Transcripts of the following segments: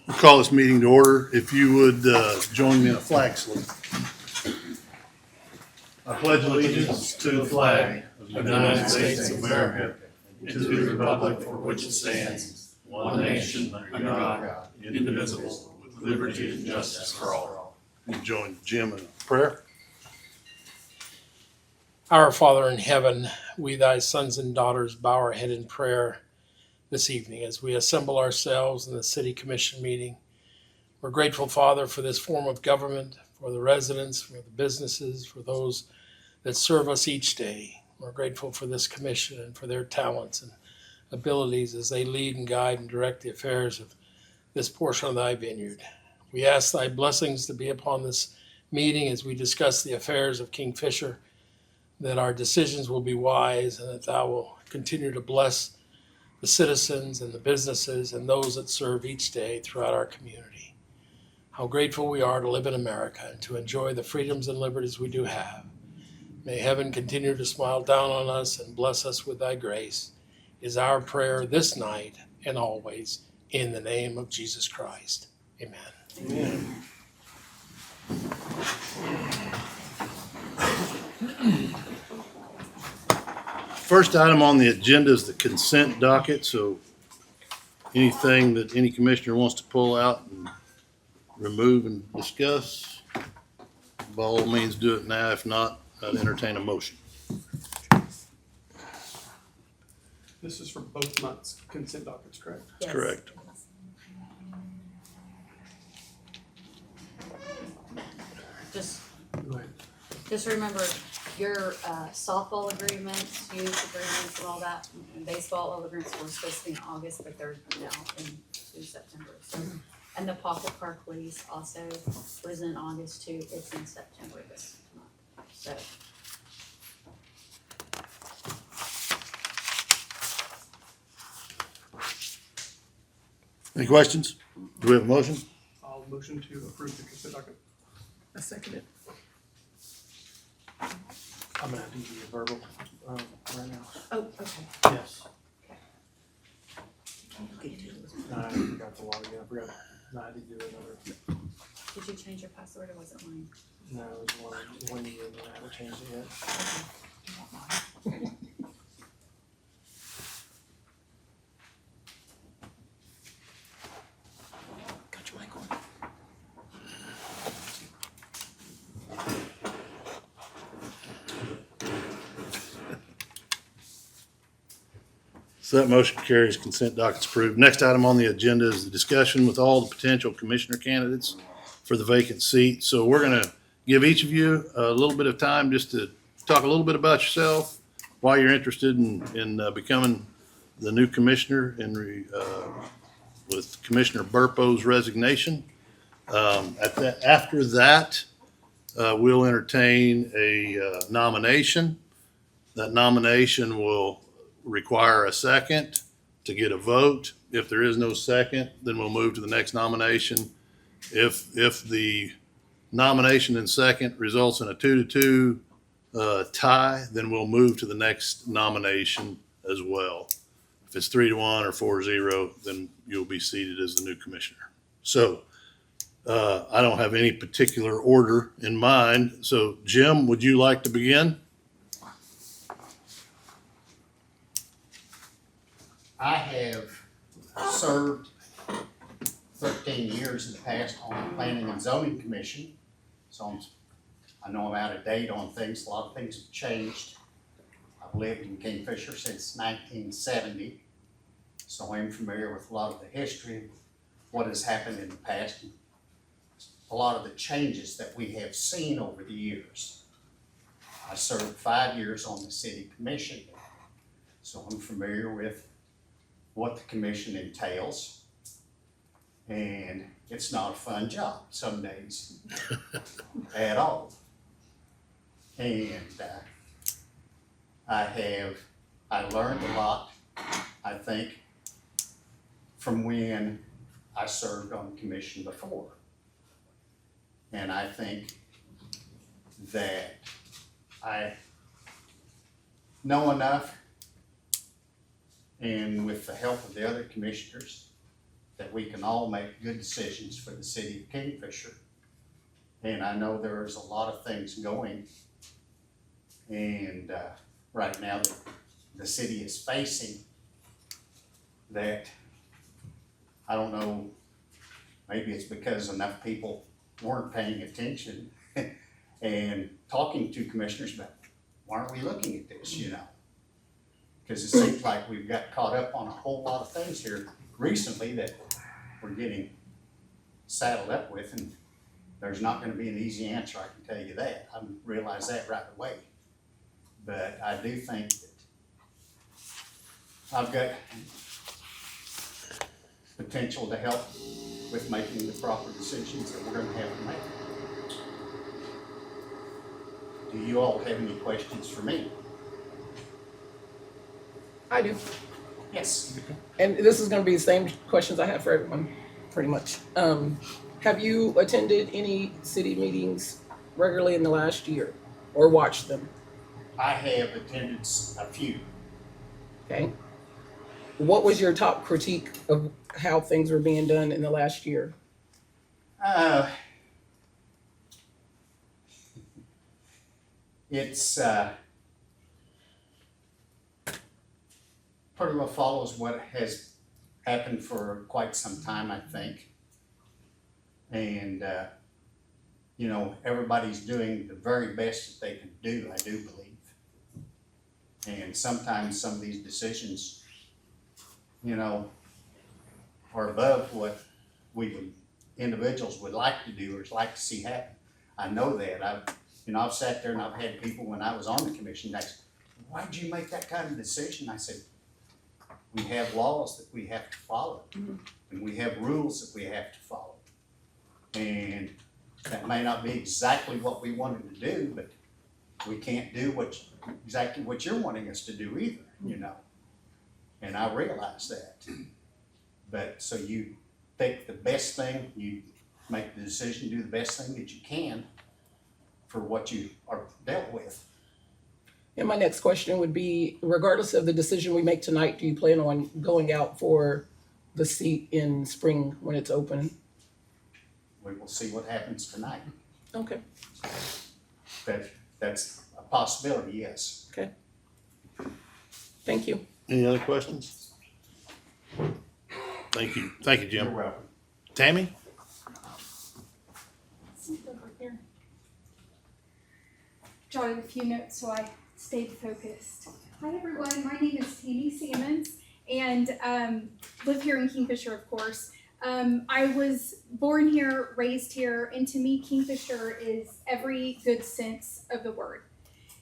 We'll call this meeting to order. If you would join me in a flag salute. I pledge allegiance to the flag of the United States of America and to the republic for which it stands, one nation under God, indivisible, with liberty and justice for all. You join Jim in a prayer. Our Father in heaven, we thy sons and daughters bow our head in prayer this evening as we assemble ourselves in the city commission meeting. We're grateful, Father, for this form of government, for the residents, for the businesses, for those that serve us each day. We're grateful for this commission and for their talents and abilities as they lead and guide and direct the affairs of this portion of thy vineyard. We ask thy blessings to be upon this meeting as we discuss the affairs of Kingfisher, that our decisions will be wise and that thou will continue to bless the citizens and the businesses and those that serve each day throughout our community. How grateful we are to live in America and to enjoy the freedoms and liberties we do have. May heaven continue to smile down on us and bless us with thy grace, is our prayer this night and always, in the name of Jesus Christ. Amen. Amen. First item on the agenda is the consent docket. So anything that any commissioner wants to pull out and remove and discuss, by all means do it now. If not, I'd entertain a motion. This is for both months, consent dockets, correct? Yes. Correct. Go ahead. Just remember your softball agreements, youth agreements and all that, and baseball agreements were supposed to be in August, but they're now in September. So, and the pocket park lease also was in August too, it's in September this month, so. Any questions? Do we have a motion? I'll motion to approve the consent docket. I second it. I'm gonna have to give you a verbal, right now. Oh, okay. Yes. No, I forgot the log again, I forgot, no, I did do another, Did you change your password or was it mine? no, it was one year, and I haven't changed it yet. Got your mic on. So that motion carries, consent docket's approved. Next item on the agenda is the discussion with all the potential commissioner candidates for the vacant seat. So we're gonna give each of you a little bit of time just to talk a little bit about yourself, why you're interested in becoming the new commissioner with Commissioner Burpo's resignation. After that, we'll entertain a nomination. That nomination will require a second to get a vote. If there is no second, then we'll move to the next nomination. If the nomination and second results in a 2-2 tie, then we'll move to the next nomination as well. If it's 3-1 or 4-0, then you'll be seated as the new commissioner. So I don't have any particular order in mind. So Jim, would you like to begin? I have served 13 years in the past on the Planning and Zoning Commission, so I know I'm out of date on things. A lot of things have changed. I've lived in Kingfisher since 1970, so I'm familiar with a lot of the history, what has happened in the past, a lot of the changes that we have seen over the years. I served 5 years on the City Commission, so I'm familiar with what the commission entails, and it's not a fun job some days at all. And I learned a lot, I think, from when I served on the commission before. And I think that I know enough, and with the help of the other commissioners, that we can all make good decisions for the city of Kingfisher. And I know there's a lot of things going, and right now the city is facing that, I don't know, maybe it's because enough people weren't paying attention and talking to commissioners about, why aren't we looking at this, you know? Because it seems like we've got caught up on a whole lot of things here recently that we're getting saddled up with, and there's not gonna be an easy answer, I can tell you that. I realize that right away. But I do think that I've got potential to help with making the proper decisions that we're gonna have to make. Do you all have any questions for me? I do. Yes. And this is gonna be the same questions I have for everyone, pretty much. Have you attended any city meetings regularly in the last year or watched them? I have attended a few. Okay. What was your top critique of how things were being done in the last year? It's pretty well follows what has happened for quite some time, I think. And, you know, everybody's doing the very best that they can do, I do believe. And sometimes some of these decisions, you know, are above what individuals would like to do or like to see happen. I know that. I've sat there and I've had people when I was on the commission that said, why'd you make that kind of decision? I said, we have laws that we have to follow, and we have rules that we have to follow. And that may not be exactly what we wanted to do, but we can't do exactly what you're wanting us to do either, you know. And I realize that. But so you pick the best thing, you make the decision, do the best thing that you can for what you are dealt with. And my next question would be, regardless of the decision we make tonight, do you plan on going out for the seat in spring when it's open? We will see what happens tonight. Okay. That's a possibility, yes. Okay. Thank you. Any other questions? Thank you, You're Jim. welcome. Tammy? Jotted a few notes so I stayed focused. Hi everyone, my name is Tammy Sammons and live here in Kingfisher, of course. I was born here, raised here, and to me Kingfisher is every good sense of the word.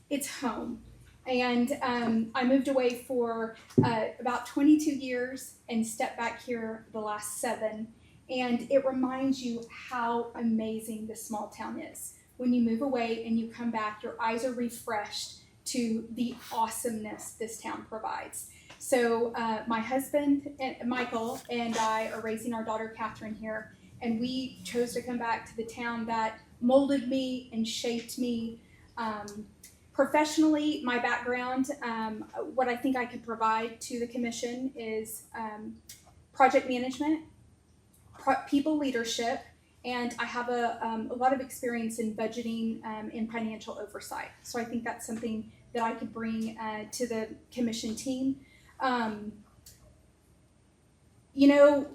It's home. And I moved away for about 22 years and stepped back here the last 7. And it reminds you how amazing this small town is. When you move away and you come back, your eyes are refreshed to the awesomeness this town provides. So my husband, Michael, and I are raising our daughter, Catherine, here. And we chose to come back to the town that molded me and shaped me. Professionally, my background, what I think I could provide to the commission is project management, people leadership, and I have a lot of experience in budgeting and financial oversight. So I think that's something that I could bring to the commission team. You know,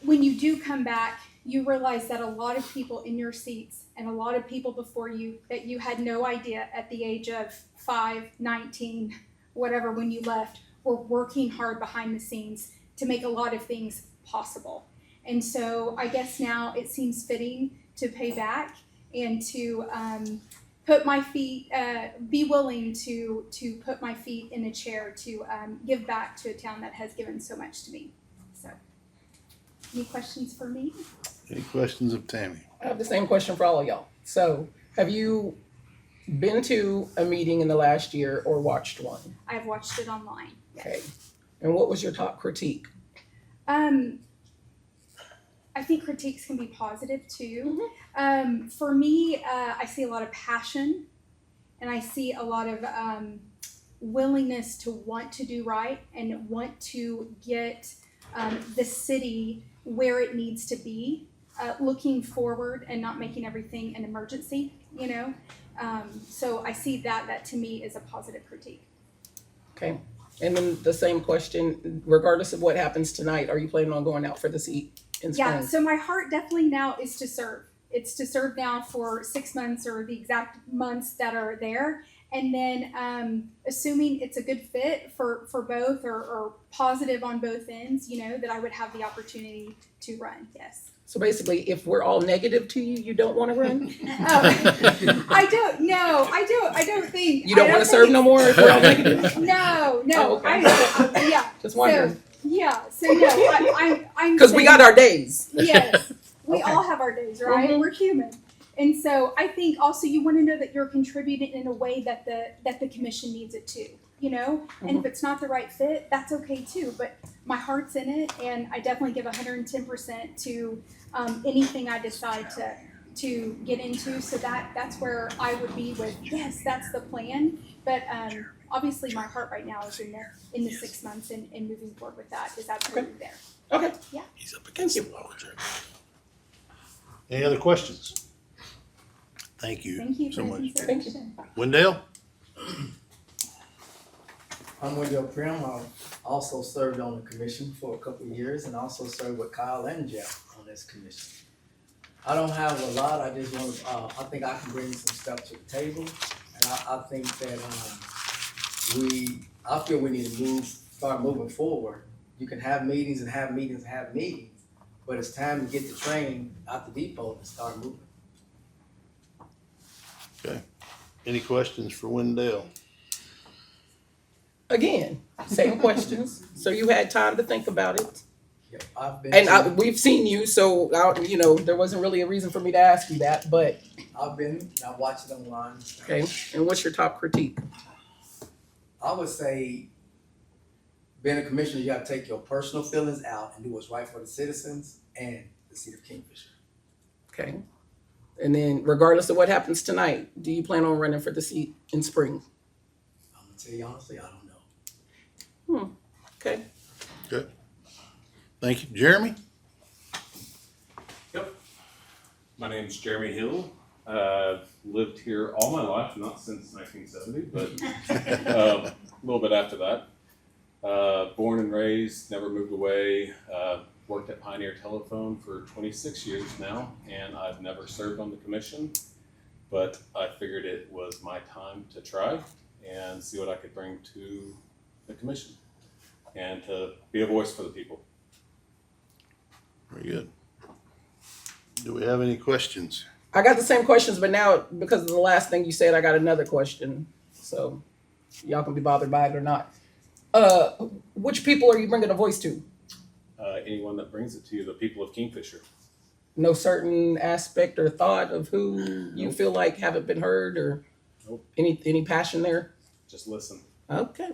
when you do come back, you realize that a lot of people in your seats and a lot of people before you that you had no idea at the age of 5, 19, whatever, when you left, were working hard behind the scenes to make a lot of things possible. And so I guess now it seems fitting to pay back and to put my feet, be willing to put my feet in a chair to give back to a town that has given so much to me. So, any questions for me? Any questions of Tammy? I have the same question for all of y'all. So, have you been to a meeting in the last year or watched one? I've watched it online. Yes. Okay. And what was your top critique? I think critiques can be positive too. For me, I see a lot of passion and I see a lot of willingness to want to do right and want to get the city where it needs to be, looking forward and not making everything an emergency, you know? So I see that to me is a positive critique. Okay. And then the same question, regardless of what happens tonight, are you planning on going out for the seat in spring? Yeah, so my heart definitely now is to serve. It's to serve now for 6 months or the exact months that are there. And then assuming it's a good fit for both or positive on both ends, you know, that I would have the opportunity to run, yes. So basically, if we're all negative to you, you don't want to run? Oh, I don't think. You don't want to serve no more if we're all negative? No, Oh, okay. Yeah. Just wondering. So no, I'm. Because we got our days. Yes, we Okay. all have our days, right? Mhm. We're human. And so I think also you want to know that you're contributing in a way that the commission needs it too, you know? And if it's not the right fit, that's okay too. But my heart's in it, and I definitely give 110% to anything I decide to get into. So that's where I would be with, yes, that's the plan. But obviously my heart right now is in the 6 months and moving forward with that is absolutely there. Okay. He's up against the wall. Any other questions? Thank you. Thank you so for much. the consideration. Wendell? I'm Wendell Prim. I also served on the commission for a couple of years and also served with Kyle and Jeff on this commission. I don't have a lot. I just want to, I think I can bring some stuff to the table. And I think that I feel we need to start moving forward. You can have meetings and have meetings and have meetings, but it's time to get the train out the depot and start moving. Okay. Any questions for Wendell? Mm-hmm. Again, same questions. So you had time to think about it. Yep, I've been. And we've seen you, so there wasn't really a reason for me to ask you that. But I've watched it online. okay. And what's your top critique? I would say, being a commissioner, you gotta take your personal feelings out and do what's right for the citizens and the city of Kingfisher. Okay. And then, regardless of what happens tonight, do you plan on running for the seat in spring? I'm gonna tell you honestly, I don't know. Okay. Good. Thank you. Jeremy? Yep. My name's Jeremy Hill. Lived here all my life, not since 1970, but a little bit after that. Born and raised, never moved away. Worked at Pioneer Telephone for 26 years now, and I've never served on the commission, but I figured it was my time to try and see what I could bring to the commission and to be a voice for the people. Very good. Do we have any questions? I got the same questions, but now because of the last thing you said, I got another question. So y'all can be bothered by it or not. Which people are you bringing a voice to? Anyone that brings it to you, the people of Kingfisher. No certain aspect or thought of who you Nope. feel like haven't been heard, or Nope. any passion there? Just listen. Okay.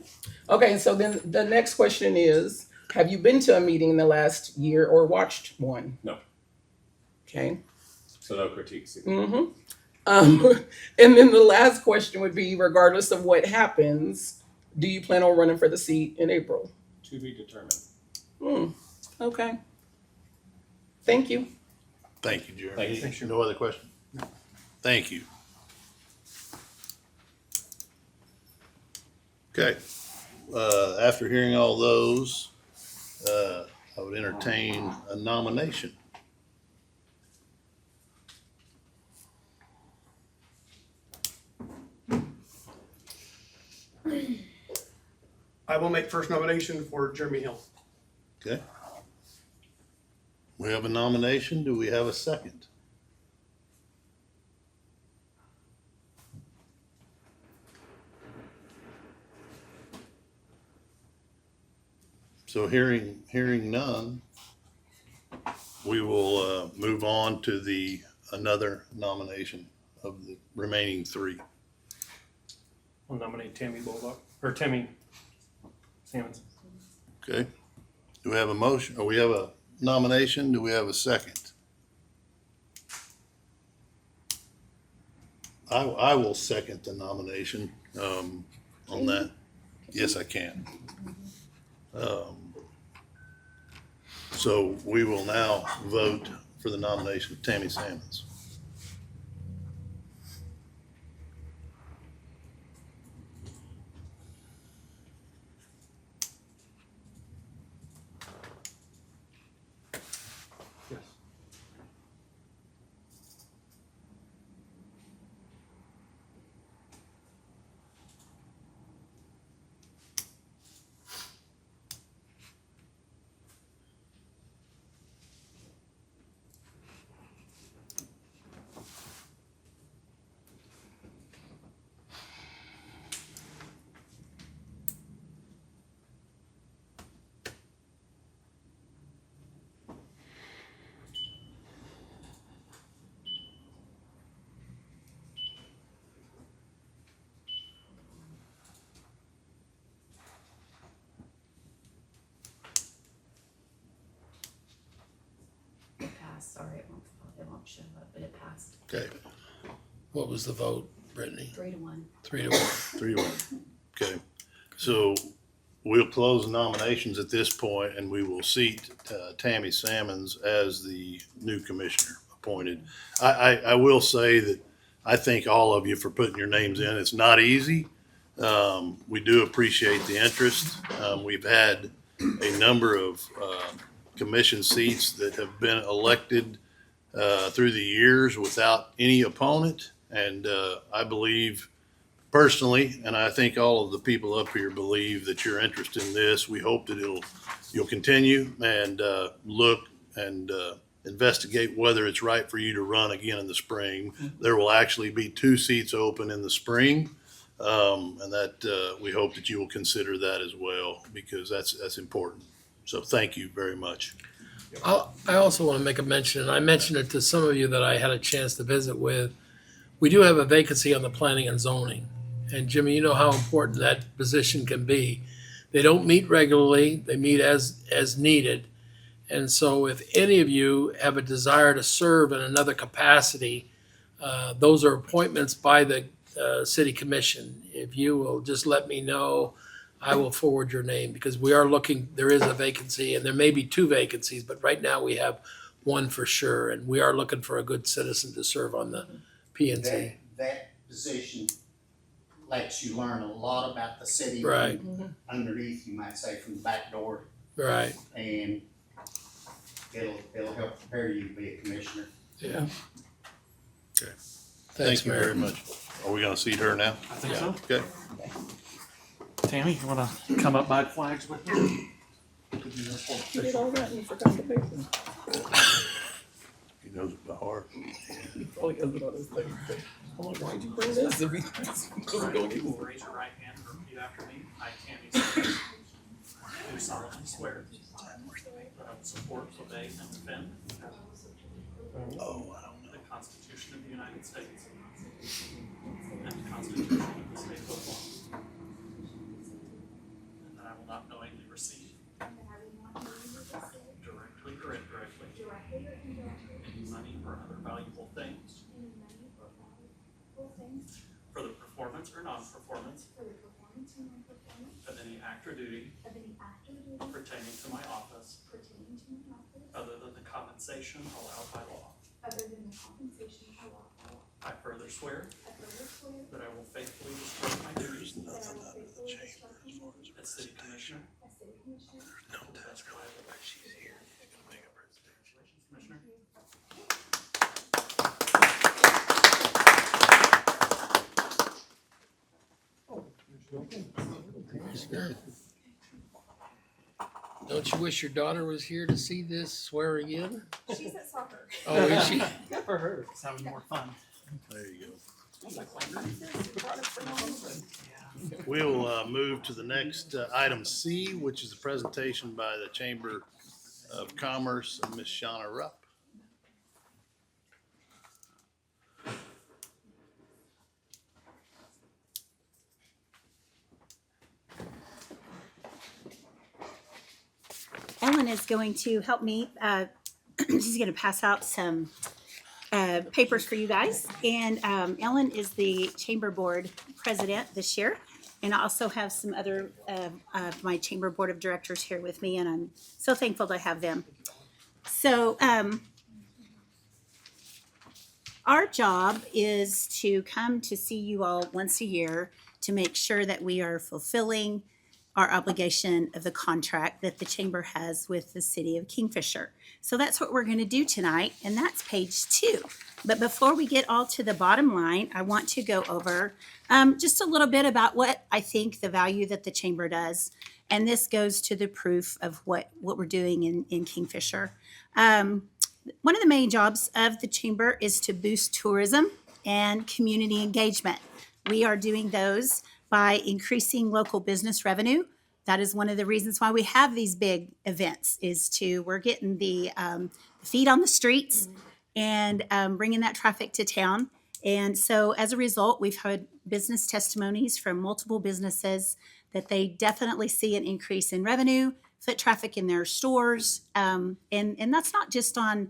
Okay, so then the next question is, have you been to a meeting in the last year or watched one? No. Okay. So no critiques. Mm-hmm. And then the last question would be, regardless of what happens, do you plan on running for the seat in April? To be determined. Okay. Thank you. Thank you, Jeremy. Thank you. No other questions? No. Thank you. Okay. After hearing all those, I would entertain a nomination. I will make first nomination for Jeremy Hill. Okay. We have a nomination. Do we have a second? So hearing none, we will move on to another nomination of the remaining three. I'll nominate Tammy Bullock, or Tammy Sammons. Okay. Do we have a motion, or we have a nomination? Do we have a second? I will second the nomination, on that. Yes, I can. So we will now vote for the nomination of Tammy Salmons. Yes. It passed, sorry, it won't show up, but it passed, Okay, What was the vote, Brittany? 3-1. 3-1. 3-1. Okay, so we'll close the nominations at this point, and we will seat Tammy Salmons as the new commissioner appointed. I will say that I thank all of you for putting your names in. It's not easy. We do appreciate the interest. We've had a number of commission seats that have been elected through the years without any opponent. And I believe personally, and I think all of the people up here believe that you're interested in this. We hope that you'll continue and look and investigate whether it's right for you to run again in the spring. There will actually be 2 seats open in the spring. And that we hope that you will consider that as well, because that's important. So thank you very much. I also want to make a mention, and I mentioned it to some of you that I had a chance to visit with. We do have a vacancy on the planning and zoning. And Jimmy, you know how important that position can be. They don't meet regularly, they meet as needed. And so if any of you have a desire to serve in another capacity, those are appointments by the city commission. If you will just let me know, I will forward your name, because we are looking, there is a vacancy, and there may be 2 vacancies, but right now we have 1 for sure, and we are looking for a good citizen to serve on the PNC. That position lets you learn a lot about the city. Right. Underneath, you might say, from the back door, Right, and it'll help prepare you to be a commissioner. yeah. Okay. Thanks, Thank you Mayor. very much. Are we gonna seat her now? I think Yeah. so. Okay. Tammy, you wanna come up by the flags with me? You did all that and you forgot the paper. He knows it by heart. He probably has it on his thing. I'm like, why'd you bring this if he doesn't go You will anywhere? raise your right hand and repeat after me. I, Tammy Salmons, do solemnly swear that I will support, obey, and defend Oh, I don't know. the Constitution of the United States and the Constitution of the State of Oklahoma. And that I will not knowingly receive, directly or indirectly, any money or other valuable things for the performance or non-performance of any act or duty pertaining to my office other than the compensation allowed by law. I further swear that I will faithfully discharge my duties as city commissioner. No, that's really why she's here. She's gonna make a presentation. Commissioner. Don't you wish your daughter was here to see this swearing in? She's at soccer. Oh, is she? Good for her. It's having more fun. There you go. I'm like, why not this? You brought it for no reason. We'll move to the next item C, which is a presentation by the Chamber of Commerce and Ms. Shauna Rupp. Ellen is going to help me. She's going to pass out some papers for you guys. And Ellen is the Chamber Board President this year. And I also have some other of my chamber board of directors here with me, and I'm so thankful to have them. So our job is to come to see you all once a year to make sure that we are fulfilling our obligation of the contract that the chamber has with the city of Kingfisher. So that's what we're going to do tonight, and that's page 2. But before we get all to the bottom line, I want to go over just a little bit about what I think the value that the chamber does. And this goes to the proof of what we're doing in Kingfisher. One of the main jobs of the chamber is to boost tourism and community engagement. We are doing those by increasing local business revenue. That is one of the reasons why we have these big events, is we're getting the feet on the streets and bringing that traffic to town. And so as a result, we've had business testimonies from multiple businesses that they definitely see an increase in revenue, foot traffic in their stores. And that's not just on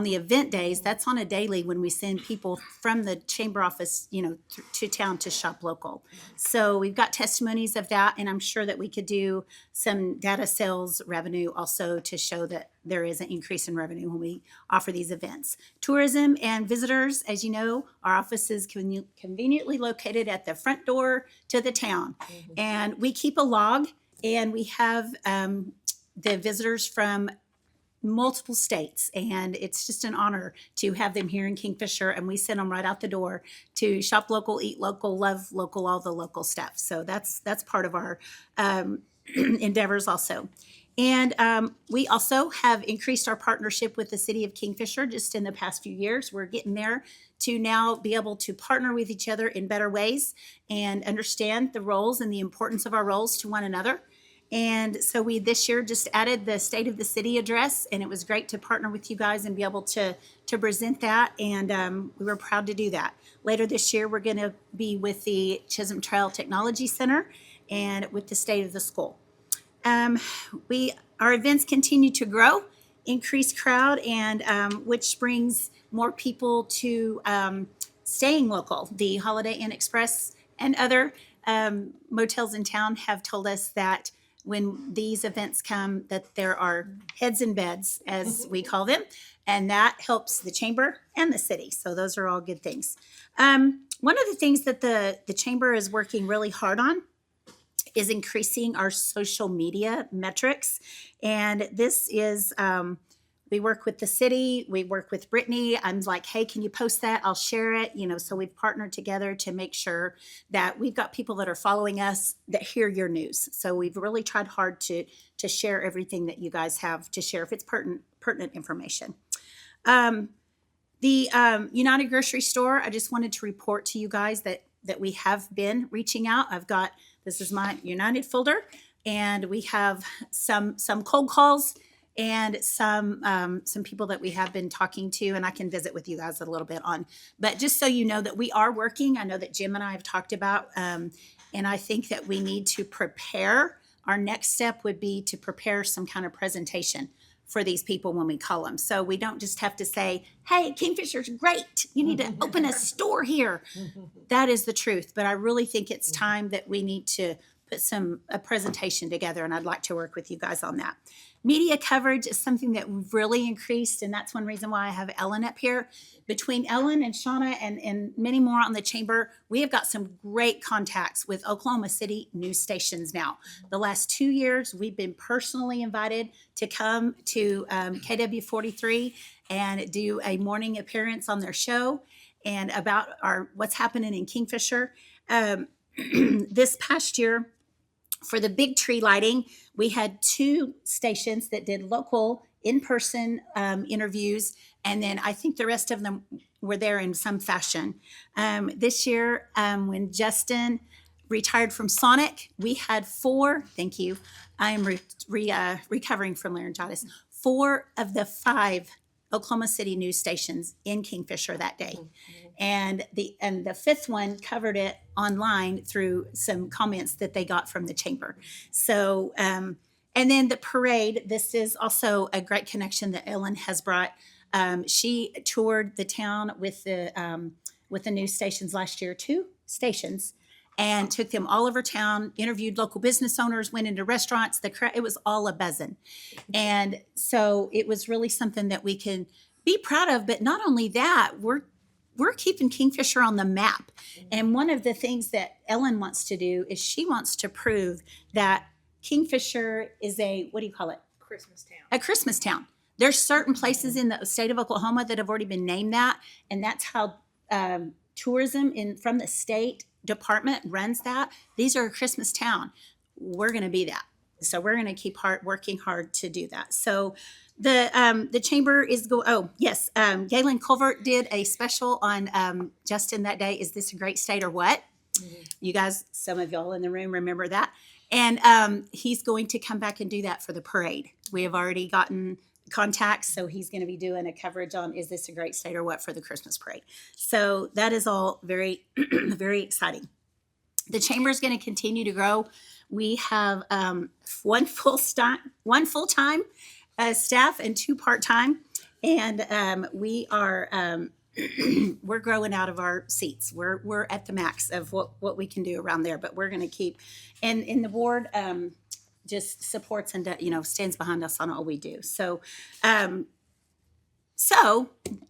the event days, that's on a daily when we send people from the chamber office, to town to shop local. So we've got testimonies of that, and I'm sure that we could do some data sales revenue also to show that there is an increase in revenue when we offer these events. Tourism and visitors, as you know, our office is conveniently located at the front door to the town. And we keep a log, and we have the visitors from multiple states, and it's just an honor to have them here in Kingfisher, and we send them right out the door to shop local, eat local, love local, all the local stuff. So that's part of our endeavors also. And we also have increased our partnership with the city of Kingfisher just in the past few years. We're getting there to now be able to partner with each other in better ways and understand the roles and the importance of our roles to one another. And so we this year just added the State of the City address, and it was great to partner with you guys and be able to present that, and we were proud to do that. Later this year, we're going to be with the Chisholm Trail Technology Center and with the State of the School. Our events continue to grow, increase crowd, and which brings more people to staying local. The Holiday Inn Express and other motels in town have told us that when these events come, that there are heads in beds, as we call them, and that helps the chamber and the city. So those are all good things. One of the things that the chamber is working really hard on is increasing our social media metrics. And this is, we work with the city, we work with Brittany. I'm like, hey, can you post that? I'll share it. So we've partnered together to make sure that we've got people that are following us that hear your news. So we've really tried hard to share everything that you guys have to share if it's pertinent information. The United Grocery Store, I just wanted to report to you guys that we have been reaching out. This is my United folder, and we have some cold calls and some people that we have been talking to, and I can visit with you guys a little bit on. But just so you know that we are working, I know that Jim and I have talked about, and I think that we need to prepare. Our next step would be to prepare some kind of presentation for these people when we call them. So we don't just have to say, hey, Kingfisher's great. You need to open a store here. That is the truth. But I really think it's time that we need to put a presentation together, and I'd like to work with you guys on that. Media coverage is something that we've really increased, and that's one reason why I have Ellen up here. Between Ellen and Shauna and many more on the chamber, we have got some great contacts with Oklahoma City news stations now. The last 2 years, we've been personally invited to come to KW43 and do a morning appearance on their show and about what's happening in Kingfisher. This past year, for the big tree lighting, we had 2 stations that did local in-person interviews, and then I think the rest of them were there in some fashion. This year, when Justin retired from Sonic, we had 4, thank you, I am recovering from laryngitis, 4 of the 5 Oklahoma City news stations in Kingfisher that day. And the 5th one covered it online through some comments that they got from the chamber. So, and then the parade, this is also a great connection that Ellen has brought. She toured the town with the news stations last year, 2 stations. and took them all over town, interviewed local business owners, went into restaurants. It was all a buzzing. And so it was really something that we can be proud of. But not only that, we're keeping Kingfisher on the map. And one of the things that Ellen wants to do is she wants to prove that Kingfisher is a, what do you call it? Christmas town. A Christmas town. There's certain places in the state of Oklahoma that have already been named that, and that's how tourism from the state department runs that. These are a Christmas town. We're going to be that. So we're going to keep working hard to do that. So the chamber is Galen Culvert did a special on Justin that day. Is this a great state or what? Mm-hmm. You guys, some of y'all in the room remember that. And he's going to come back and do that for the parade. We have already gotten contacts, so he's going to be doing a coverage on Is This a Great State or What for the Christmas parade. So that is all very, very exciting. The chamber is going to continue to grow. We have one full-time staff and 2 part-time, and we are we're growing out of our seats. We're at the max of what we can do around there, but we're going to keep, and the board just supports and stands behind us on all we do. So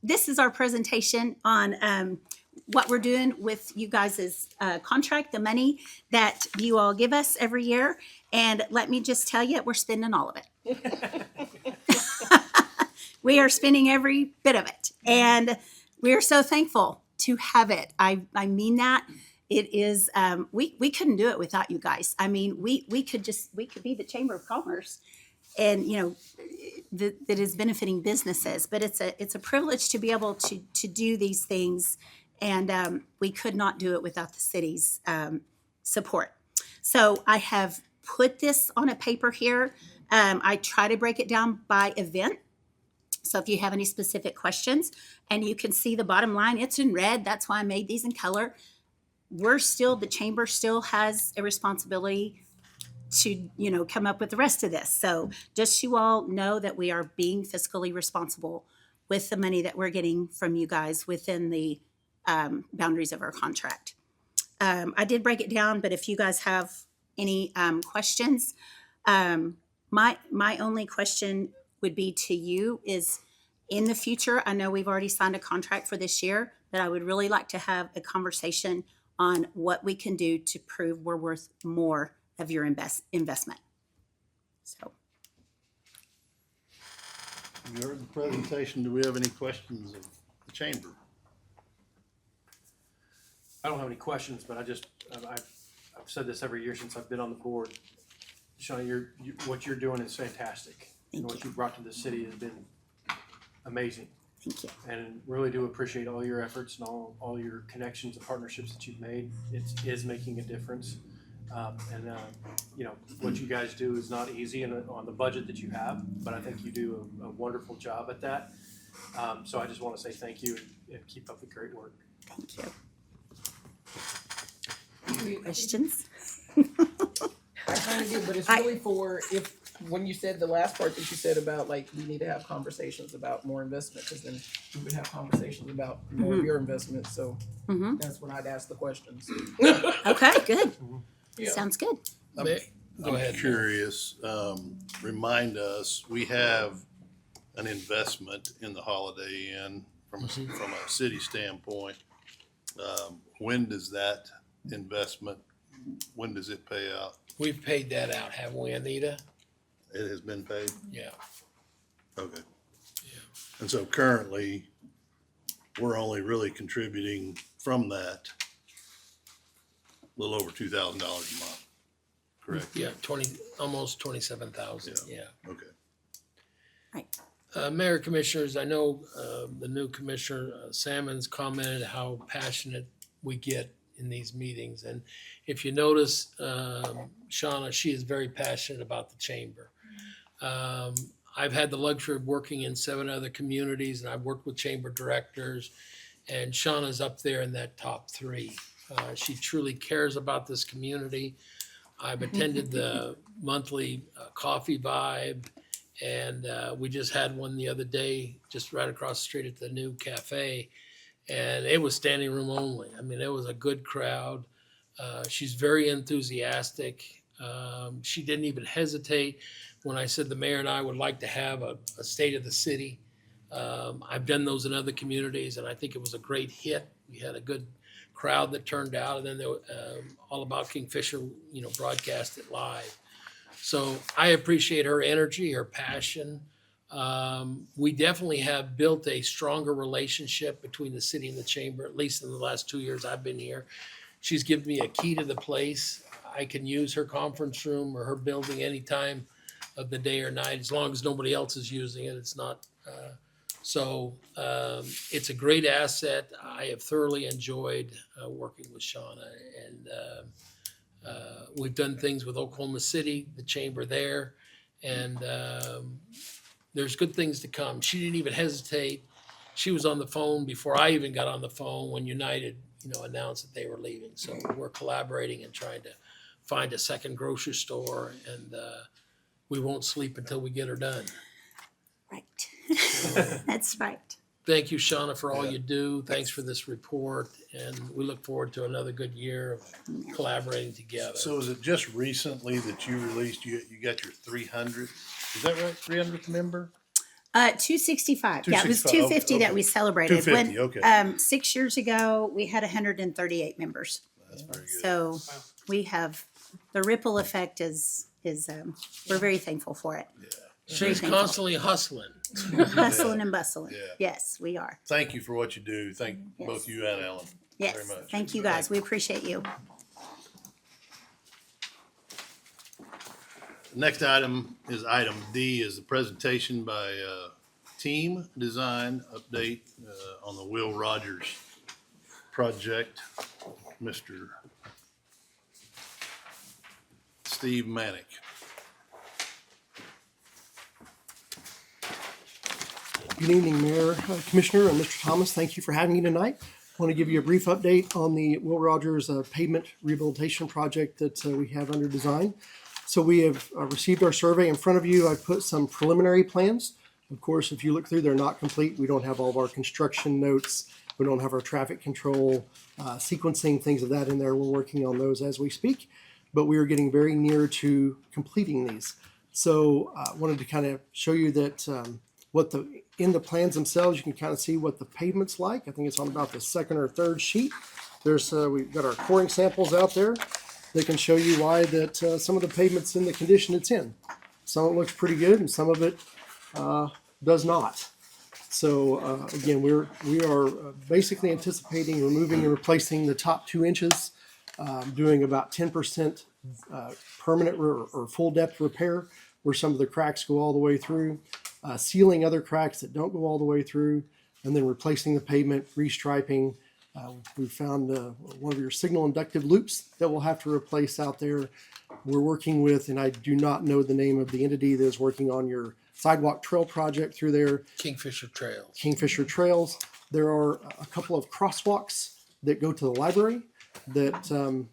this is our presentation on what we're doing with you guys' contract, the money that you all give us every year. And let me just tell you, we're spending all of it. We are spending every bit of it. And we are so thankful to have it. I mean that. It is, we couldn't do it without you guys. I mean, we could be the Chamber of Commerce and, that is benefiting businesses, but it's a privilege to be able to do these things. And we could not do it without the city's support. So I have put this on a paper here. I try to break it down by event. So if you have any specific questions, and you can see the bottom line, it's in red. That's why I made these in color. The chamber still has a responsibility to, come up with the rest of this. So just you all know that we are being fiscally responsible with the money that we're getting from you guys within the boundaries of our contract. I did break it down, but if you guys have any questions, my only question would be to you is, in the future, I know we've already signed a contract for this year, but I would really like to have a conversation on what we can do to prove we're worth more of your investment. So. You heard the presentation. Do we have any questions of the chamber? I don't have any questions, but I've said this every year since I've been on the board. Shauna, what you're doing is fantastic. Thank what you. you've brought to the city has been amazing. Thank you. And really do appreciate all your efforts and all your connections and partnerships that you've made. It is making a difference. What you guys do is not easy on the budget that you have, but I think you do a wonderful job at that. So I just want to say thank you and keep up the great work. Thank you. Questions? I kind of did, but it's really when you said the last part that you said about we need to have conversations about more investment, because then we would have conversations about more of your investment. So that's when I'd ask the questions. Okay, good. Yeah. Sounds good. Go ahead. I'm curious, remind us, we have an investment in the Holiday Inn from a city standpoint. When does that investment, when does it pay out? We've paid that out, haven't we, Anita? It has been paid? Yeah. Okay. Yeah. And so currently, we're only really contributing from that a little over $2,000 a month, correct? Yeah, almost 27,000. Yeah. Okay. Right. Mayor, Commissioners, I know the new Commissioner Salmon's commented how passionate we get in these meetings. And if you notice, Shauna, she is very passionate about the chamber. I've had the luxury of working in 7 other communities, and I've worked with chamber directors, and Shauna's up there in that top 3. She truly cares about this community. I've attended the monthly coffee vibe, and we just had one the other day, just right across the street at the new cafe, and it was standing room only. I mean, it was a good crowd. She's very enthusiastic. She didn't even hesitate when I said the mayor and I would like to have a state of the city. I've done those in other communities, and I think it was a great hit. We had a good crowd that turned out, and then they were, All About Kingfisher, broadcast it live. So I appreciate her energy, her passion. We definitely have built a stronger relationship between the city and the chamber, at least in the last 2 years I've been here. She's given me a key to the place. I can use her conference room or her building any time of the day or night, as long as nobody else is using it. It's not, it's a great asset. I have thoroughly enjoyed working with Shauna, and we've done things with Oklahoma City, the chamber there, and there's good things to come. She didn't even hesitate. She was on the phone before I even got on the phone when United, announced that they were leaving. So we're collaborating and trying to find a second grocery store, and we won't sleep until we get her done. Right. That's right. Thank you, Shauna, for all you do. Thanks for this report, and we look forward to another good year of collaborating together. So is it just recently that you released, you got your 300th, is that right, 300th member? 265. Yeah, it was 265, 250 that okay. we celebrated. 250, okay. 6 years ago, we had 138 members. That's very good. So we have, the ripple effect is we're very thankful for it. Very She's thankful. constantly hustling. Hustling and bustling. Yeah. Yes, we are. Thank you for what you do. Thank Yes. both you and Ellen very Yes. much. Thank you, guys. We appreciate you. Next item is item D, is the presentation by Team Design Update on the Will Rogers project. Mr. Steve Manick. Good evening, Mayor, Commissioner, and Mr. Thomas. Thank you for having me tonight. I want to give you a brief update on the Will Rogers pavement rehabilitation project that we have under design. So we have received our survey in front of you. I put some preliminary plans. Of course, if you look through, they're not complete. We don't have all of our construction notes. We don't have our traffic control, sequencing, things of that in there. We're working on those as we speak, but we are getting very near to completing these. So I wanted to kind of show you that in the plans themselves, you can kind of see what the pavement's like. I think it's on about the second or third sheet. We've got our coring samples out there. They can show you why that some of the pavement's in the condition it's in. Some of it looks pretty good, and some of it does not. So again, we are basically anticipating removing and replacing the top 2 inches, doing about 10% permanent or full depth repair where some of the cracks go all the way through. Sealing other cracks that don't go all the way through, and then replacing the pavement, restriping. We found one of your signal inductive loops that we'll have to replace out there. We're working with, and I do not know the name of the entity that is working on your sidewalk trail project through there. Kingfisher Trails. Kingfisher Trails. There are a couple of crosswalks that go to the library that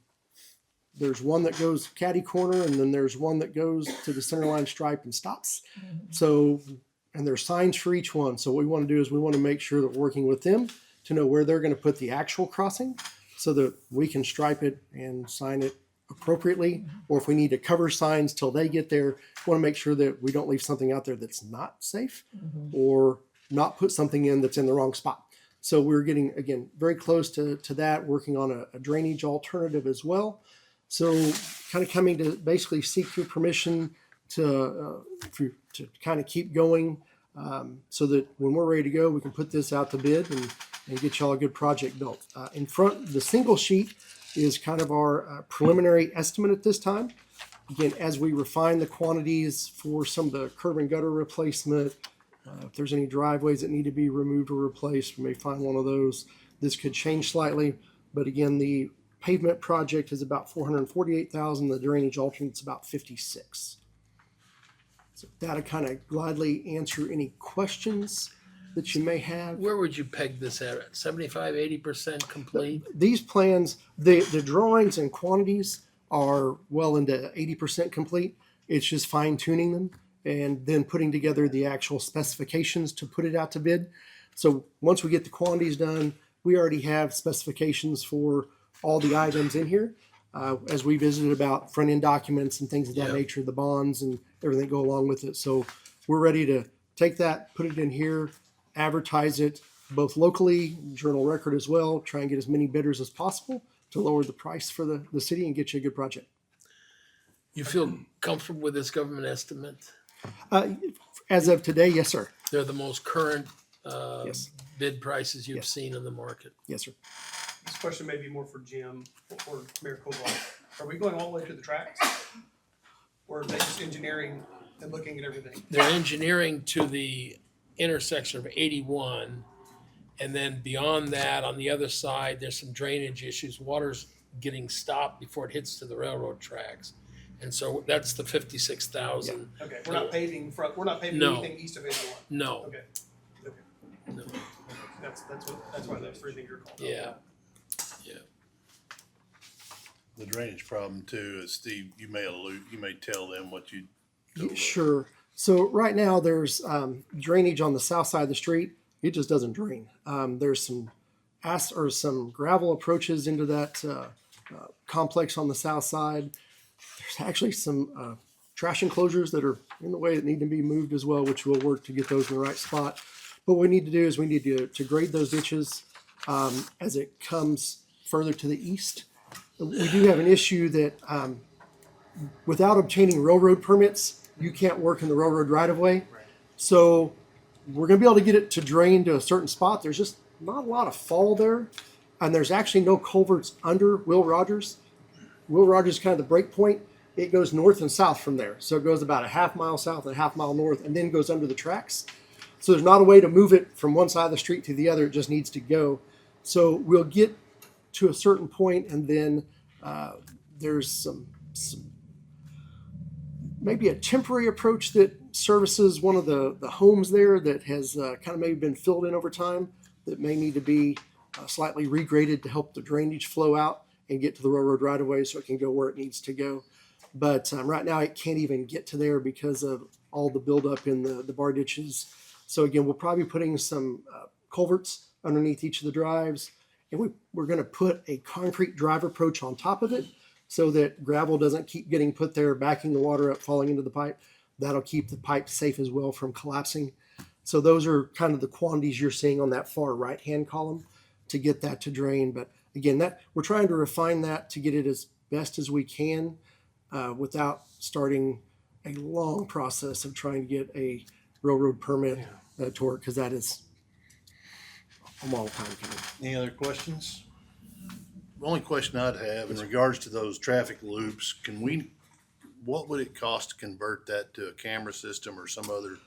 there's one that goes catty corner, and then there's one that goes to the center line stripe and stops. So, and there's signs for each one. So what we want to do is we want to make sure that we're working with them to know where they're going to put the actual crossing so that we can stripe it and sign it appropriately. Or if we need to cover signs till they get there, we want to make sure that we don't leave something out there that's not safe or not put something in that's in the wrong spot. So we're getting, again, very close to that, working on a drainage alternative as well. So kind of coming to basically seek your permission to kind of keep going so that when we're ready to go, we can put this out to bid and get y'all a good project built. In front, the single sheet is kind of our preliminary estimate at this time. Again, as we refine the quantities for some of the curb and gutter replacement, if there's any driveways that need to be removed or replaced, we may find one of those. This could change slightly, but again, the pavement project is about $448,000. The drainage alternate's about $56,000. So that'll kind of gladly answer any questions that you may have. Where would you peg this at? 75, 80% complete? These plans, the drawings and quantities are well into 80% complete. It's just fine tuning them and then putting together the actual specifications to put it out to bid. So once we get the quantities done, we already have specifications for all the items in here. as we visited about front end documents and things of that Yeah. nature, the bonds and everything that go along with it. So we're ready to take that, put it in here, advertise it both locally, Journal Record as well, try and get as many bidders as possible to lower the price for the city and get you a good project. You feel comfortable with this government estimate? As of today, yes, sir. They're the most current Yes. bid prices you've Yes. seen in the market. Yes, sir. This question may be more for Jim or Mayor Koval. Are we going all the way to the tracks? Or are they just engineering and looking at everything? They're engineering to the intersection of 81. And then beyond that, on the other side, there's some drainage issues. Water's getting stopped before it hits to the railroad tracks. And so that's the 56,000. Okay, we're not paving we're not paving No. anything east of 81. No, Okay. Okay. no, That's why those three things are called. yeah. The drainage problem too, is Steve, you may tell them what you. Sure. So right now there's drainage on the south side of the street. It just doesn't drain. There's some gravel approaches into that complex on the south side. There's actually some trash enclosures that are in the way that need to be moved as well, which we'll work to get those in the right spot. But what we need to do is we need to grade those ditches as it comes further to the east. We do have an issue that without obtaining railroad permits, you can't work in the railroad right of way. So we're going to be able to get it to drain to a certain spot. There's just not a lot of fall there. And there's actually no culverts under Will Rogers. Will Rogers is kind of the break point. It goes north and south from there. So it goes about a half mile south and a half mile north and then goes under the tracks. So there's not a way to move it from one side of the street to the other. It just needs to go. So we'll get to a certain point and then there's some maybe a temporary approach that services one of the homes there that has kind of maybe been filled in over time that may need to be slightly regraded to help the drainage flow out and get to the railroad right away so it can go where it needs to go. But right now it can't even get to there because of all the buildup in the bar ditches. So again, we'll probably be putting some culverts underneath each of the drives, and we're going to put a concrete drive approach on top of it so that gravel doesn't keep getting put there, backing the water up, falling into the pipe. That'll keep the pipe safe as well from collapsing. So those are kind of the quantities you're seeing on that far right-hand column to get that to drain. But again, that we're trying to refine that to get it as best as we can without starting a long process of trying to get a railroad permit to work, because that is a long time coming. Any other questions? The only question I'd have in regards to those traffic loops, what would it cost to convert that to a camera system or some other?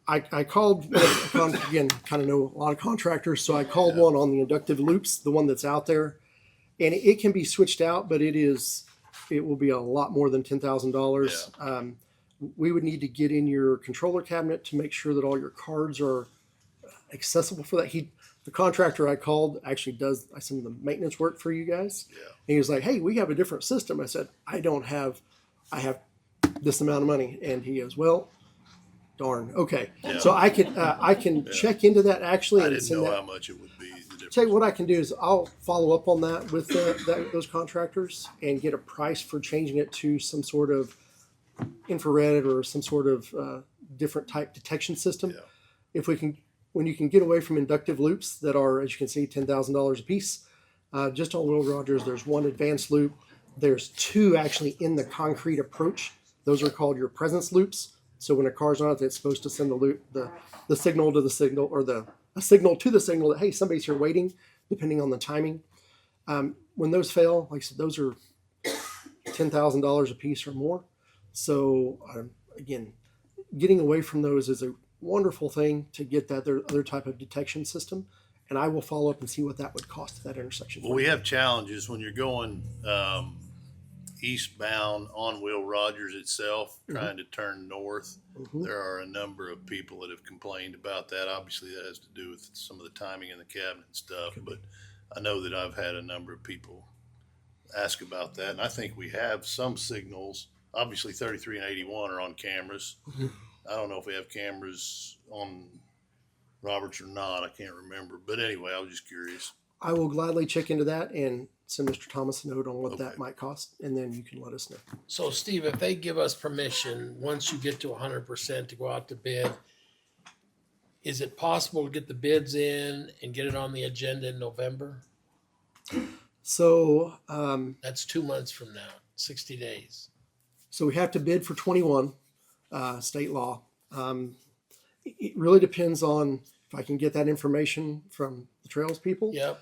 I called, again, kind of know a lot of contractors, so I called one on the inductive loops, the one that's out there. And it can be switched out, but it will be a lot more than $10,000. We would need to get in your controller cabinet to make sure that all your cards are accessible for that. The contractor I called actually does some of the maintenance work for you guys. Yeah. And he was like, "Hey, we have a different system." I said, I have this amount of money. And he goes, "Well, darn. Okay." Yeah. So I can check into that actually. I and didn't send know that. how much it would be. The difference. Tell you what I can do is I'll follow up on that with those contractors and get a price for changing it to some sort of infrared or some sort of different type detection system. Yeah. When you can get away from inductive loops that are, as you can see, $10,000 a piece. Just on Will Rogers, there's one advanced loop. There's two actually in the concrete approach. Those are called your presence loops. So when a car's on it, it's supposed to send the signal to the signal, or a signal to the signal that, hey, somebody's here waiting, depending on the timing. When those fail, like I said, those are $10,000 a piece or more. So again, getting away from those is a wonderful thing to get that other type of detection system. And I will follow up and see what that would cost at that intersection. Well, we have challenges when you're going eastbound on Will Rogers itself, trying to turn north. Mhm. There are a number of people that have complained about that. Obviously, that has to do with some of the timing in the cabinet and stuff. But I know that I've had a number of people ask about that. And I think we have some signals. Obviously, 33 and 81 are on cameras. I don't know if we have cameras on Roberts or not. I can't remember. But anyway, I was just curious. I will gladly check into that and send Mr. Thomas a note on what that Okay. might cost, and then you can let us know. So Steve, if they give us permission, once you get to 100% to go out to bid, is it possible to get the bids in and get it on the agenda in November? So, That's 2 months from now, 60 days. so we have to bid for 21, state law. It really depends on if I can get that information from the trails people. Yep.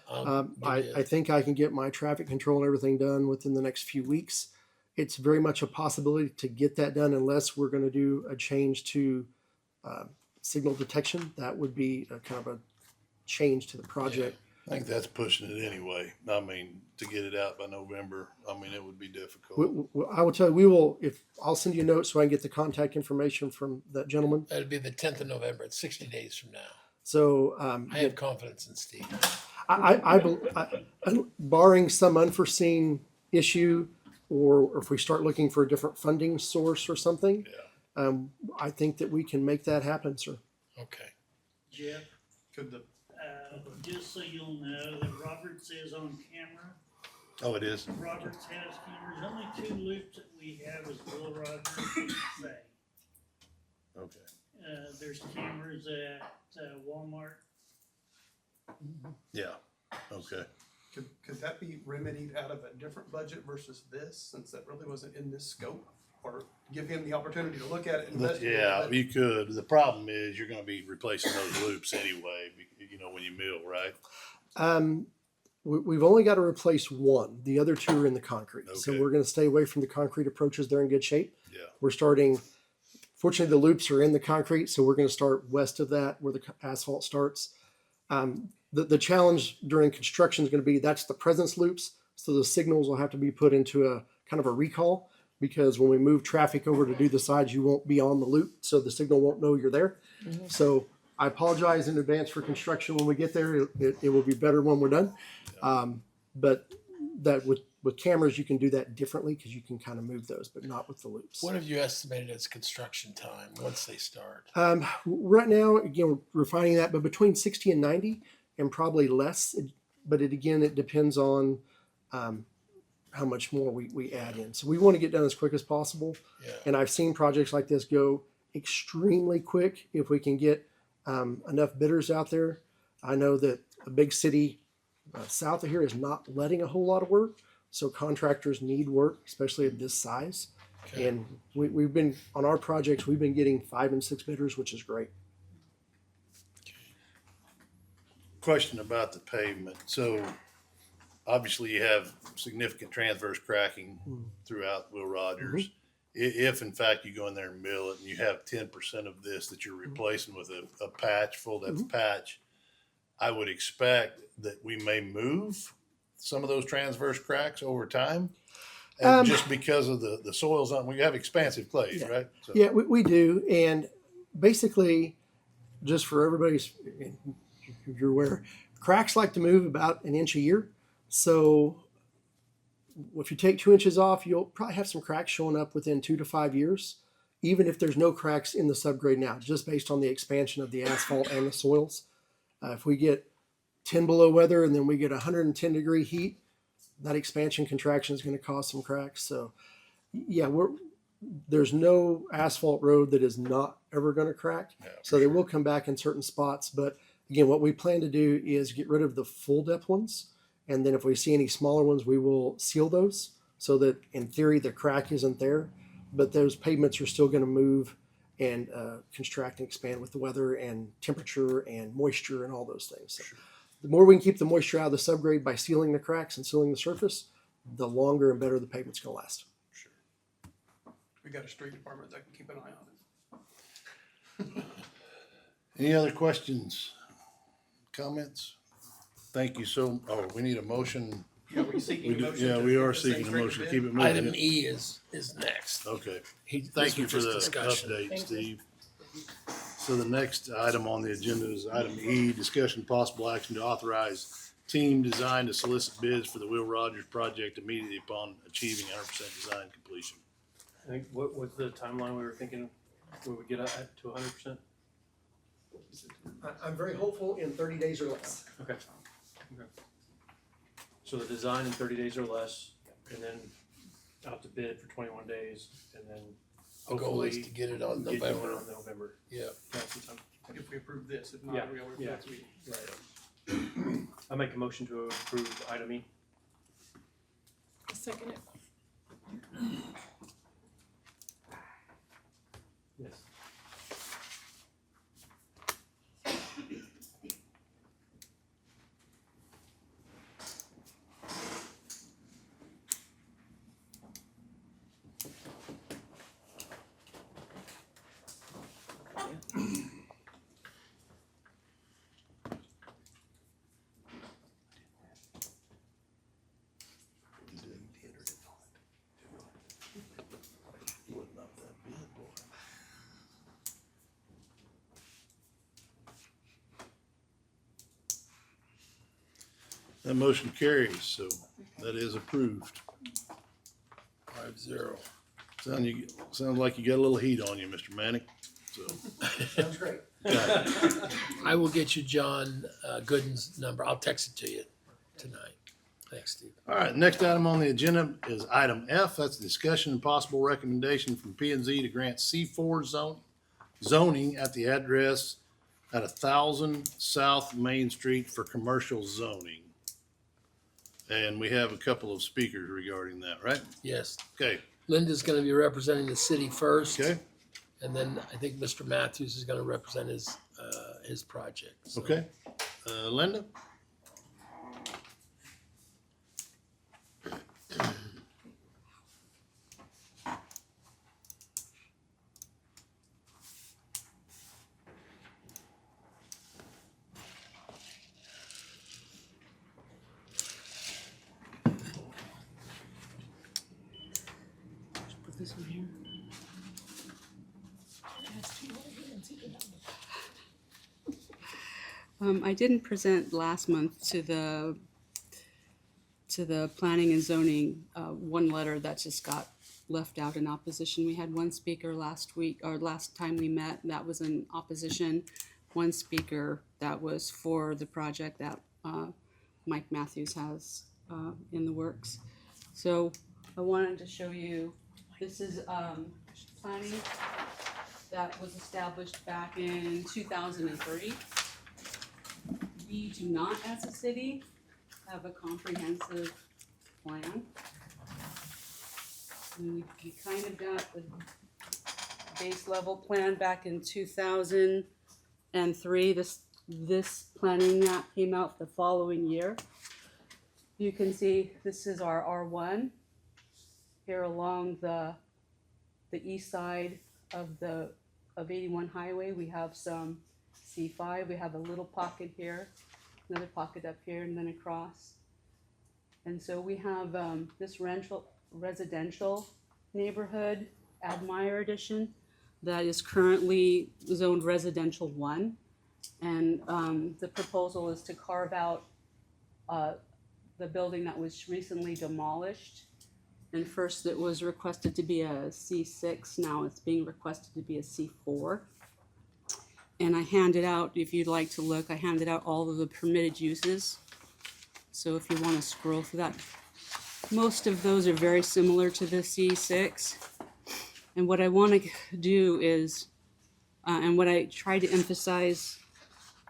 I think I can get my traffic control and everything done within the next few weeks. It's very much a possibility to get that done unless we're going to do a change to signal detection. That would be a kind of a change to the project. I think that's pushing it anyway. I mean, to get it out by November, I mean, it would be difficult. I will tell you, we will, if I'll send you a note so I can get the contact information from that gentleman. That'd be the 10th of November. It's 60 days from now. So I have confidence in Steve. barring some unforeseen issue, or if we start looking for a different funding source or something, I think that we can make that happen, sir. Okay. Jeff, Could the, just so you'll know, that Roberts is on camera. Oh, it is? Roberts has cameras. Only 2 loops that we have is Will Rogers and Say. Okay. There's cameras at Walmart. Yeah. Okay. Could that be remedied out of a different budget versus this, since that really wasn't in this scope? Or give him the opportunity to look at it and investigate Yeah, it? you could. The problem is you're gonna be replacing those loops anyway, you know, when you mill, right? We've only got to replace one. The other 2 are in the concrete. So Okay. we're going to stay away from the concrete approaches. They're in good shape. Yeah. We're starting, fortunately, the loops are in the concrete. So we're going to start west of that where the asphalt starts. The challenge during construction is going to be that's the presence loops. So the signals will have to be put into a kind of a recall, because when we move traffic over to do the sides, you won't be on the loop. So the signal won't know you're there. So I apologize in advance for construction when we get there. It will be better when we're done. But that with cameras, you can do that differently because you can kind of move those, but not with the loops. What have you estimated as construction time once they start? Right now, again, we're refining that, but between 60 and 90 and probably less. But it depends on how much more we add in. So we want to get done as quick as possible. Yeah. And I've seen projects like this go extremely quick if we can get enough bidders out there. I know that a big city south of here is not letting a whole lot of work. So contractors need work, especially at this size. Okay. And we've been, on our projects, we've been getting 5 and 6 bidders, which is great. Question about the pavement. So obviously you have significant transverse cracking throughout Will Rogers. If in fact you go in there and mill it and you have 10% of this that you're replacing with a patch, full depth patch, I would expect that we may move some of those transverse cracks over time. And just because of the soils on, we have expansive clays, right? So, Yeah, we do. And basically, just for everybody's, if you're aware, cracks like to move about an inch a year. So if you take 2 inches off, you'll probably have some cracks showing up within 2 to 5 years, even if there's no cracks in the subgrade now, just based on the expansion of the asphalt and the soils. If we get 10 below weather and then we get 110 degree heat, that expansion contraction is going to cause some cracks. So yeah, there's no asphalt road that is not ever going to crack. Yeah, So they will come back in certain spots. But again, what we plan to do is get rid of the full depth ones. And then if we see any smaller ones, we will seal those so that in theory, the crack isn't there, but those pavements are still going to move and contract and expand with the weather and temperature and moisture and all those things. So the more we can keep the moisture out of the subgrade by sealing the cracks and sealing the surface, the longer and better the pavement's going to last. We got a street department that can keep an eye on it. any other questions, comments? Thank you we need a motion. Yeah, we seeking a motion. Yeah, to we get are this thing seeking a straight motion to to keep bid? it moving. Item E is next. Okay. This Thank you was for just the discussion. update, Steve. So the next item on the agenda is item E, discussion possible action to authorize team design to solicit bids for the Will Rogers project immediately upon achieving 100% design completion. I think, what was the timeline we were thinking we would get to 100%? I'm very hopeful in 30 days or less. Okay. So the design in 30 days or less, and then out to bid for 21 days, and then The goal is hopefully to get it on get going November. on November. Yeah. Council time. If we approve this, if Yeah, not, we go yeah. next week. Right. I make a motion to approve item E. Second it. Yes. That motion carries, so that is approved. 5-0. Sounds like you got a little heat on you, Mr. Manning, so. Sounds great. I will get you John Gooden's number. I'll text it to you tonight. Thanks, Steve. All right, next item on the agenda is item F. That's the discussion and possible recommendation from P and Z to grant C4 zoning at the address at 1,000 South Main Street for commercial zoning. And we have a couple of speakers regarding that, right? Yes. Okay, Linda's going to be representing the city first. okay, And then I think Mr. Matthews is going to represent his project. So- okay. Linda? Put this one here. I didn't present last month to the planning and zoning, one letter that just got left out in opposition. We had one speaker last week, or last time we met, that was in opposition. One speaker that was for the project that, Mike Matthews has, in the works. So I wanted to show you, this is, planning that was established back in 2003. We do not, as a city, have a comprehensive plan. We kind of got the base level plan back in 2003. This planning map came out the following year. You can see this is our R1 here along the east side of 81 Highway. We have some C5. We have a little pocket here, another pocket up here, and then across. And so we have this residential neighborhood, Admire Edition, that is currently zoned residential 1. And the proposal is to carve out the building that was recently demolished. And first it was requested to be a C6, now it's being requested to be a C4. And I handed out, if you'd like to look, I handed out all of the permitted uses. So if you want to scroll through that, most of those are very similar to the C6. And what I want to do is, and what I try to emphasize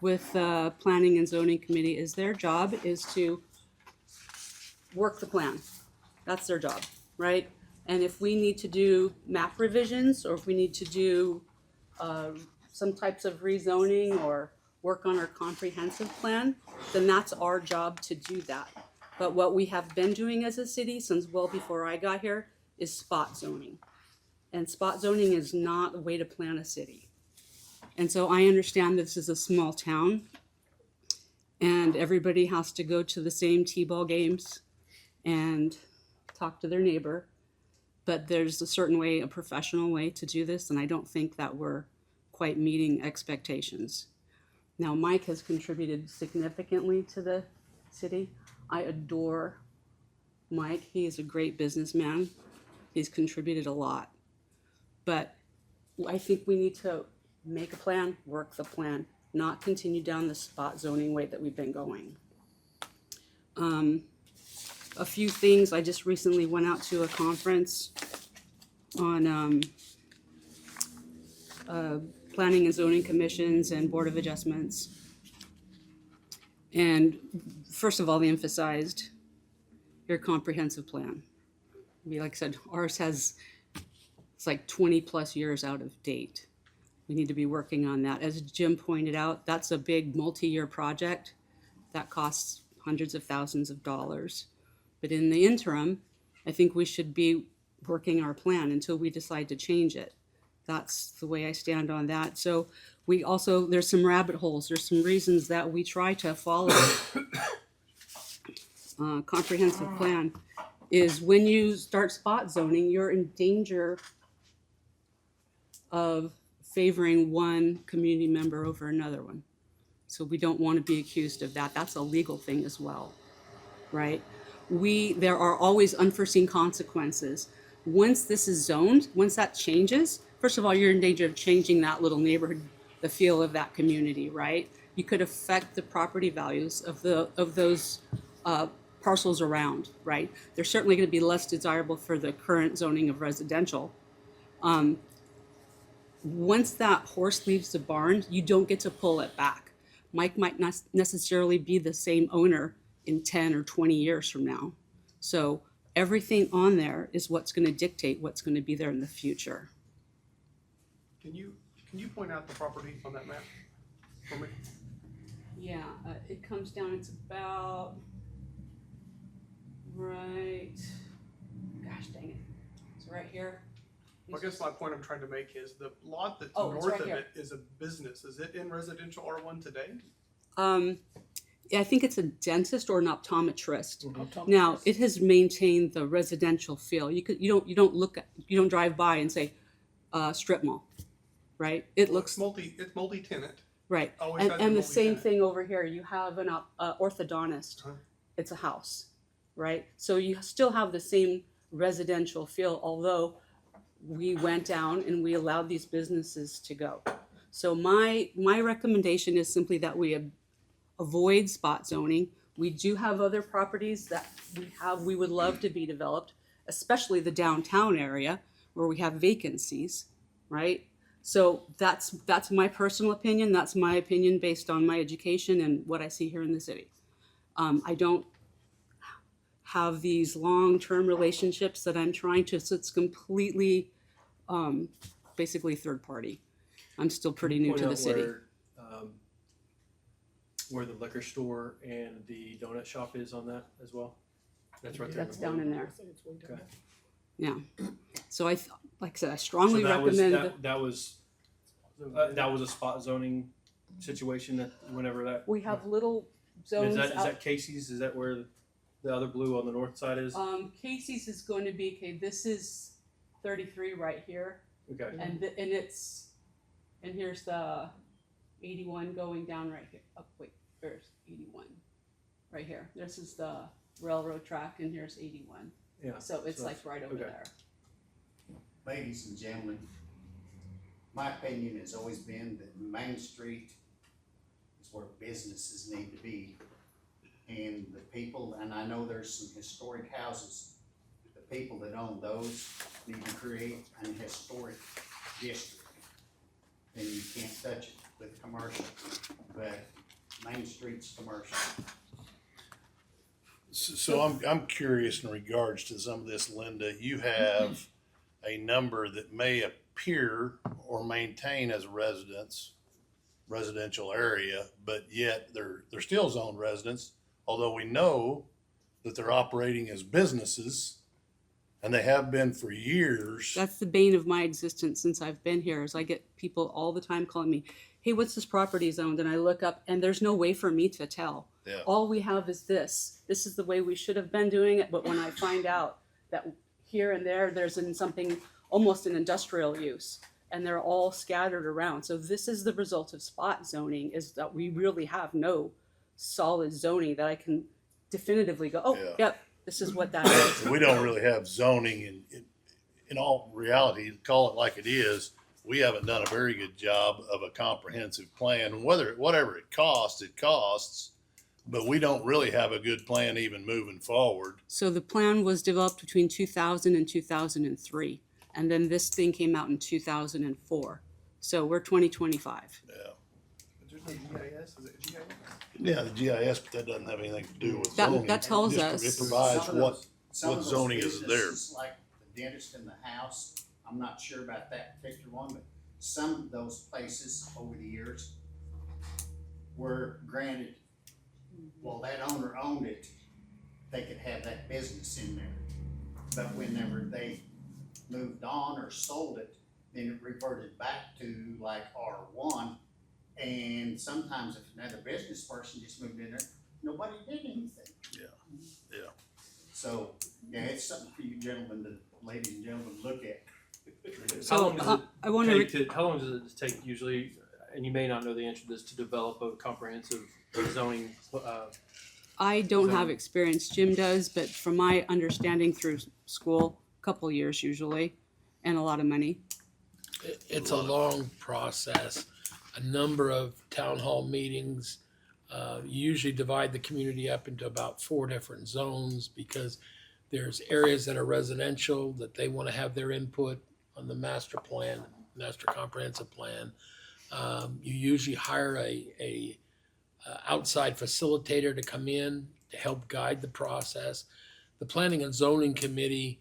with the Planning and Zoning Committee is their job is to work the plan. That's their job, right? And if we need to do map revisions, or if we need to do some types of rezoning or work on our comprehensive plan, then that's our job to do that. But what we have been doing as a city since well before I got here is spot zoning. And spot zoning is not a way to plan a city. And so I understand this is a small town and everybody has to go to the same t-ball games and talk to their neighbor. But there's a certain way, a professional way to do this, and I don't think that we're quite meeting expectations. Now, Mike has contributed significantly to the city. I adore Mike. He is a great businessman. He's contributed a lot. But I think we need to make a plan, work the plan, not continue down the spot zoning way that we've been going. a few things. I just recently went out to a conference on planning and zoning commissions and board of adjustments. And first of all, they emphasized your comprehensive plan. Like I said, ours it's like 20 plus years out of date. We need to be working on that. As Jim pointed out, that's a big multi-year project that costs hundreds of thousands of dollars. But in the interim, I think we should be working our plan until we decide to change it. That's the way I stand on that. So there's some rabbit holes. There's some reasons that we try to follow comprehensive plan is when you start spot zoning, you're in danger of favoring one community member over another one. So we don't want to be accused of that. That's a legal thing as well, right? There are always unforeseen consequences. Once this is zoned, once that changes, first of all, you're in danger of changing that little neighborhood, the feel of that community, right? You could affect the property values of those parcels around, right? They're certainly going to be less desirable for the current zoning of residential. Once that horse leaves the barn, you don't get to pull it back. Mike might not necessarily be the same owner in 10 or 20 years from now. So everything on there is what's going to dictate what's going to be there in the future. Can you point out the property on that map for me? Yeah, it comes down, it's about right, gosh dang it, it's right here. Well, I guess my point I'm trying to make is the lot that's Oh, it's north right of here. it is a business. Is it in residential R1 today? Yeah, I think it's a dentist or an optometrist. Now, it has maintained the residential feel. You don't drive by and say, strip mall, right? It looks It's multi-tenant. right. Always has And been the same multi-tenant. thing over here. You have an orthodontist. Huh. It's a house, right? So you still have the same residential feel, although we went down and we allowed these businesses to go. So my recommendation is simply that we avoid spot zoning. We do have other properties that we would love to be developed, especially the downtown area where we have vacancies, right? So that's my personal opinion. That's my opinion based on my education and what I see here in the city. I don't have these long-term relationships that I'm trying to, so it's completely basically third party. I'm still pretty new to the city. Where the liquor store and the donut shop is on that as well? That's right there. That's down in there. Okay. Yeah. So like I said, I strongly So that recommend. that was a spot zoning situation that whenever that. We have little zones. Is that Casey's? Is that where the other blue on the north side is? Casey's is going to be, okay, this is 33 right here. Okay. And here's the 81 going down right here. Oh, wait, there's 81 right here. This is the railroad track and here's 81. Yeah. So it's like right over okay. there. Ladies and gentlemen, my opinion has always been that Main Street is where businesses need to be. And the people, and I know there's some historic houses, the people that own those need to create an historic district. And you can't touch it with commercial, but Main Street's commercial. So I'm curious in regards to some of this, Linda. You have a number that may appear or maintain as a residential area, but yet they're still zoned residents, although we know that they're operating as businesses, and they have been for years. That's the bane of my existence since I've been here, is I get people all the time calling me, hey, what's this property zoned? And I look up and there's no way for me to tell. Yeah. All we have is this. This is the way we should have been doing it. But when I find out that here and there's in something almost an industrial use, and they're all scattered around. So this is the result of spot zoning, is that we really have no solid zoning that I can definitively go, oh, Yeah. yep, this is what that is. We don't really have zoning in all reality, call it like it is. We haven't done a very good job of a comprehensive plan. Whatever it costs, but we don't really have a good plan even moving forward. So the plan was developed between 2000 and 2003, and then this thing came out in 2004. So we're 2025. Yeah. But there's no GIS, is it GIS? Yeah, the GIS, but that doesn't have anything to do with That- zoning. that tells It just- us- It provides Some of those- some what of those zoning is there. businesses, like the dentist in the house, I'm not sure about that particular one, but some of those places over the years were granted, well, that owner owned it, they could have that business in there. But whenever they moved on or sold it, then it reverted back to like R1. And sometimes if another business person just moved in there, nobody did anything. Yeah, yeah. So, yeah, it's something for you gentlemen, ladies and gentlemen, to look at. So, How long does it I want to. take how long does it take usually, and you may not know the answer to this, to develop a comprehensive zoning, I don't have Zoning. experience. Jim does, but from my understanding through school, a couple years usually, and a lot of money. It's a long process, a number of town hall meetings. You usually divide the community up into about 4 different zones because there's areas that are residential that they want to have their input on the master plan, master comprehensive plan. You usually hire a outside facilitator to come in to help guide the process. The Planning and Zoning Committee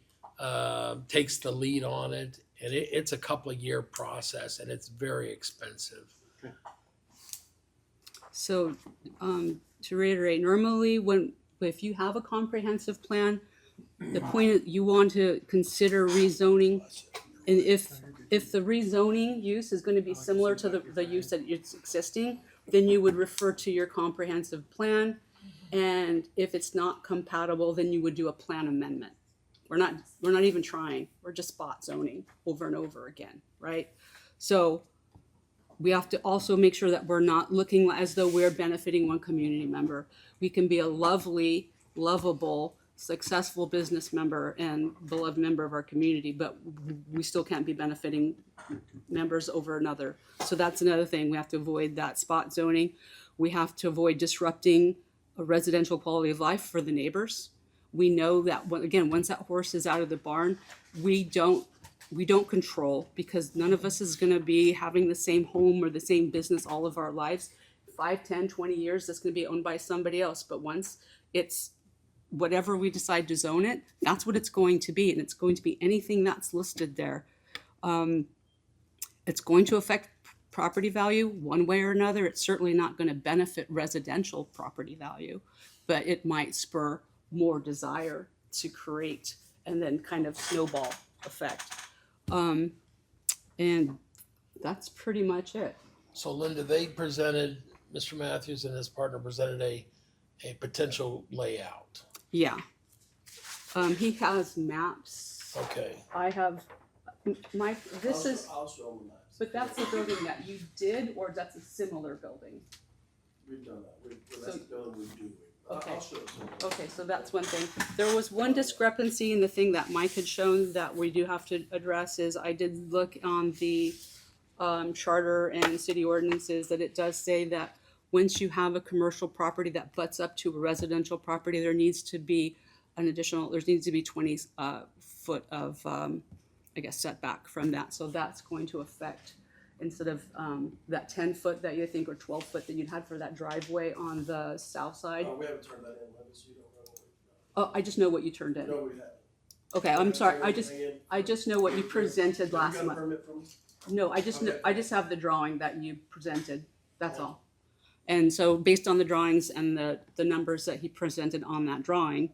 takes the lead on it, and it's a couple of year process, and it's very expensive. So, to reiterate, normally if you have a comprehensive plan, the point is you want to consider rezoning. And if the rezoning use is going to be similar to the use that it's existing, then you would refer to your comprehensive plan. And if it's not compatible, then you would do a plan amendment. We're not even trying. We're just spot zoning over and over again, right? So we have to also make sure that we're not looking as though we're benefiting one community member. We can be a lovely, lovable, successful business member and beloved member of our community, but we still can't be benefiting members over another. So that's another thing. We have to avoid that spot zoning. We have to avoid disrupting a residential quality of life for the neighbors. We know that, again, once that horse is out of the barn, we don't control, because none of us is going to be having the same home or the same business all of our lives. 5, 10, 20 years, that's going to be owned by somebody else. But once it's whatever we decide to zone it, that's what it's going to be. And it's going to be anything that's listed there. It's going to affect property value one way or another. It's certainly not going to benefit residential property value, but it might spur more desire to create and then kind of snowball effect. And that's pretty much it. So Linda, they presented, Mr. Matthews and his partner presented a potential layout. Yeah. He has maps. Okay. I have this is, I'll show them that. but that's the building that you did, or that's a similar building? We've done that. That's the building we do. Okay. I'll show it to them. Okay, so that's one thing. There was one discrepancy in the thing that Mike had shown that we do have to address is I did look on the charter and city ordinances that it does say that once you have a commercial property that butts up to a residential property, there needs to be 20 foot of, I guess, setback from that. So that's going to affect, instead of that 10 foot that you think, or 12 foot that you'd had for that driveway on the south side. We haven't turned that in, Linda, so you don't know what we've Oh, done. I just know what you turned in. No, we haven't. Okay, I'm sorry. Turned anything in. I just know what you presented Have you last got a month. permit from us? No, I just Okay. I just have the drawing that you presented. That's all. And so based on the drawings and the numbers that he presented on that drawing,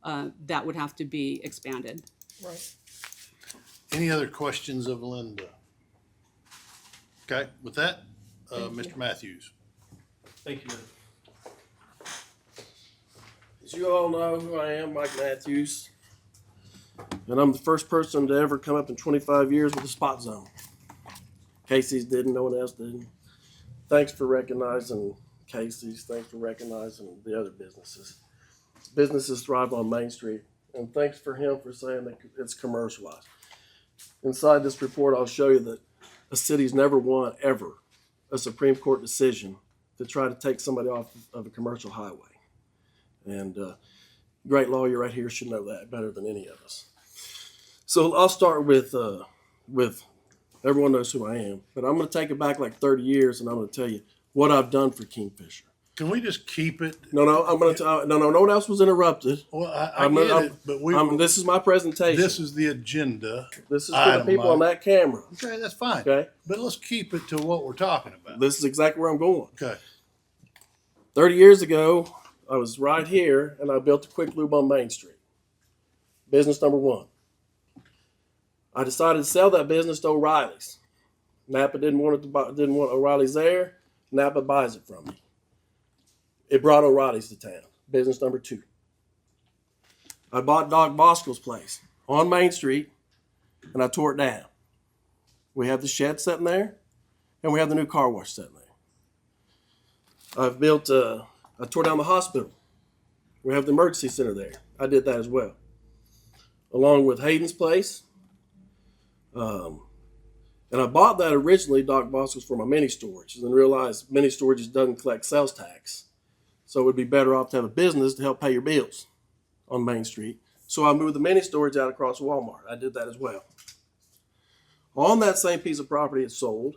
that would have to be expanded. Right. Any other questions of Linda? Okay, with that, Thank you. Mr. Matthews. thank you. As you all know who I am, Mike Matthews. And I'm the first person to ever come up in 25 years with a spot zone. Casey's didn't, no one else didn't. Thanks for recognizing Casey's. Thanks for recognizing the other businesses. Businesses thrive on Main Street. And thanks for him for saying that it's commercialized. Inside this report, I'll show you that a city's never won, ever, a Supreme Court decision to try to take somebody off of a commercial highway. And great lawyer right here should know that better than any of us. So I'll start with everyone knows who I am, but I'm going to take it back like 30 years, and I'm going to tell you what I've done for Kingfisher. Can we just keep it? No, I'm going to no, no one else was interrupted. Well, I get it, but this is my presentation. this is the agenda. This is for the people on that camera. Okay, that's fine. Okay, But let's keep it to what we're talking about. this is exactly where I'm going. Okay. 30 years ago, I was right here, and I built a quick lube on Main Street. Business number one. I decided to sell that business to O'Reilly's. Napa didn't want O'Reilly's there. Napa buys it from me. It brought O'Reilly's to town. Business number two. I bought Doc Bosco's place on Main Street, and I tore it down. We have the shed sitting there, and we have the new car wash sitting there. I tore down the hospital. We have the emergency center there. I did that as well. Along with Hayden's place. And I bought that originally, Doc Bosco's, for my mini storage, and then realized mini storage doesn't collect sales tax. So it would be better off to have a business to help pay your bills on Main Street. So I moved the mini storage out across Walmart. I did that as well. On that same piece of property it sold,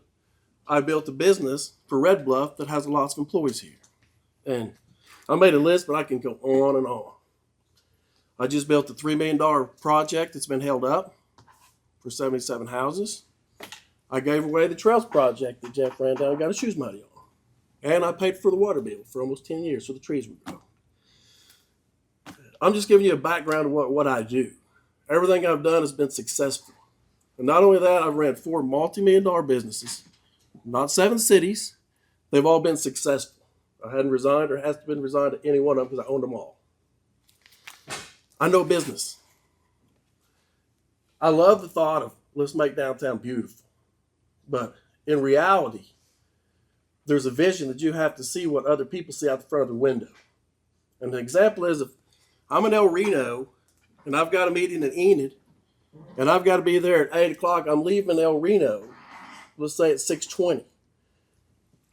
I built a business for Red Bluff that has lots of employees here. And I made a list, but I can go on and on. I just built a $3 million project that's been held up for 77 houses. I gave away the Trails project that Jeff ran down and got his shoes muddy on. And I paid for the water bill for almost 10 years so the trees would grow. I'm just giving you a background of what I do. Everything I've done has been successful. And not only that, I've ran 4 multi-million-dollar businesses, not 7 cities. They've all been successful. I hadn't resigned or hasn't been resigned to any one of them because I owned them all. I know business. I love the thought of let's make downtown beautiful. But in reality, there's a vision that you have to see what other people see out the front of the window. And the example is if I'm in El Reno and I've got a meeting in Enid and I've got to be there at 8 o'clock, I'm leaving El Reno, let's say at 6:20.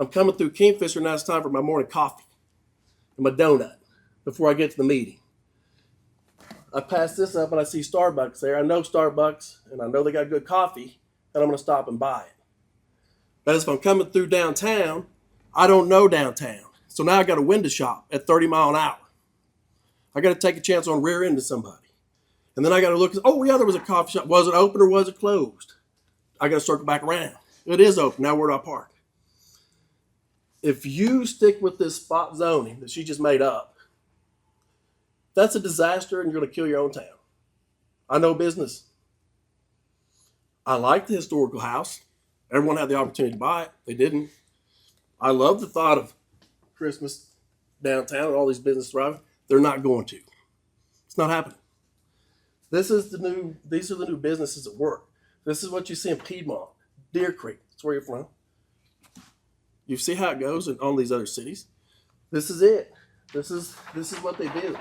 I'm coming through Kingfisher, now it's time for my morning coffee and my donut before I get to the meeting. I pass this up and I see Starbucks there. I know Starbucks and I know they got good coffee and I'm going to stop and buy it. But if I'm coming through downtown, I don't know downtown. So now I got a window shop at 30 miles an hour. I got to take a chance on rear end to somebody. And then I got to look, oh yeah, there was a coffee shop. Was it open or was it closed? I got to circle back around. It is open. Now where do I park? If you stick with this spot zoning that she just made up, that's a disaster and you're going to kill your own town. I know business. I like the historical house. Everyone had the opportunity to buy it. They didn't. I love the thought of Christmas downtown and all these businesses thriving. They're not going to. It's not happening. These are the new businesses at work. This is what you see in Piedmont, Deer Creek. That's where you're from. You see how it goes in all these other cities. This is it. This is what they do.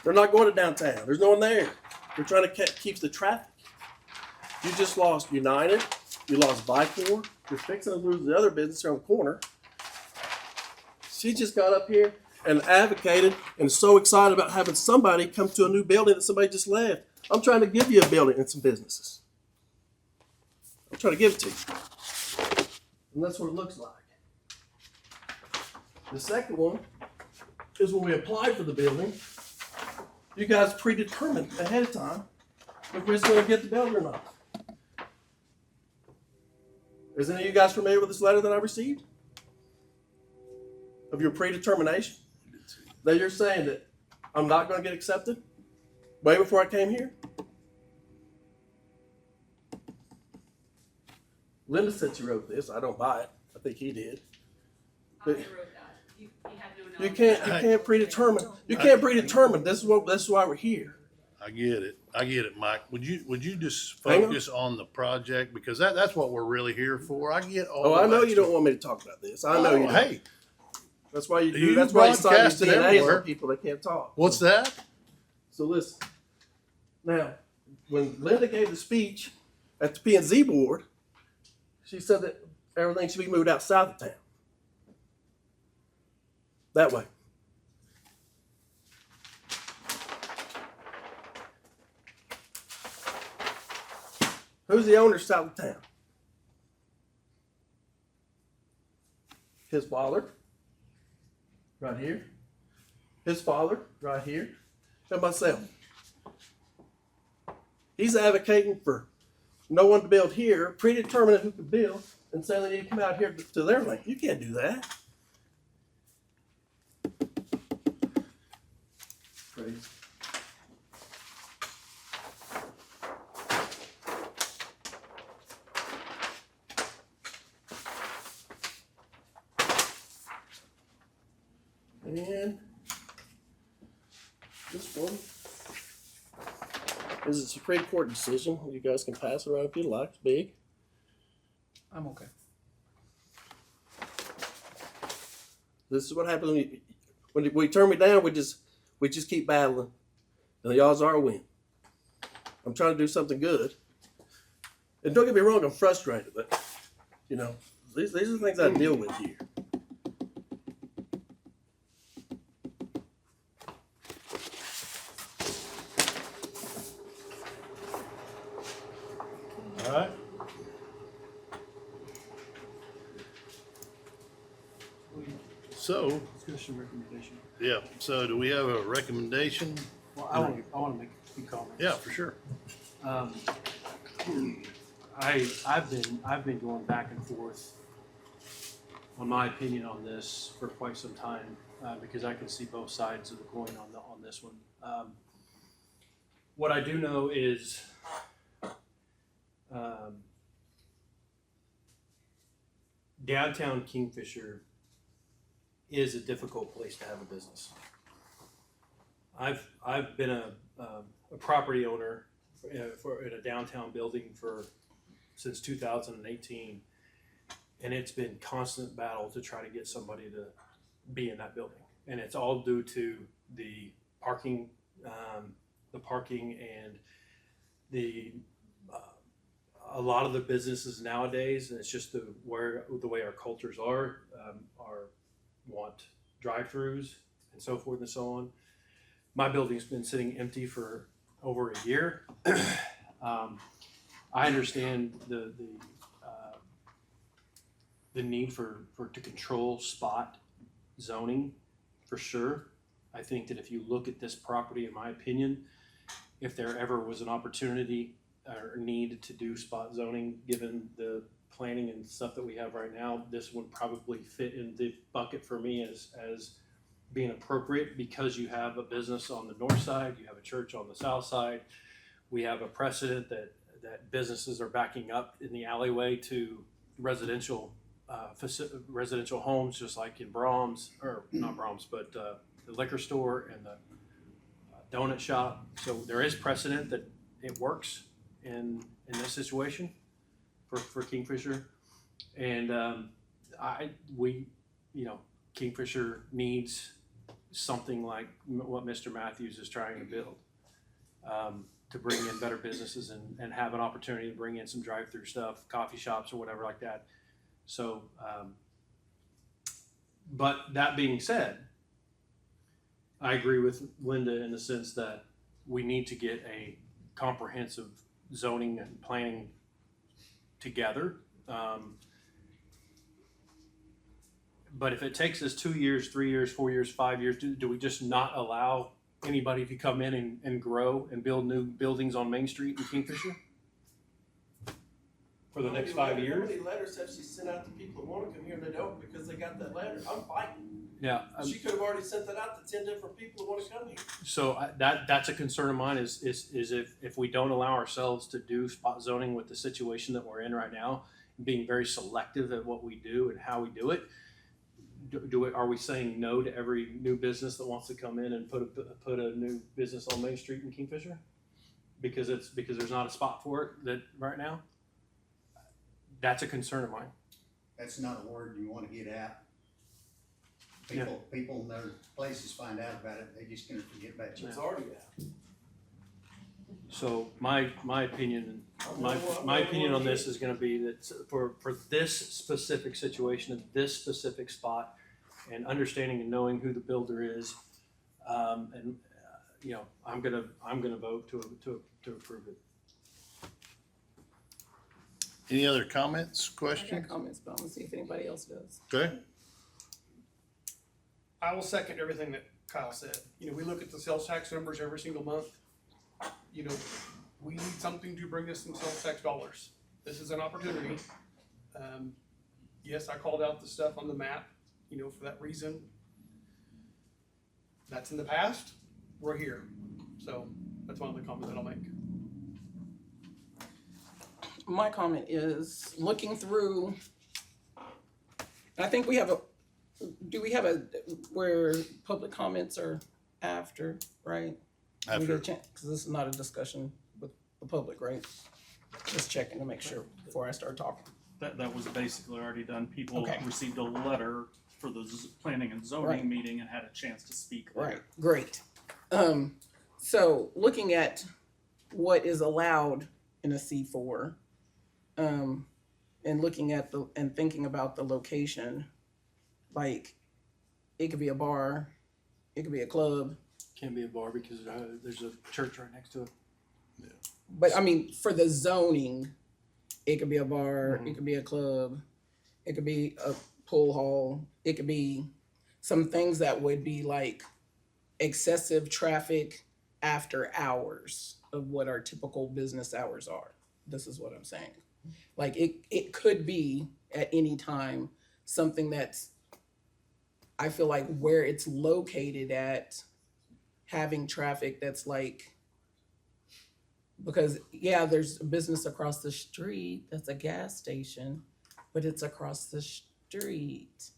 They're not going to downtown. There's no one there. They're trying to keep the traffic. You just lost United. You lost Vicor. You're fixing to lose the other business around the corner. She just got up here and advocated and is so excited about having somebody come to a new building that somebody just left. I'm trying to give you a building and some businesses. I'm trying to give it to you. And that's what it looks like. The second one is when we applied for the building, you guys predetermined ahead of time if we're going to get the building or not. Is any of you guys familiar with this letter that I received? Of your predetermination? That you're saying that I'm not going to get accepted way before I came here? Linda said she wrote this. I don't buy it. I think he did. But you can't predetermine. You can't predetermine. This is why we're here. I get it, Mike. Would you just focus on the project, because that's what we're really here for. I get all. Oh, I know you don't want me to talk about this. I know you don't. Hey, that's why you do. You That's why you sign broadcast these it DNAs everywhere. on people that can't talk. What's that? So listen. Now, when Linda gave the speech at the P&Z board, she said that Everything should be moved out south of town. That way. Who's the owner south of town? His father, right here. His father, right here. And myself. He's advocating for no one to build here, predetermining who can build, and saying they need to come out here to their land. You can't do that. Crazy. And this one is a Supreme Court decision. You guys can pass it around if you like. It's big. I'm okay. This is what happens when we turn me down. We just keep battling, and the odds are I win. I'm trying to do something good, and don't get me wrong. I'm frustrated, but you know these are the things I deal with here. All right. So, Discussion recommendation. yeah, so do we have a recommendation? Well, I want to make a few comments. Yeah, for sure. I've been going back and forth on my opinion on this for quite some time because I can see both sides of the coin on this one. What I do know is downtown Kingfisher is a difficult place to have a business. I've been a property owner for in a downtown building since 2018, and it's been constant battle to try to get somebody to be in that building, and it's all due to the parking and the a lot of the businesses nowadays, and it's just the way our cultures are want drive-throughs and so forth and so on. My building's been sitting empty for over a year. I understand the need to control spot zoning for sure. I think that if you look at this property, in my opinion, if there ever was an opportunity or need to do spot zoning, given the planning and stuff that we have right now, this would probably fit in the bucket for me as being appropriate, because you have a business on the north side, you have a church on the south side. We have a precedent that businesses are backing up in the alleyway to residential homes, just like in Brahms, or not Brahms, but the liquor store and the donut shop. So there is precedent that it works in this situation for Kingfisher, and Kingfisher needs something like what Mr. Matthews is trying to build, to bring in better businesses and have an opportunity to bring in some drive-through stuff, coffee shops or whatever like that. So, but that being said, I agree with Linda in the sense that we need to get a comprehensive zoning and planning together. But if it takes us 2 years, 3 years, 4 years, 5 years, do we just not allow anybody to come in and grow and build new buildings on Main Street in Kingfisher for the next 5 years? How many letters have she sent out to people who want to come here and they don't because they got that letter? I'm fighting. Yeah. She could have already sent that out to 10 different people who want to come here. So that's a concern of mine is if we don't allow ourselves to do spot zoning with the situation that we're in right now, being very selective at what we do and how we do it, are we saying no to every new business that wants to come in and put a new business on Main Street in Kingfisher because there's not a spot for it that right now? That's a concern of mine. That's not a word you want to get out. Yeah. People in their places find out about it, they just gonna forget about you. It's already out. So my opinion, my opinion on this is gonna be that for this specific situation, in this specific spot, and understanding and knowing who the builder is, you know, I'm gonna vote to approve it. Any other comments, I got questions? comments, but I'm gonna see if anybody else does. Okay, I will second everything that Kyle said. You know, we look at the sales tax numbers every single month. You know, we need something to bring us some sales tax dollars. This is an opportunity. Yes, I called out the stuff on the map, you know, for that reason. That's in the past, we're here. So that's one of the comments that I'll make. My comment is looking through, and I think we have do we have where public comments are after, right? We get a chance, because this is not a discussion with the public, right? Just checking to make sure before I start talking. That was basically already done. People Okay. received a letter for the planning and zoning Right. meeting and had a chance to speak there. Right, great. So looking at what is allowed in a C4, and looking at and thinking about the location, like, it could be a bar, it could be a club, Can't be a bar because there's a church right next to it. but I mean, for the zoning, it could be a bar, it could be a club, it could be a pool hall, it could be some things that would be like excessive traffic after hours of what our typical business hours are. This is what I'm saying. Like it could be at any time something that's, I feel like where it's located at, having traffic that's like, because yeah, there's a business across the street that's a gas station, but it's across the street.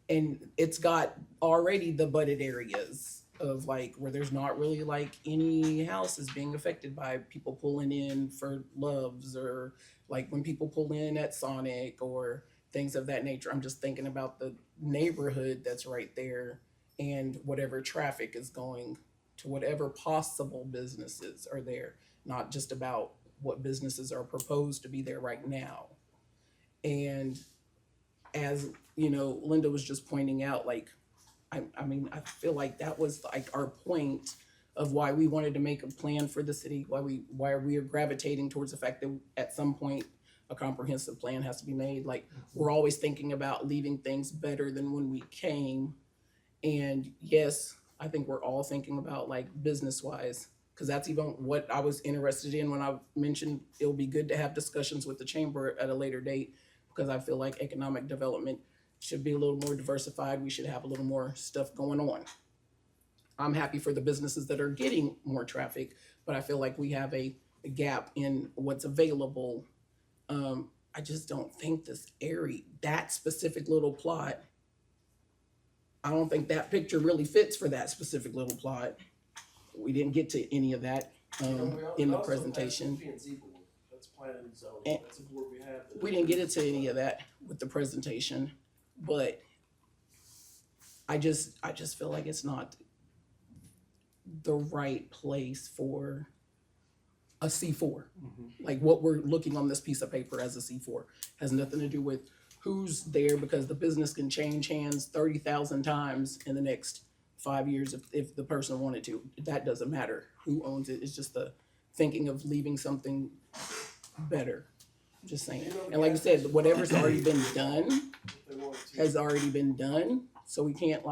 And it's got already the budded areas of like where there's not really like any houses being affected by people pulling in for Loves, or like when people pull in at Sonic or things of that nature. I'm just thinking about the neighborhood that's right there and whatever traffic is going to whatever possible businesses are there, not just about what businesses are proposed to be there right now. And as you know, Linda was just pointing out, like, I mean, I feel like that was like our point of why we wanted to make a plan for the city, why we are gravitating towards the fact that at some point a comprehensive plan has to be made. Like, we're always thinking about leaving things better than when we came. And yes, I think we're all thinking about like business wise, because that's even what I was interested in when I mentioned it'll be good to have discussions with the chamber at a later date, because I feel like economic development should be a little more diversified. We should have a little more stuff going on. I'm happy for the businesses that are getting more traffic, but I feel like we have a gap in what's available. I just don't think this area, that specific little plot, I don't think that picture really fits for that specific little plot. We didn't get to any of that in the presentation. That's planning and zoning. And That's a board we have. we didn't get into any of that with the presentation, but I just feel like it's not the right place for a C4. Like what we're looking on this piece of paper as a C4 has nothing to do with who's there, because the business can change hands 30,000 times in the next 5 years if the person wanted to. That doesn't matter who owns it. It's just the thinking of leaving something better. Just saying. And like I said, whatever's already been done has already been done. So we can't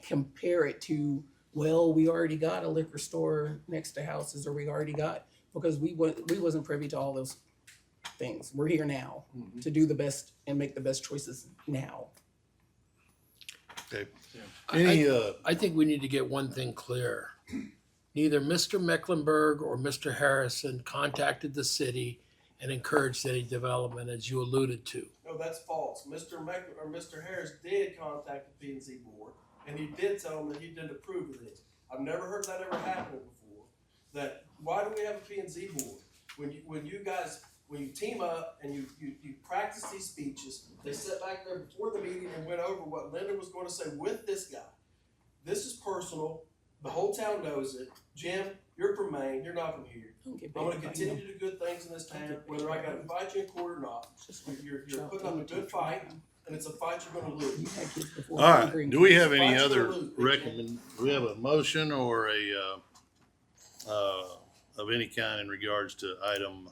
compare it to, well, we already got a liquor store next to houses, or we already got, because we wasn't privy to all those things. We're here now to do the best and make the best choices now. okay. I think we need to get one thing clear. Neither Mr. Mecklenburg or Mr. Harrison contacted the city and encouraged any development, as you alluded to. No, that's false. Mr. Harris did contact the P&Z board, and he did tell them that he didn't approve of this. I've never heard that ever happen before. That why do we have a P&Z board? When you team up and you practice these speeches, they sat back there before the meeting and went over what Linda was going to say with this guy. This is personal. The whole town knows it. Jim, You're from Maine, you're not from here. Don't get I'm gonna paid. continue to do good things in this town, whether I gotta fight you in court or not. You're putting up a good fight, and it's a fight you're gonna You lose. had kids before. All you right, bring do we kids. have any Fight you other or lose, do we have a motion or of any kind in regards to item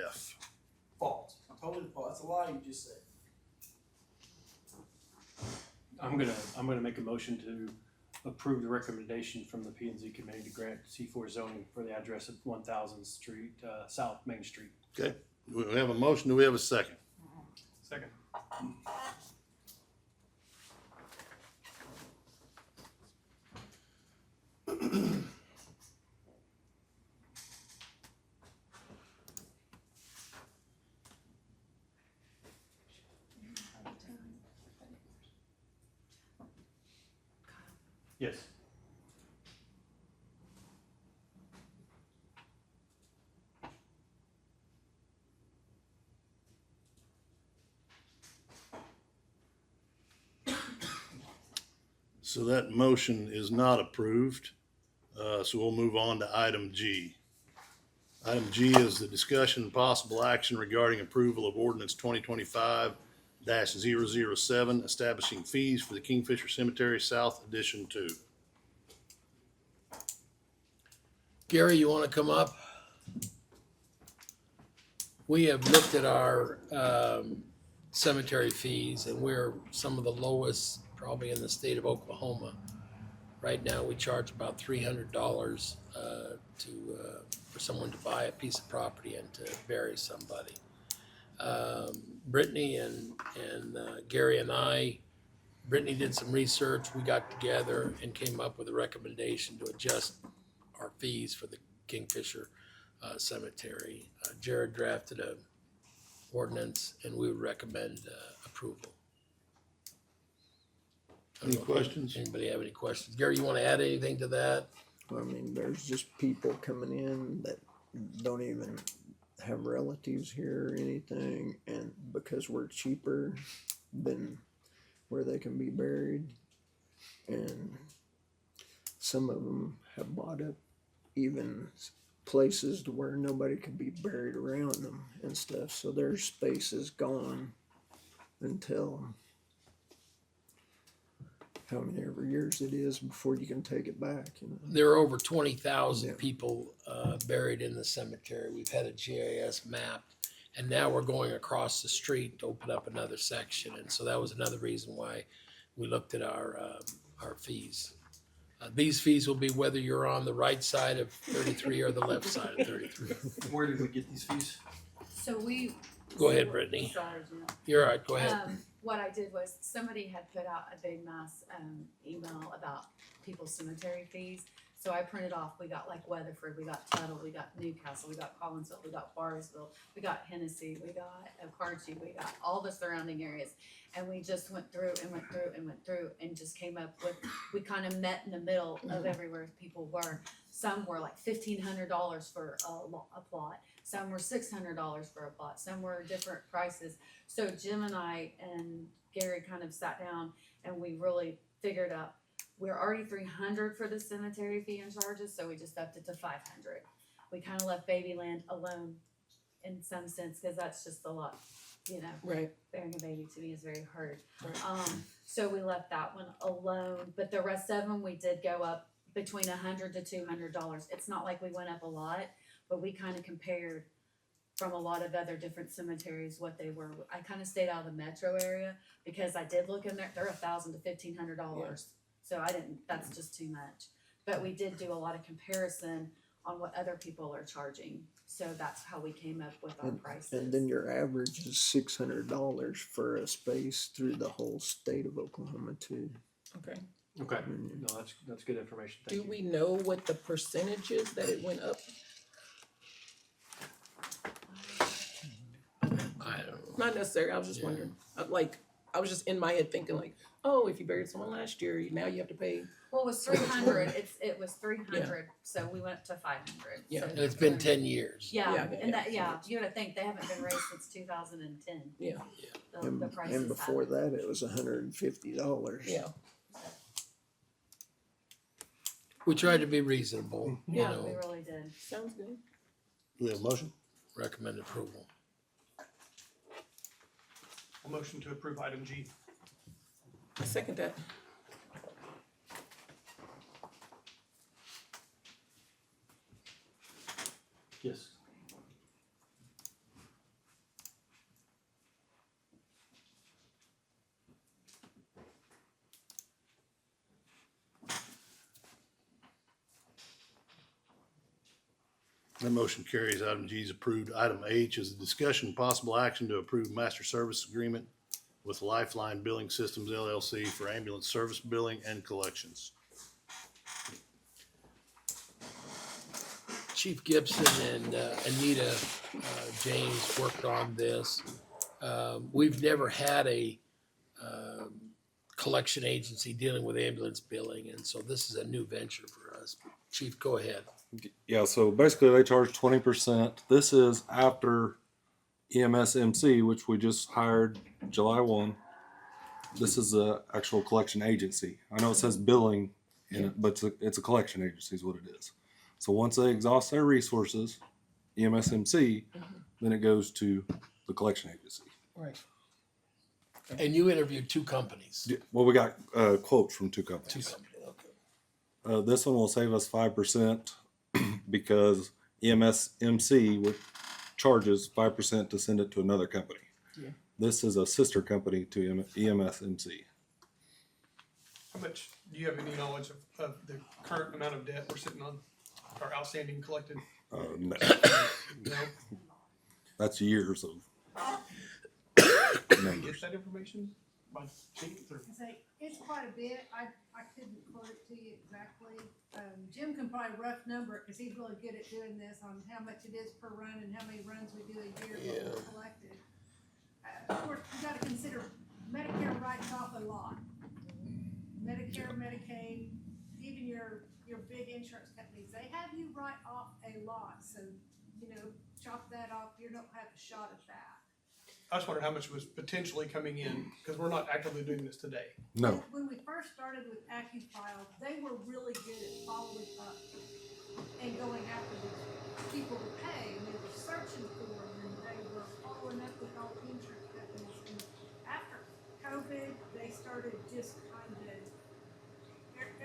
F? False. Totally false. That's a lie you just said. I'm gonna make a motion to approve the recommendation from the P and Z committee to grant C4 zoning for the address of 1000th Street, South Main Street. Okay, we have a motion. Do we have a second? Second. Yes. So that motion is not approved. So we'll move on to item G. Item G is the discussion and possible action regarding approval of ordinance 2025-007, establishing fees for the Kingfisher Cemetery South Addition 2. Gary, you want to come up? We have looked at our cemetery fees, and we're some of the lowest probably in the state of Oklahoma. Right now, we charge about $300 for someone to buy a piece of property and to bury somebody. Brittany and Gary and I, Brittany did some research. We got together and came up with a recommendation to adjust our fees for the Kingfisher Cemetery. Jared drafted a ordinance, and we would recommend approval. Any questions? Anybody have any questions? Gary, you want to add anything to that? I mean, there's just people coming in that don't even have relatives here or anything, and because we're cheaper than where they can be buried, and some of them have bought up even places to where nobody could be buried around them and stuff, so their space is gone until how many ever years it is before you can take it back, you know. There are over 20,000 Yeah. people buried in the cemetery. We've had a GIS mapped, and now we're going across the street to open up another section. And so that was another reason why we looked at our fees. These fees will be whether you're on the right side of 33 or the left side of 33. Where did we get these fees? So we. Go ahead, Brittany. Sorry, Jim. You're all right. Go ahead. What I did was somebody had put out a big mass email about people's cemetery fees. So I printed off, we got like Weatherford, we got Tuttle, we got Newcastle, we got Collinsville, we got Barnesville, we got Hennessy, we got Carthy, we got all the surrounding areas. And we just went through and went through and went through and just came up with, we kind of met in the middle of everywhere people were. Some were like $1,500 for a plot. Some were $600 for a plot. Some were different prices. So Jim and I and Gary kind of sat down and we really figured out we're already $300 for the cemetery fee and charges, so we just upped it to $500. We kind of left Babyland alone in some sense because that's just a lot, you know. Right. Bearing a baby to me is very hard. Right. So we left that one alone, but the rest of them we did go up between $100 to $200. It's not like we went up a lot, but we kind of compared from a lot of other different cemeteries what they were. I kind of stayed out of the metro area because I did look in there. They're $1,000 to $1,500, so I didn't. That's just too much. But we did do a lot of comparison on what other people are charging. So that's how we came up with our prices. And then your average is $600 for a space through the whole state of Oklahoma too. Okay. Okay. No, that's good information. Thank Do you. we know what the percentage is that it went up? I don't know. Not necessarily. I was just wondering. I was just in my head thinking like, oh, if you buried someone last year, now you have to pay. Well, it was 300. It was 300. So we went up to 500. Yeah. So And it's been 10 years. Yeah, and that you would think they haven't been raised since 2010. Yeah. The prices And before haven't. that, it was $150. Yeah. We tried to be reasonable, you Yeah, know, We really did. Sounds good. We have a motion? recommend approval. A motion to approve item G. I second that. Yes. That motion carries. Item G is approved. Item H is a discussion and possible action to approve master service agreement with Lifeline Billing Systems LLC for ambulance service billing and collections. Chief Gibson and Anita James worked on this. We've never had a collection agency dealing with ambulance billing, and so this is a new venture for us. Chief, go ahead. Yeah, so basically they charge 20%. This is after EMS MC, which we just hired July 1. This is the actual collection agency. I know it says billing in it, but it's a collection agency is what it is. So once they exhaust their resources, EMS MC, then it goes to the collection agency. Right. And you interviewed two companies. Well, we got quotes from two companies. Two companies, okay. This one will save us 5% because EMS MC charges 5% to send it to another company. Yeah. This is a sister company to EMS MC. How much, do you have any knowledge of the current amount of debt we're sitting on, our outstanding collected? No. No? That's years of. Can you get that information by chief or? It's quite a bit. I couldn't quote it to you exactly. Jim can probably rough number it because he's really good at doing this on how much it is per run and how many runs we do a year that we've collected. Of course, you gotta consider Medicare writes off a lot. Medicare, Medicaid, even your big insurance companies, they have you write off a lot. So, chop that off, you don't have a shot at that. I just wondered how much was potentially coming in, because we're not actively doing this today. No. When we first started with AccuFile, they were really good at following up and going after these people to pay, and they were searching for them, and they were following up with all the insurance companies. And after COVID, they started just kind of,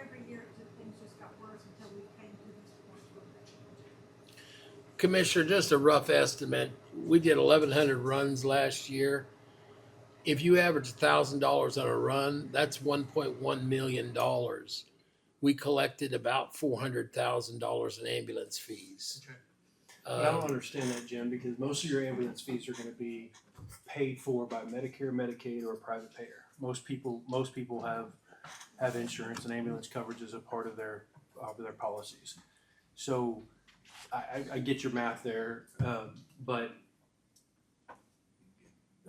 every year things just got worse until we came to this point where they changed. Commissioner, just a rough estimate. We did 1,100 runs last year. If you average $1,000 on a run, that's $1.1 million. We collected about $400,000 in ambulance fees. Okay. But I don't understand that, Jim, because most of your ambulance fees are gonna be paid for by Medicare, Medicaid, or a private payer. Most people have insurance and ambulance coverage as a part of their policies. So I get your math there, but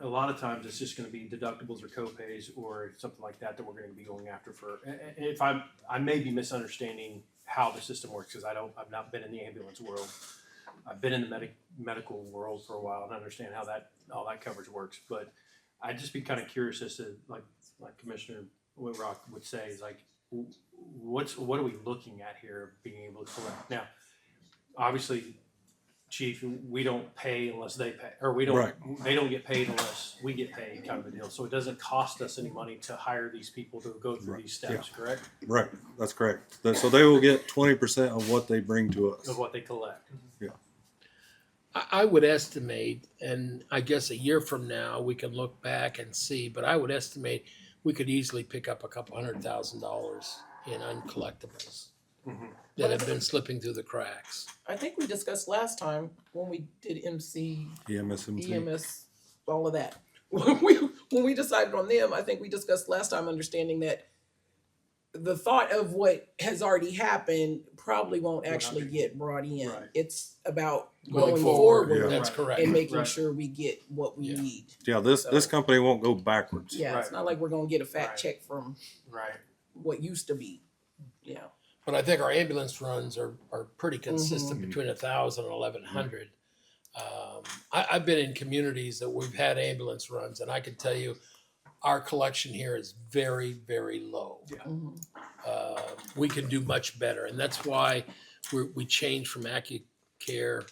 a lot of times it's just gonna be deductibles or co-pays or something like that we're gonna be going after for, if I may be misunderstanding how the system works, because I've not been in the ambulance world. I've been in the medical world for a while and understand how all that coverage works, but I'd just be kind of curious as to, like Commissioner Whitrock would say, is like, what are we looking at here being able to collect? Now, obviously, Chief, we don't pay unless they pay, or they don't get paid unless we get paid, kind of a deal. So it doesn't cost us any money to hire these people to go through these steps, correct? Right, that's correct. So they will get 20% of what they bring to us. Of what they collect. Yeah. I would estimate, and I guess a year from now, we can look back and see, but I would estimate we could easily pick up a couple $100,000 in uncollectibles that have been slipping through the cracks. I think we discussed last time when we did MC, EMS MC. EMS, all of that. When we decided on them, I think we discussed last time understanding that the thought of what has already happened probably won't actually get brought in. Right. It's about Going going forward, forward, that's correct. and making Right. sure we get what we need. Yeah, this company won't go backwards. Yeah, it's Right. not like we're gonna get a fat Right. check from Right. what used to be. Yeah. But I think our ambulance runs are pretty consistent Mhm. between 1,000 and 1,100. I've been in communities that we've had ambulance runs, and I can tell you our collection here is very, very low. Yeah. Mhm. we can do much better. And that's why we changed from AccuCare.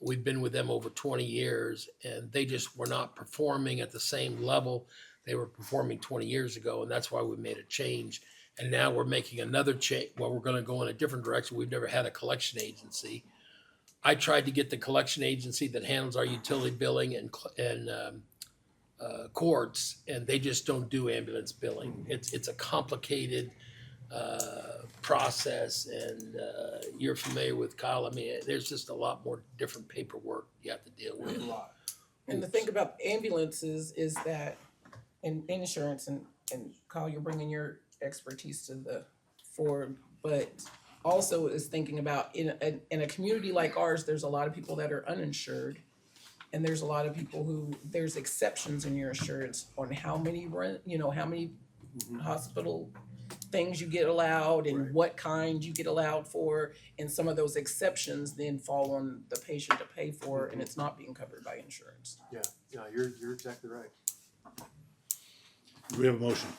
We've been with them over 20 years, and they just were not performing at the same level they were performing 20 years ago. And that's why we made a change. And now we're making another change. Well, we're going to go in a different direction. We've never had a collection agency. I tried to get the collection agency that handles our utility billing and courts, and they just don't do ambulance billing. It's a complicated process, and you're familiar with Kyle. I mean, there's just a lot more different paperwork you have to deal with. And the thing about ambulances is that, and insurance, and Kyle, you're bringing your expertise to the fore, but also is thinking about in a community like ours, there's a lot of people that are uninsured. And there's a lot of people who, there's exceptions in your insurance on how many hospital things you get allowed and what kind you get allowed for. And some of those exceptions then fall on the patient to pay for, and it's not being covered by insurance. Yeah, you're exactly right. Do we have a motion?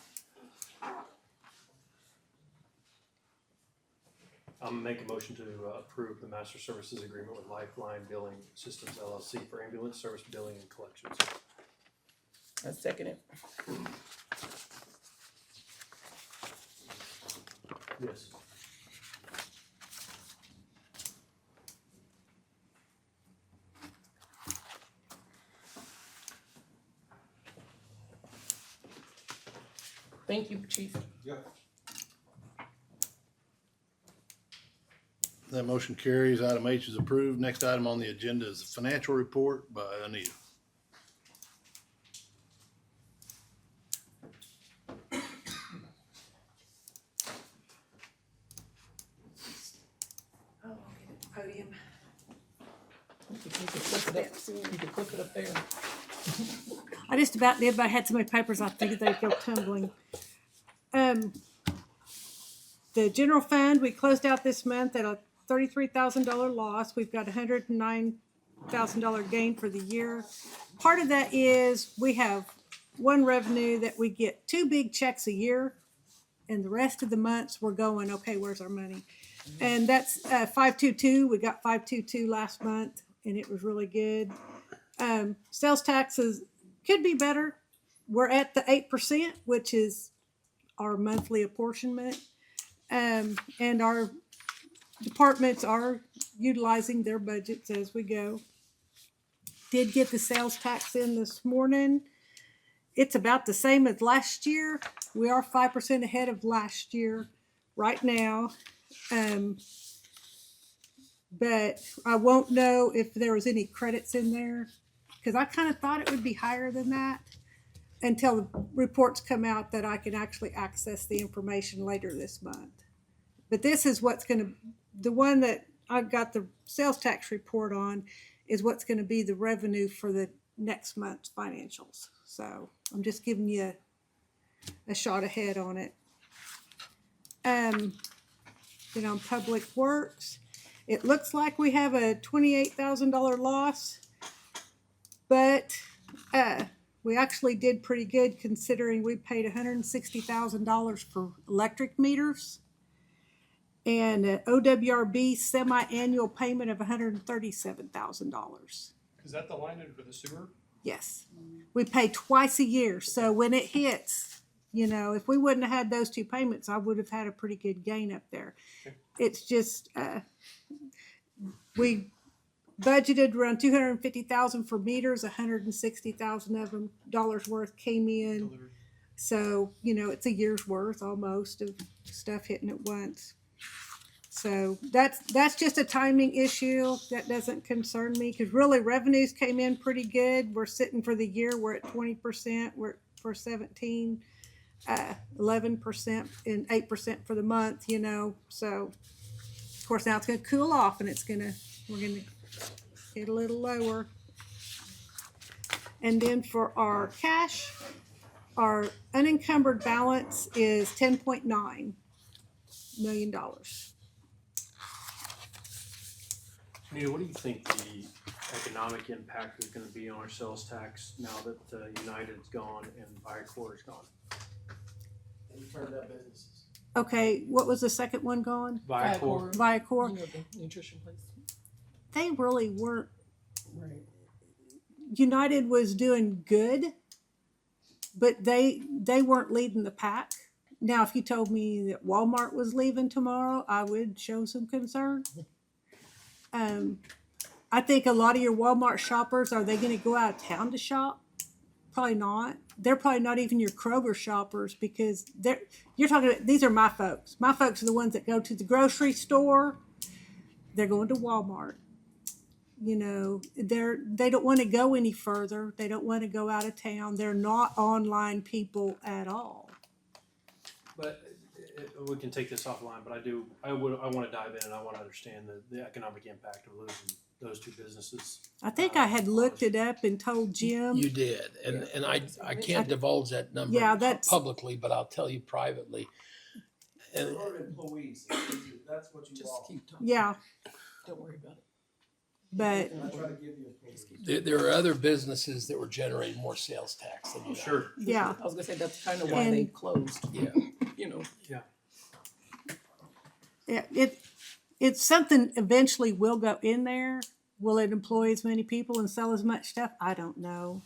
I'm gonna make a motion to approve the master services agreement with Lifeline Billing Systems LLC for ambulance service billing and collections. I second it. Yes. Thank you, Chief. Yeah. That motion carries. Item H is approved. Next item on the agenda is the financial report by Anita. Podium. You could flip it up. You could flip it up there. I just about did, but I had so many papers I figured they'd go tumbling. The general fund, we closed out this month at a $33,000 loss. We've got a $109,000 gain for the year. Part of that is we have one revenue that we get 2 big checks a year, and the rest of the months we're going, okay, where's our money? And that's 522. We got 522 last month, and it was really good. Sales taxes could be better. We're at the 8%, which is our monthly apportionment. And our departments are utilizing their budgets as we go. Did get the sales tax in this morning. It's about the same as last year. We are 5% ahead of last year right now. But I won't know if there was any credits in there, because I kind of thought it would be higher than that until the reports come out that I can actually access the information later this month. But this is what's going to, the one that I've got the sales tax report on is what's going to be the revenue for the next month's financials. So I'm just giving you a shot ahead on it. Then on Public Works, it looks like we have a $28,000 loss, but we actually did pretty good considering we paid $160,000 for electric meters and an OWRB semi-annual payment of $137,000. Is that the line item for the sewer? Yes. We pay twice a year. So when it hits, you know, if we wouldn't have had those 2 payments, I would have had a pretty good gain up there. Okay. It's just, we budgeted around $250,000 for meters, $160,000 of them worth came in. Delivered. So, you know, it's a year's worth almost of stuff hitting at once. So that's just a timing issue. That doesn't concern me because really revenues came in pretty good. We're sitting for the year, we're at 20%, we're for 17, 11% and 8% for the month, you know. So of course now it's gonna cool off and we're gonna get a little lower. And then for our cash, our unencumbered balance is $10.9 million. Anita, what do you think the economic impact is gonna be on our sales tax now that United's gone and Vicor is gone? And you turned up businesses. Okay, what was the second one going? Viacor. Viacor. You know, the nutrition place. They really weren't. Right. United was doing good, but they weren't leading the pack. Now, if you told me that Walmart was leaving tomorrow, I would show some concern. I think a lot of your Walmart shoppers, are they going to go out of town to shop? Probably not. They're probably not even your Kroger shoppers, because you're talking about, these are my folks. My folks are the ones that go to the grocery store. They're going to Walmart. You know, they don't want to go any further. They don't want to go out of town. They're not online people at all. But we can take this offline, but I want to dive in and I want to understand the economic impact of losing those two businesses. I think I had looked it up and told Jim. You did, and I can't divulge that number publicly, but I'll tell you privately. And employees. That's what you Just keep talking. Yeah, Don't worry about it. but there are other businesses that were generating more sales tax than you. Sure. yeah, I was gonna say that's kind of why they closed. Yeah. You know. Yeah. it's something eventually will go in there. Will it employ as many people and sell as much stuff? I don't know.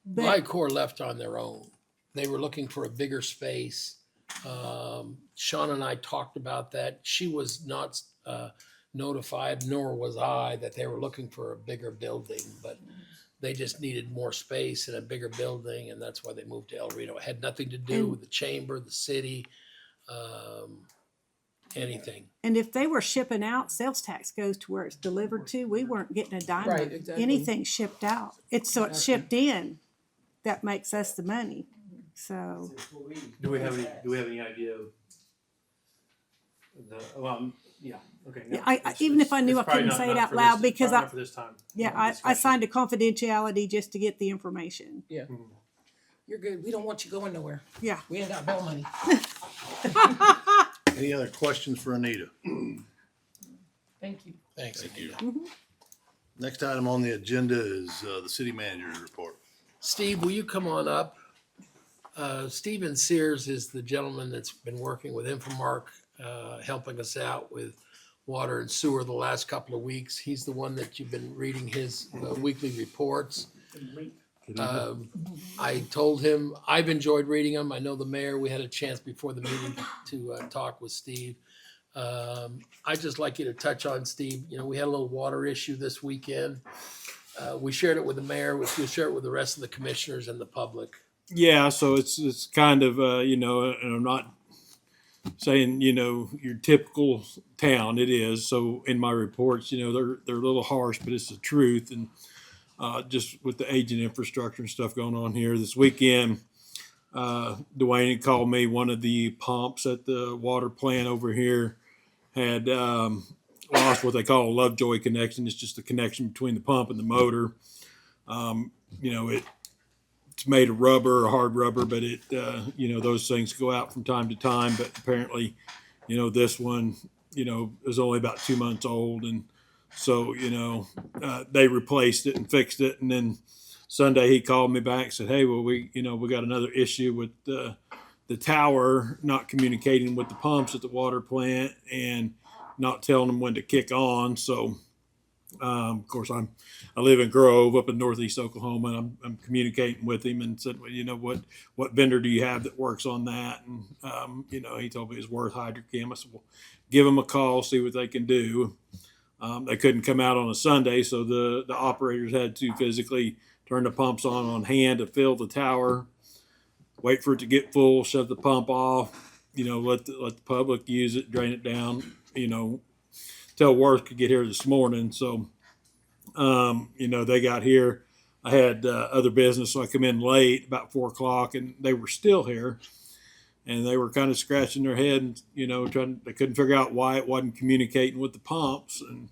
But Viacor left on their own. They were looking for a bigger space. Sean and I talked about that. She was not notified, nor was I, that they were looking for a bigger building, but they just needed more space and a bigger building, and that's why they moved to El Reno. It had nothing to do with the chamber, the city, anything. And if they were shipping out, sales tax goes to where it's delivered to. We weren't getting a dime Right, of exactly. anything shipped out. It's shipped in that makes us the money. So Do we have any idea of the? Well, yeah. Okay. No, yeah, even if I knew, I couldn't say it out loud because not for this time. I signed a confidentiality just to get the information. Yeah. You're good. We don't want you going nowhere. Yeah. We ain't got bail money. Any other questions for Anita? Thank you. Thanks. Thank you. Mm-hmm. Next item on the agenda is the city manager's report. Steve, will you come on up? Stephen Sears is the gentleman that's been working with Infomark, helping us out with water and sewer the last couple of weeks. He's the one that you've been reading his weekly reports. I told him I've enjoyed reading them. I know the mayor, we had a chance before the meeting to talk with Steve. I'd just like you to touch on, Steve, you know, we had a little water issue this weekend. We shared it with the mayor, we shared it with the rest of the commissioners and the public. Yeah, so it's kind of you know, and I'm not saying, you know, your typical town. It is. So in my reports, you know, they're a little harsh, but it's the truth. And just with the aging infrastructure and stuff going on here this weekend, Dwayne had called me. One of the pumps at the water plant over here had lost what they call a Lovejoy connection. It's just a connection between the pump and the motor. You know, it's made of rubber or hard rubber, but it, you know, those things go out from time to time. But apparently, you know, this one, you know, is only about 2 months old. And so, you know, they replaced it and fixed it. And then Sunday he called me back and said, hey, well, we got another issue with the tower not communicating with the pumps at the water plant and not telling them when to kick on. So, of course, I live in Grove up in northeast Oklahoma, and I'm communicating with him and said, well, you know, what vendor do you have that works on that? And, you know, he told me it's Worth Hydrochem. I said, well, give them a call, see what they can do. They couldn't come out on a Sunday, so the operators had to physically turn the pumps on hand to fill the tower, wait for it to get full, shut the pump off, you know, let the public use it, drain it down, you know, till Worth could get here this morning. So, you know, they got here. I had other business, so I come in late, about 4 o'clock, and they were still here. And they were kind of scratching their head, you know, they couldn't figure out why it wasn't communicating with the pumps. And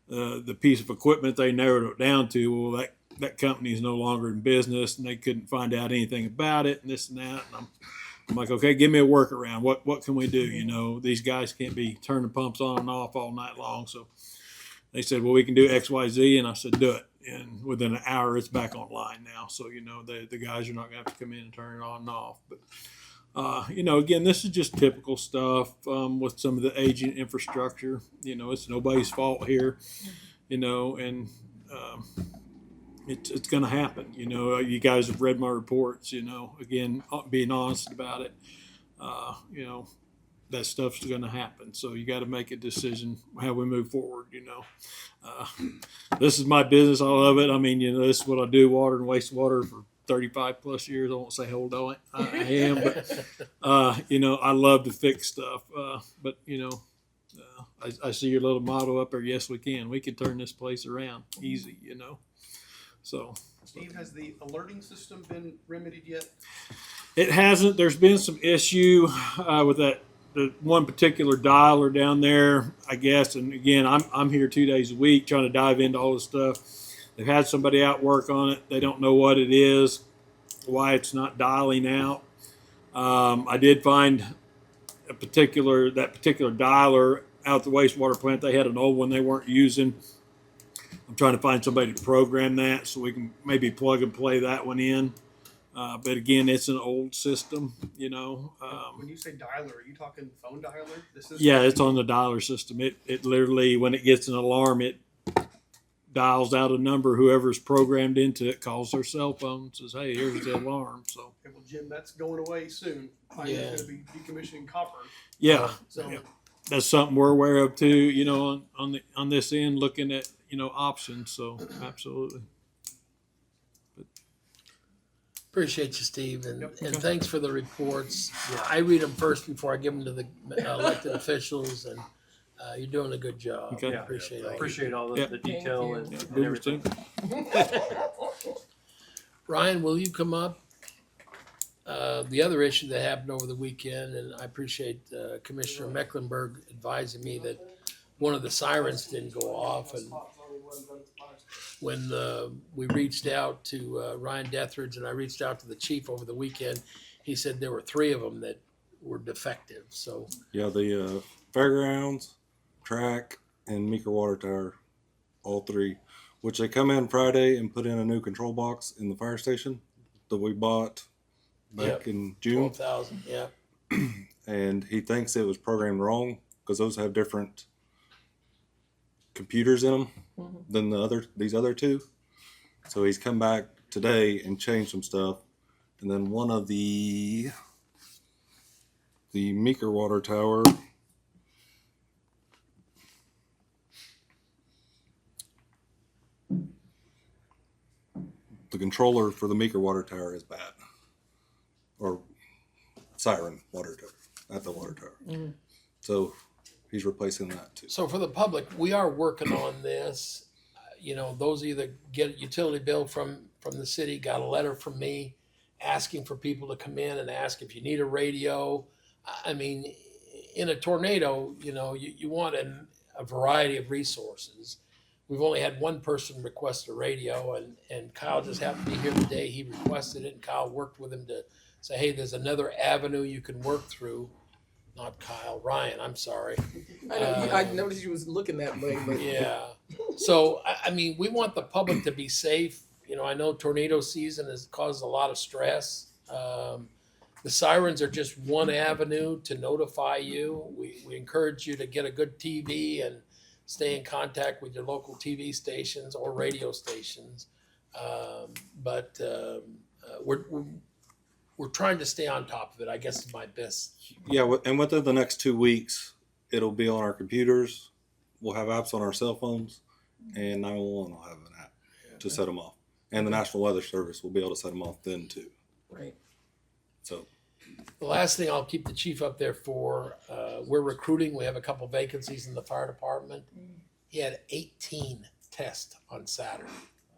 the piece of equipment they narrowed it down to, well, that company is no longer in business, and they couldn't find out anything about it and this and that. And I'm like, okay, give me a workaround. What can we do? You know, these guys can't be turning pumps on and off all night long. So they said, well, we can do X, Y, Z. And I said, do it. And within an hour, it's back online now. So, you know, the guys are not going to have to come in and turn it on and off. But You know, again, this is just typical stuff with some of the aging infrastructure. You know, it's nobody's fault here. You know, and it's going to happen. You know, you guys have read my reports. You know, again, being honest about it. You know, that stuff's going to happen. So you got to make a decision how we move forward. You know, this is my business. I love it. I mean, you know, this is what I do: water and wastewater for 35 plus years. I won't say hold on, I am, but you know, I love to fix stuff. But you know, I see your little motto up there. Yes, we can. We can turn this place around easy. You know, so. Steve, has the alerting system been remedied yet? It hasn't. There's been some issue with the one particular dialer down there, I guess. And again, I'm here 2 days a week trying to dive into all this stuff. They've had somebody out work on it. They don't know what it is, why it's not dialing out. I did find that particular dialer out at the wastewater plant. They had an old one they weren't using. I'm trying to find somebody to program that so we can maybe plug and play that one in. But again, it's an old system, you know. When you say dialer, are you talking phone dialer? Yeah, it's on the dialer system. It literally, when it gets an alarm, it dials out a number. Whoever's programmed into it calls their cell phone and says, hey, here's the alarm. So. Okay, well, Jim, that's going away soon. Yeah. It's going to be decommissioning copper. Yeah. So Yeah. That's something we're aware of too, you know, on this end, looking at, you know, options. So absolutely. Appreciate you, Steve, and thanks for the reports. I read them first before I give them to the elected officials, and you're doing a good job. Okay. I appreciate it. Appreciate all the detail and everything. Ryan, will you come up? The other issue that happened over the weekend, and I appreciate Commissioner Mecklenburg advising me that one of the sirens didn't go off, and when we reached out to Ryan Dethridge and I reached out to the chief over the weekend, he said there were 3 of them that were defective. So Yeah, the fairgrounds, track, and Meeker Water Tower, all 3, which they come in Friday and put in a new control box in the fire station that we bought back in June. 12,000, yeah. And he thinks it was programmed wrong because those have different computers in them than these other 2. So he's come back today and changed some stuff. And then one of the Meeker Water Tower, the controller for the Meeker Water Tower is bad, or siren water tower at the water tower. So he's replacing that too. So for the public, we are working on this. You know, those either get a utility bill from the city, got a letter from me asking for people to come in and ask if you need a radio. I mean, in a tornado, you know, you want a variety of resources. We've only had one person request a radio, and Kyle just happened to be here today. He requested it, and Kyle worked with him to say, hey, there's another avenue you can work through. Not Kyle, Ryan, I'm sorry. I noticed you was looking that way, but Yeah. So, I mean, we want the public to be safe. You know, I know tornado season has caused a lot of stress. The sirens are just one avenue to notify you. We encourage you to get a good TV and stay in contact with your local TV stations or radio stations. But we're trying to stay on top of it, I guess is my best. Yeah, and within the next 2 weeks, it'll be on our computers. We'll have apps on our cell phones, and 911 will have an app to set them off. And the National Weather Service will be able to set them off then too. Right. So The last thing I'll keep the chief up there for, we're recruiting. We have a couple vacancies in the fire department. He had 18 tests on Saturday.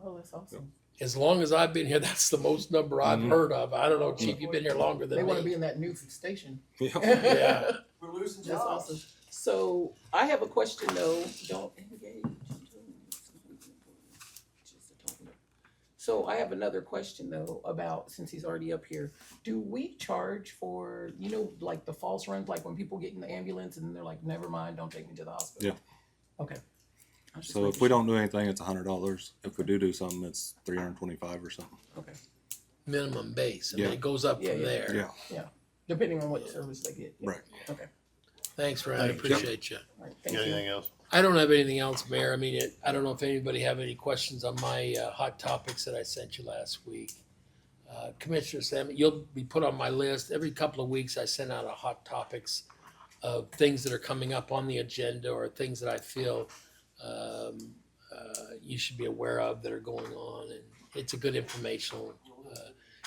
Oh, that's awesome. As long as I've been here, that's the most number I've heard of. I don't know, Chief, you've been here longer than They me. want to be in that new station. Yeah. We're losing jobs. That's awesome. So I have a question though. Don't engage. So I have another question though about, since he's already up here, do we charge for, you know, like the false runs, like when people get in the ambulance and they're like, never mind, don't take me to the hospital? Yeah. Okay. So if we don't do anything, it's $100. If we do something, it's $325 or something. Okay. Minimum base, and Yeah. then it goes up from there. Yeah. Depending on what service they get. Right. Okay. Thanks, Ryan. I Thank you. appreciate you. All right, You thank got you. anything else? I don't have anything else, Mayor. I mean, I don't know if anybody have any questions on my hot topics that I sent you last week. Commissioner Sam, you'll be put on my list. Every couple of weeks, I send out a hot topics of things that are coming up on the agenda or things that I feel you should be aware of that are going on. And it's a good informational.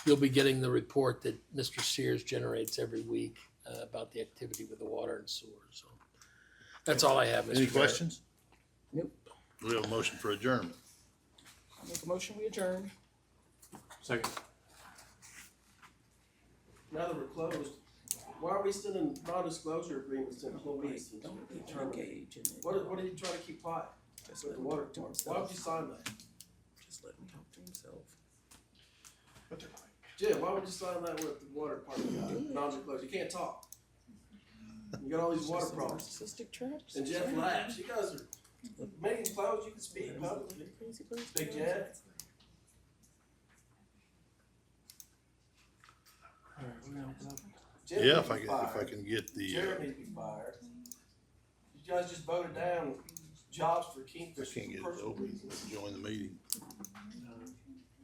You'll be getting the report that Mr. Sears generates every week about the activity with the water and sewer. So that's all I have, Mr. Any Mayor. questions? Nope. We have a motion for adjournment. I'll make a motion, we adjourn. Second. Now that we're closed, why are we sending non-disclosure agreements to employees? Don't be engaged in it. What are you trying to keep quiet? Just With let the him water talk to department? Why would you himself. sign that? Just let him talk to himself. But they're not. Jim, why would you sign that with the water department? Non-disclosure, you can't talk. You got all these water problems. Narcissistic traps. And Jeff laughs, you guys are, meeting's closed, you can speak publicly. Big Jeff. All right, we're gonna go. Jim Yeah, needs if to I be can, if I fired. can get the, Jared needs to be fired. You guys just voted down jobs for I Kingfisher. can't get it personal open, reasons. join the meeting.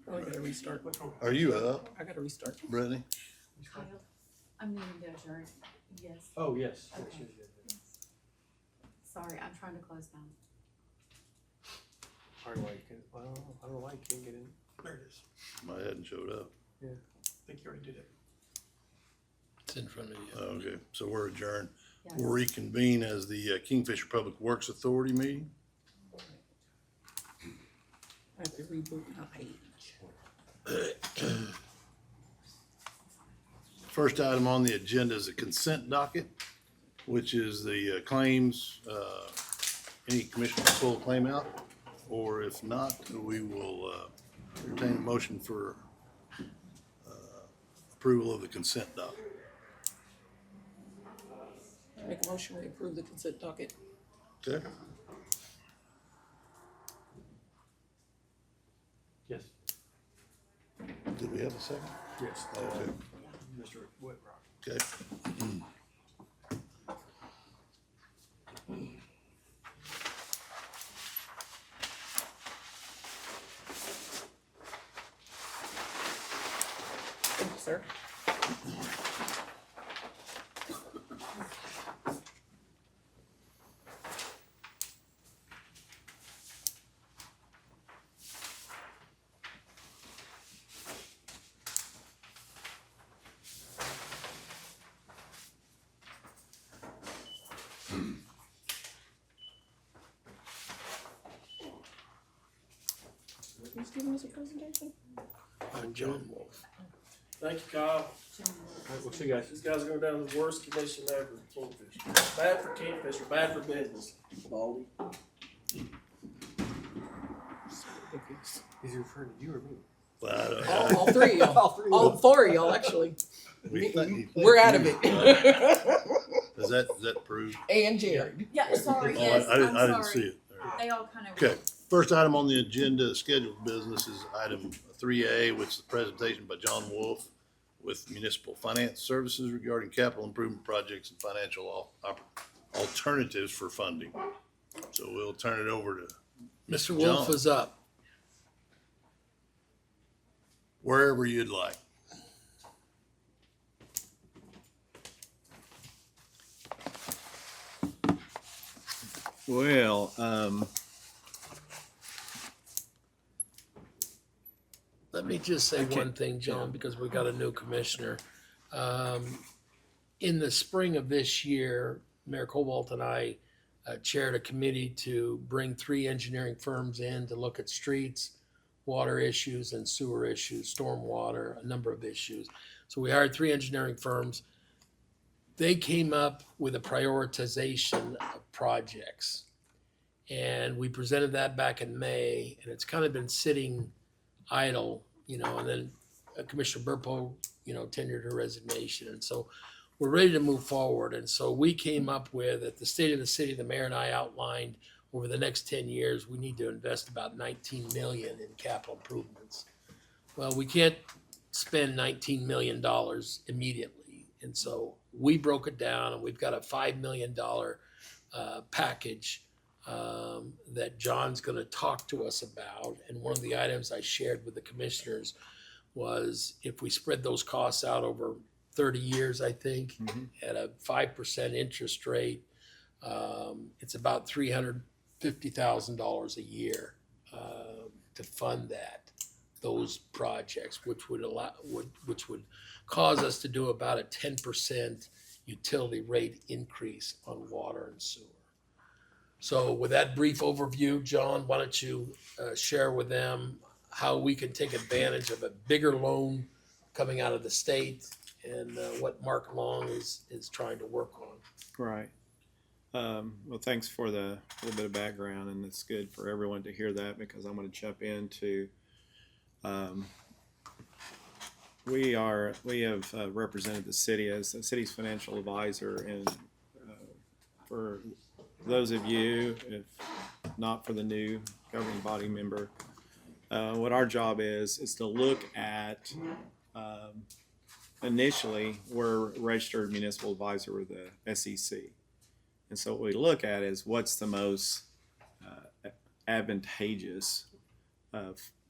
Probably gotta restart. Are you up, I gotta restart. Brittany? Kyle, I'm needing to adjourn. Yes. Oh, yes. Okay. Sorry, I'm trying to close down. I don't like it. Well, I don't like can't get in. There it is. I hadn't showed up. I think you already did it. It's in front of you. Okay, so we're adjourned. Yes. We'll reconvene as the Kingfisher Public Works Authority meeting. I have to reboot my page. First item on the agenda is a consent docket, which is the claims, any commissioner will pull a claim out, or if not, we will entertain a motion for approval of the consent docket. Make a motion, we approve the consent docket. Okay, Yes. did we have a second? Yes. Okay, Mr. Whitrock. okay. Thank you, sir. Who's giving us a presentation? I'm John Wolf. Thank you, Kyle. All right, we'll see you guys. These guys are going down to the worst commission ever, Kingfisher. Bad for Kingfisher, bad for business. Baldy. Is he referring to you or me? Well, I don't- All three of y'all. All four of y'all, actually. We're out of it. Is that approved? And Jared. Yeah, sorry, Oh, yes, I didn't I'm see sorry. it. They all kind of. Okay, first item on the agenda, scheduled business is item 3A, which is the presentation by John Wolf with Municipal Finance Services regarding capital improvement projects and financial alternatives for funding. So we'll turn it over to Mr. Wolf John. is up. Wherever you'd like. Well, Let me just say one thing, John, because we got a new commissioner. In the spring of this year, Mayor Cobalt and I chaired a committee to bring 3 engineering firms in to look at streets, water issues, and sewer issues, stormwater, a number of issues. So we hired 3 engineering firms. They came up with a prioritization of projects. And we presented that back in May, and it's kind of been sitting idle, and then Commissioner Burpo, tendered her resignation. And so we're ready to move forward. And so we came up with, at the State of the City, the mayor and I outlined over the next 10 years, we need to invest about $19 million in capital improvements. Well, we can't spend $19 million immediately. And so we broke it down, and we've got a $5 million package that John's going to talk to us about. And one of the items I shared with the commissioners was if we spread those costs out over 30 years, I think, at a 5% interest rate, it's about $350,000 a year to fund those projects, which would cause us to do about a 10% utility rate increase on water and sewer. So with that brief overview, John, why don't you share with them how we can take advantage of a bigger loan coming out of the state and what Mark Long is trying to work on. Right. Well, thanks for the little bit of background, and it's good for everyone to hear that because I'm going to jump into. We have represented the city as the city's financial advisor, and for those of you, if not for the new governing body member, what our job is to look at. Initially, we're a registered municipal advisor with the SEC. And so what we look at is what's the most advantageous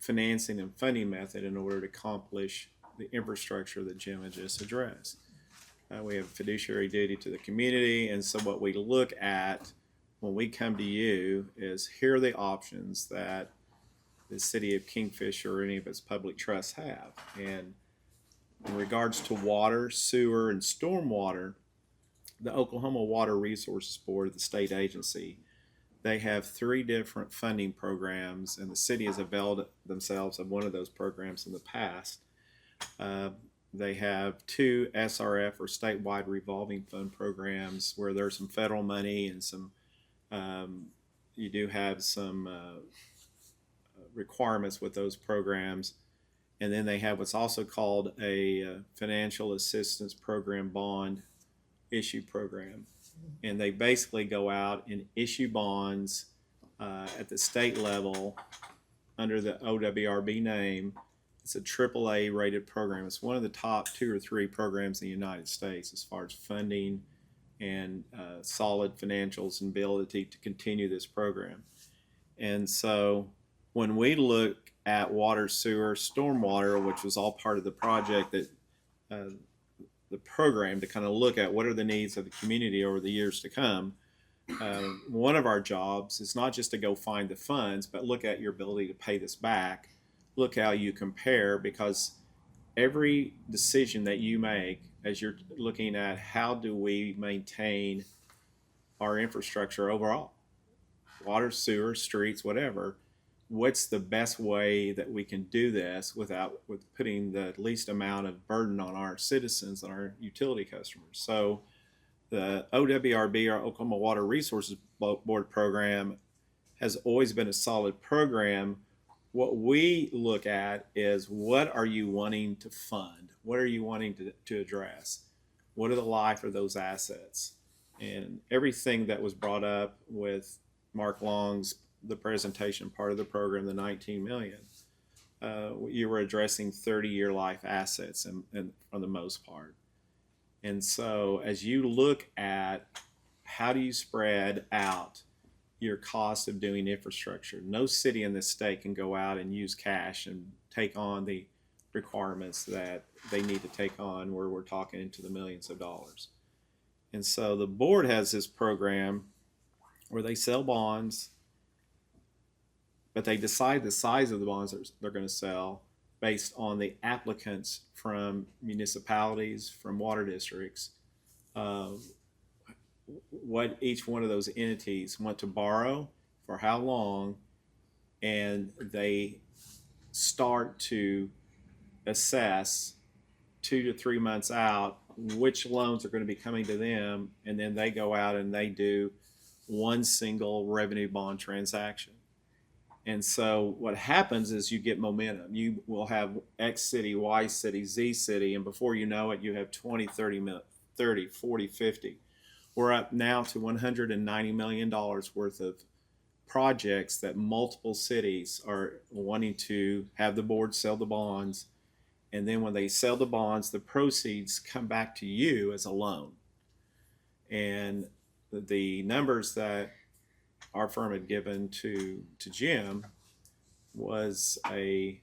financing and funding method in order to accomplish the infrastructure that Jim had just addressed. We have a fiduciary duty to the community, and so what we look at when we come to you is here are the options that the city of Kingfisher or any of its public trusts have. And in regards to water, sewer, and stormwater, the Oklahoma Water Resources Board, the state agency, they have 3 different funding programs, and the city has availed themselves of one of those programs in the past. They have 2 SRF or statewide revolving fund programs where there's some federal money and some you do have some requirements with those programs. And then they have what's also called a financial assistance program bond issue program. And they basically go out and issue bonds at the state level under the OWRB name. It's a AAA rated program. It's one of the top 2 or 3 programs in the United States as far as funding and solid financials and ability to continue this program. And so when we look at water, sewer, stormwater, which was all part of the project that the program to kind of look at what are the needs of the community over the years to come. One of our jobs is not just to go find the funds, but look at your ability to pay this back. Look how you compare, because every decision that you make as you're looking at how do we maintain our infrastructure overall, water, sewer, streets, whatever, what's the best way that we can do this with putting the least amount of burden on our citizens and our utility customers. So the OWRB, our Oklahoma Water Resources Board program, has always been a solid program. What we look at is what are you wanting to fund? What are you wanting to address? What are the life of those assets? And everything that was brought up with Mark Long's the presentation part of the program, the 19 million, you were addressing 30-year life assets and for the most part. And so as you look at how do you spread out your cost of doing infrastructure, no city in this state can go out and use cash and take on the requirements that they need to take on where we're talking into the millions of dollars. And so the board has this program where they sell bonds, but they decide the size of the bonds they're going to sell based on the applicants from municipalities, from water districts, what each one of those entities want to borrow, for how long, and they start to assess 2 to 3 months out which loans are going to be coming to them, and then they go out and they do one single revenue bond transaction. And so what happens is you get momentum. You will have X city, Y city, Z city, and before you know it, you have 20, 30, 40, 50. We're up now to $190 million worth of projects that multiple cities are wanting to have the board sell the bonds And then when they sell the bonds, the proceeds come back to you as a loan. And the numbers that our firm had given to Jim was a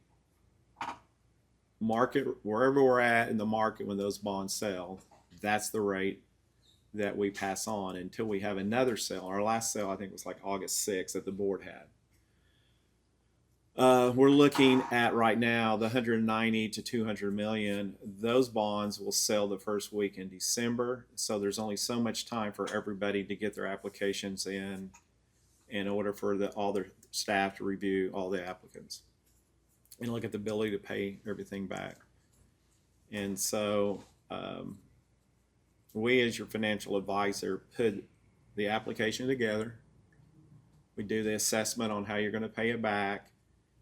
market, wherever we're at in the market when those bonds sell, that's the rate that we pass on until we have another sale. Our last sale, I think, was like August 6th that the board had. We're looking at right now the 190 to 200 million. Those bonds will sell the first week in December. So there's only so much time for everybody to get their applications in order for all their staff to review all the applicants and look at the ability to pay everything back. And so we, as your financial advisor, put the application together. We do the assessment on how you're going to pay it back.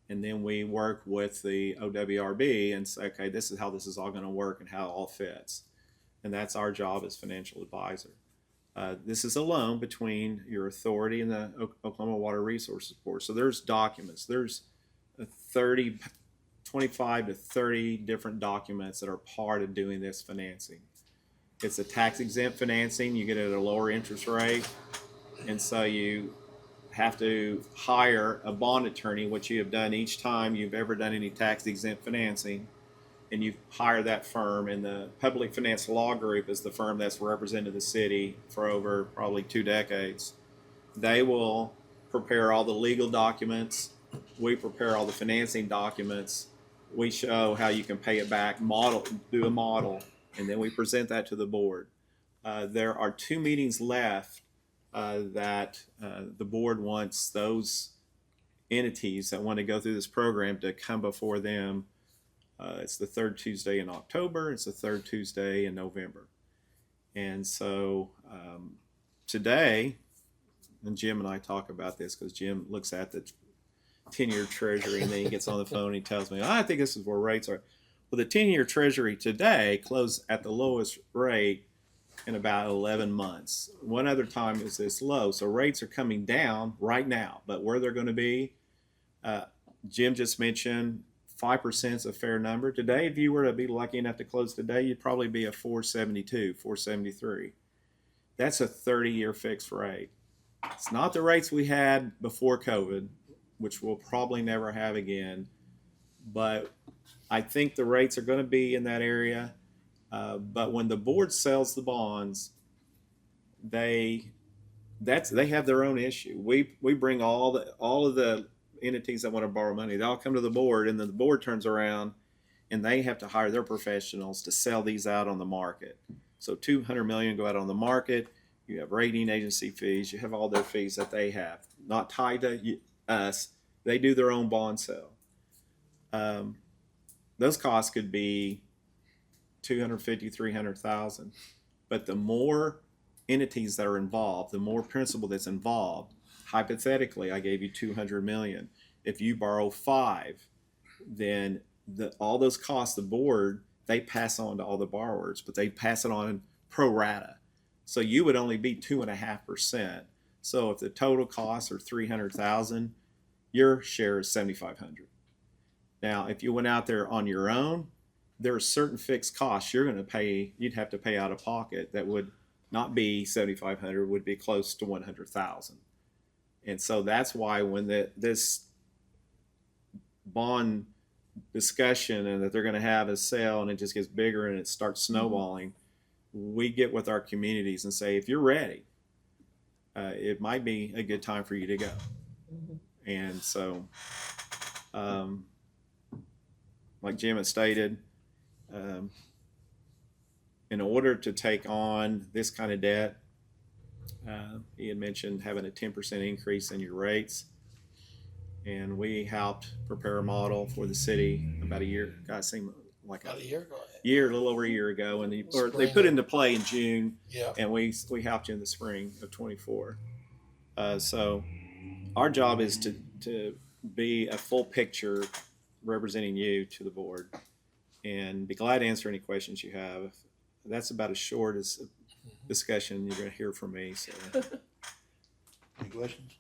And then we work with the OWRB and say, okay, this is how this is all going to work and how it all fits. And that's our job as financial advisor. This is a loan between your authority and the Oklahoma Water Resources Board. So there's documents. There's 25 to 30 different documents that are part of doing this financing. It's a tax exempt financing. You get it at a lower interest rate. And so you have to hire a bond attorney, which you have done each time you've ever done any tax exempt financing, and you hire that firm. And the Public Finance Law Group is the firm that's represented the city for over probably 2 decades. They will prepare all the legal documents. We prepare all the financing documents. We show how you can pay it back, do a model, and then we present that to the board. There are 2 meetings left that the board wants those entities that want to go through this program to come before them. It's the 3rd Tuesday in October. It's the 3rd Tuesday in November. And so today, and Jim and I talk about this because Jim looks at the 10-year treasury and then he gets on the phone and he tells me, I think this is where rates are. Well, the 10-year treasury today closed at the lowest rate in about 11 months. One other time is this low. So rates are coming down right now, but where they're going to be, Jim just mentioned 5% is a fair number. Today, if you were to be lucky enough to close today, you'd probably be a 472, 473. That's a 30-year fixed rate. It's not the rates we had before COVID, which we'll probably never have again, but I think the rates are going to be in that area. But when the board sells the bonds, they have their own issue. We bring all of the entities that want to borrow money. They all come to the board, and then the board turns around, and they have to hire their professionals to sell these out on the market. So $200 million go out on the market. You have rating agency fees. You have all their fees that they have, not tied to us. They do their own bond sale. Those costs could be $250,000, $300,000. But the more entities that are involved, the more principal that's involved. Hypothetically, I gave you $200 million. If you borrow 5, then all those costs, the board, they pass on to all the borrowers, but they pass it on pro rata. So you would only be 2.5%. So if the total costs are $300,000, your share is $7,500. Now, if you went out there on your own, there are certain fixed costs you're going to pay. You'd have to pay out of pocket that would not be $7,500, would be close to $100,000. And so that's why when this bond discussion and that they're going to have a sale and it just gets bigger and it starts snowballing, we get with our communities and say, if you're ready, it might be a good time for you to go. And so, like Jim had stated, in order to take on this kind of debt, he had mentioned having a 10% increase in your rates. And we helped prepare a model for the city about a year. God, seemed like About a year ago. a little over a year ago, and they put into play in June. Yeah. And we helped you in the spring of 24. So our job is to be a full picture representing you to the board, and be glad to answer any questions you have. That's about as short as a discussion you're going to hear from me. So. Any questions?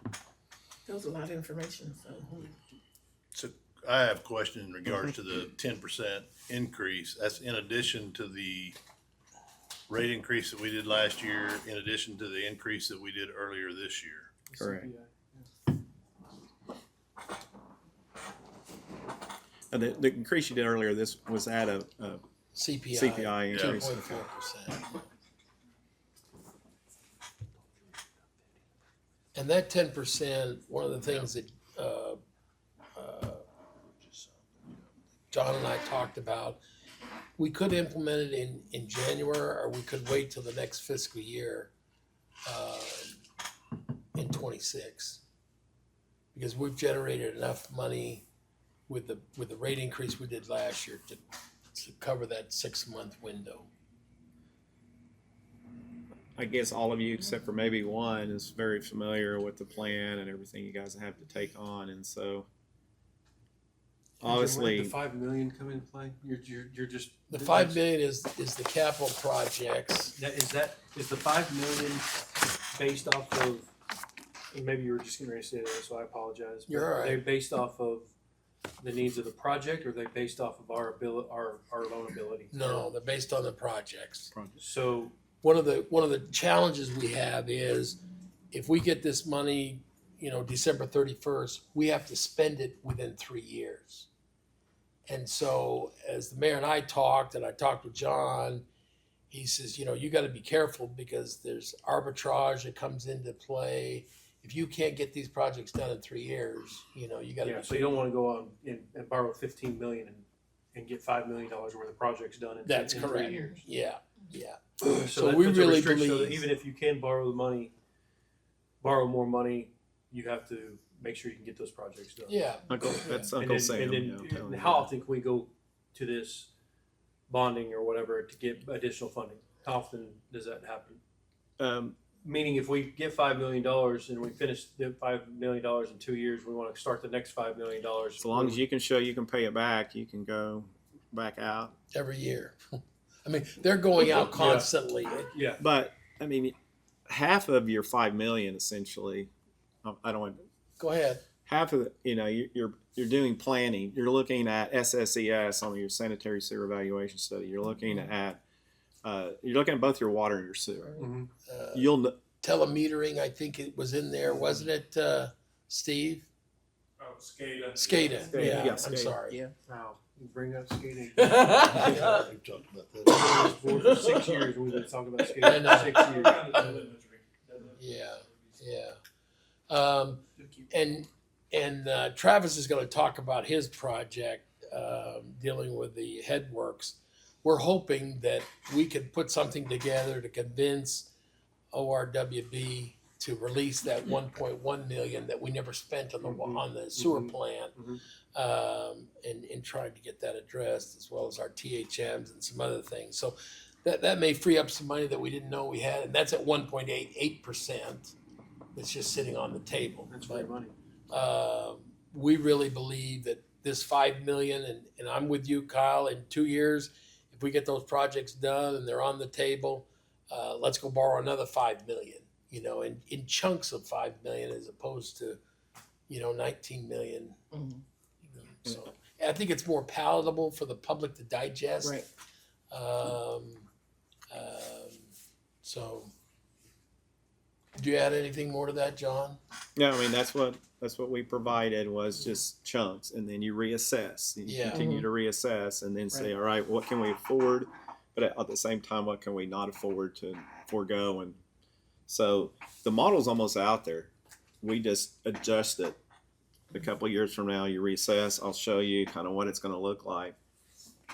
That was a lot of information. So I have a question in regards to the 10% increase. That's in addition to the rate increase that we did last year, in addition to the increase that we did earlier this year. Correct. The increase you did earlier, this was at a CPI increase. 2.4%. And that 10%, one of the things that John and I talked about, we could implement it in January, or we could wait till the next fiscal year in 26, because we've generated enough money with the rate increase we did last year to cover that 6-month window. I guess all of you, except for maybe one, is very familiar with the plan and everything you guys have to take on, and so obviously the 5 million come into play. You're just The 5 million is the capital projects. Is the 5 million based off of? And maybe you were just going to say that, so I apologize. But You're all right. Are they based off of the needs of the project, or are they based off of our loan ability? No, they're based on the projects. So one of the challenges we have is if we get this money, December 31st, we have to spend it within 3 years. And so as the mayor and I talked, and I talked with John, he says, you got to be careful because there's arbitrage that comes into play. If you can't get these projects done in 3 years, you got to. yeah, so you don't want to go on and borrow 15 million and get $5 million worth of projects done in That's in correct. 3 years. Yeah. So we puts a really restriction, so believe that even if you can borrow more money, you have to make sure you can get those projects done. Yeah. That's And Uncle then- Sam. and then- I'm telling and you how that. often can we go to this bonding or whatever to get additional funding? How often does that happen? Meaning, if we get $5 million and we finish the $5 million in 2 years, we want to start the next $5 million. So long as you can show you can pay it back, you can go back out every year. I mean, they're going out constantly. Yeah. But I mean, half of your 5 million essentially. I don't want. Go ahead. Half of you're doing planning. You're looking at SSES on your sanitary sewer evaluation study. You're looking at both your water and your sewer. Mm-hmm. Telemetering, I think it was in there, wasn't it, Steve? Oh, SCADA. SCADA. Yeah, I'm SCADA. sorry. Yeah. Wow. You bring up skating. We've talked about that. For 6 years, we've been talking about skating. I know. 6 years. And Travis is going to talk about his project dealing with the headworks. We're hoping that we can put something together to convince ORWB to release that 1.1 million that we never spent on the sewer plant, and trying to get that addressed, as well as our THMs and some other things. So that may free up some money that we didn't know we had, and that's at 1.88%. That's just sitting on the table. That's great money. We really believe that this 5 million, and I'm with you, Kyle, in 2 years, if we get those projects done and they're on the table, let's go borrow another 5 million, in chunks of 5 million as opposed to, 19 million. So I think it's more palatable for the public to digest. Right. So do you add anything more to that, John? No, I mean that's what we provided was just chunks, and then you reassess. And you continue to reassess, and then say, all right, what can we afford? But at the same time, what can we not afford to forego? And so the model's almost out there. We just adjust it. A couple of years from now, you reassess. I'll show you kind of what it's going to look like.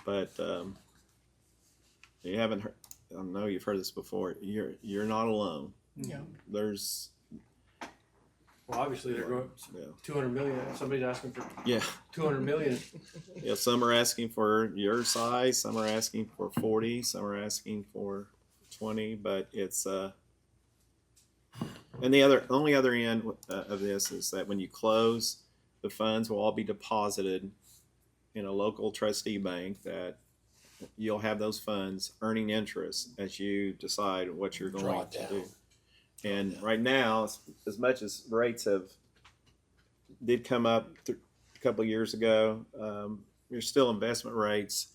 But you haven't heard. I know you've heard this before. You're not alone. Yeah. There's. Well, obviously they're going 200 million. Somebody's asking for 200 million. Yeah, some are asking for your size. Some are asking for 40. Some are asking for 20. But it's and the only other end of this is that when you close, the funds will all be deposited in a local trustee bank that you'll have those funds earning interest as you decide what you're going to do. And right now, as much as rates did come up couple of years ago, your still investment rates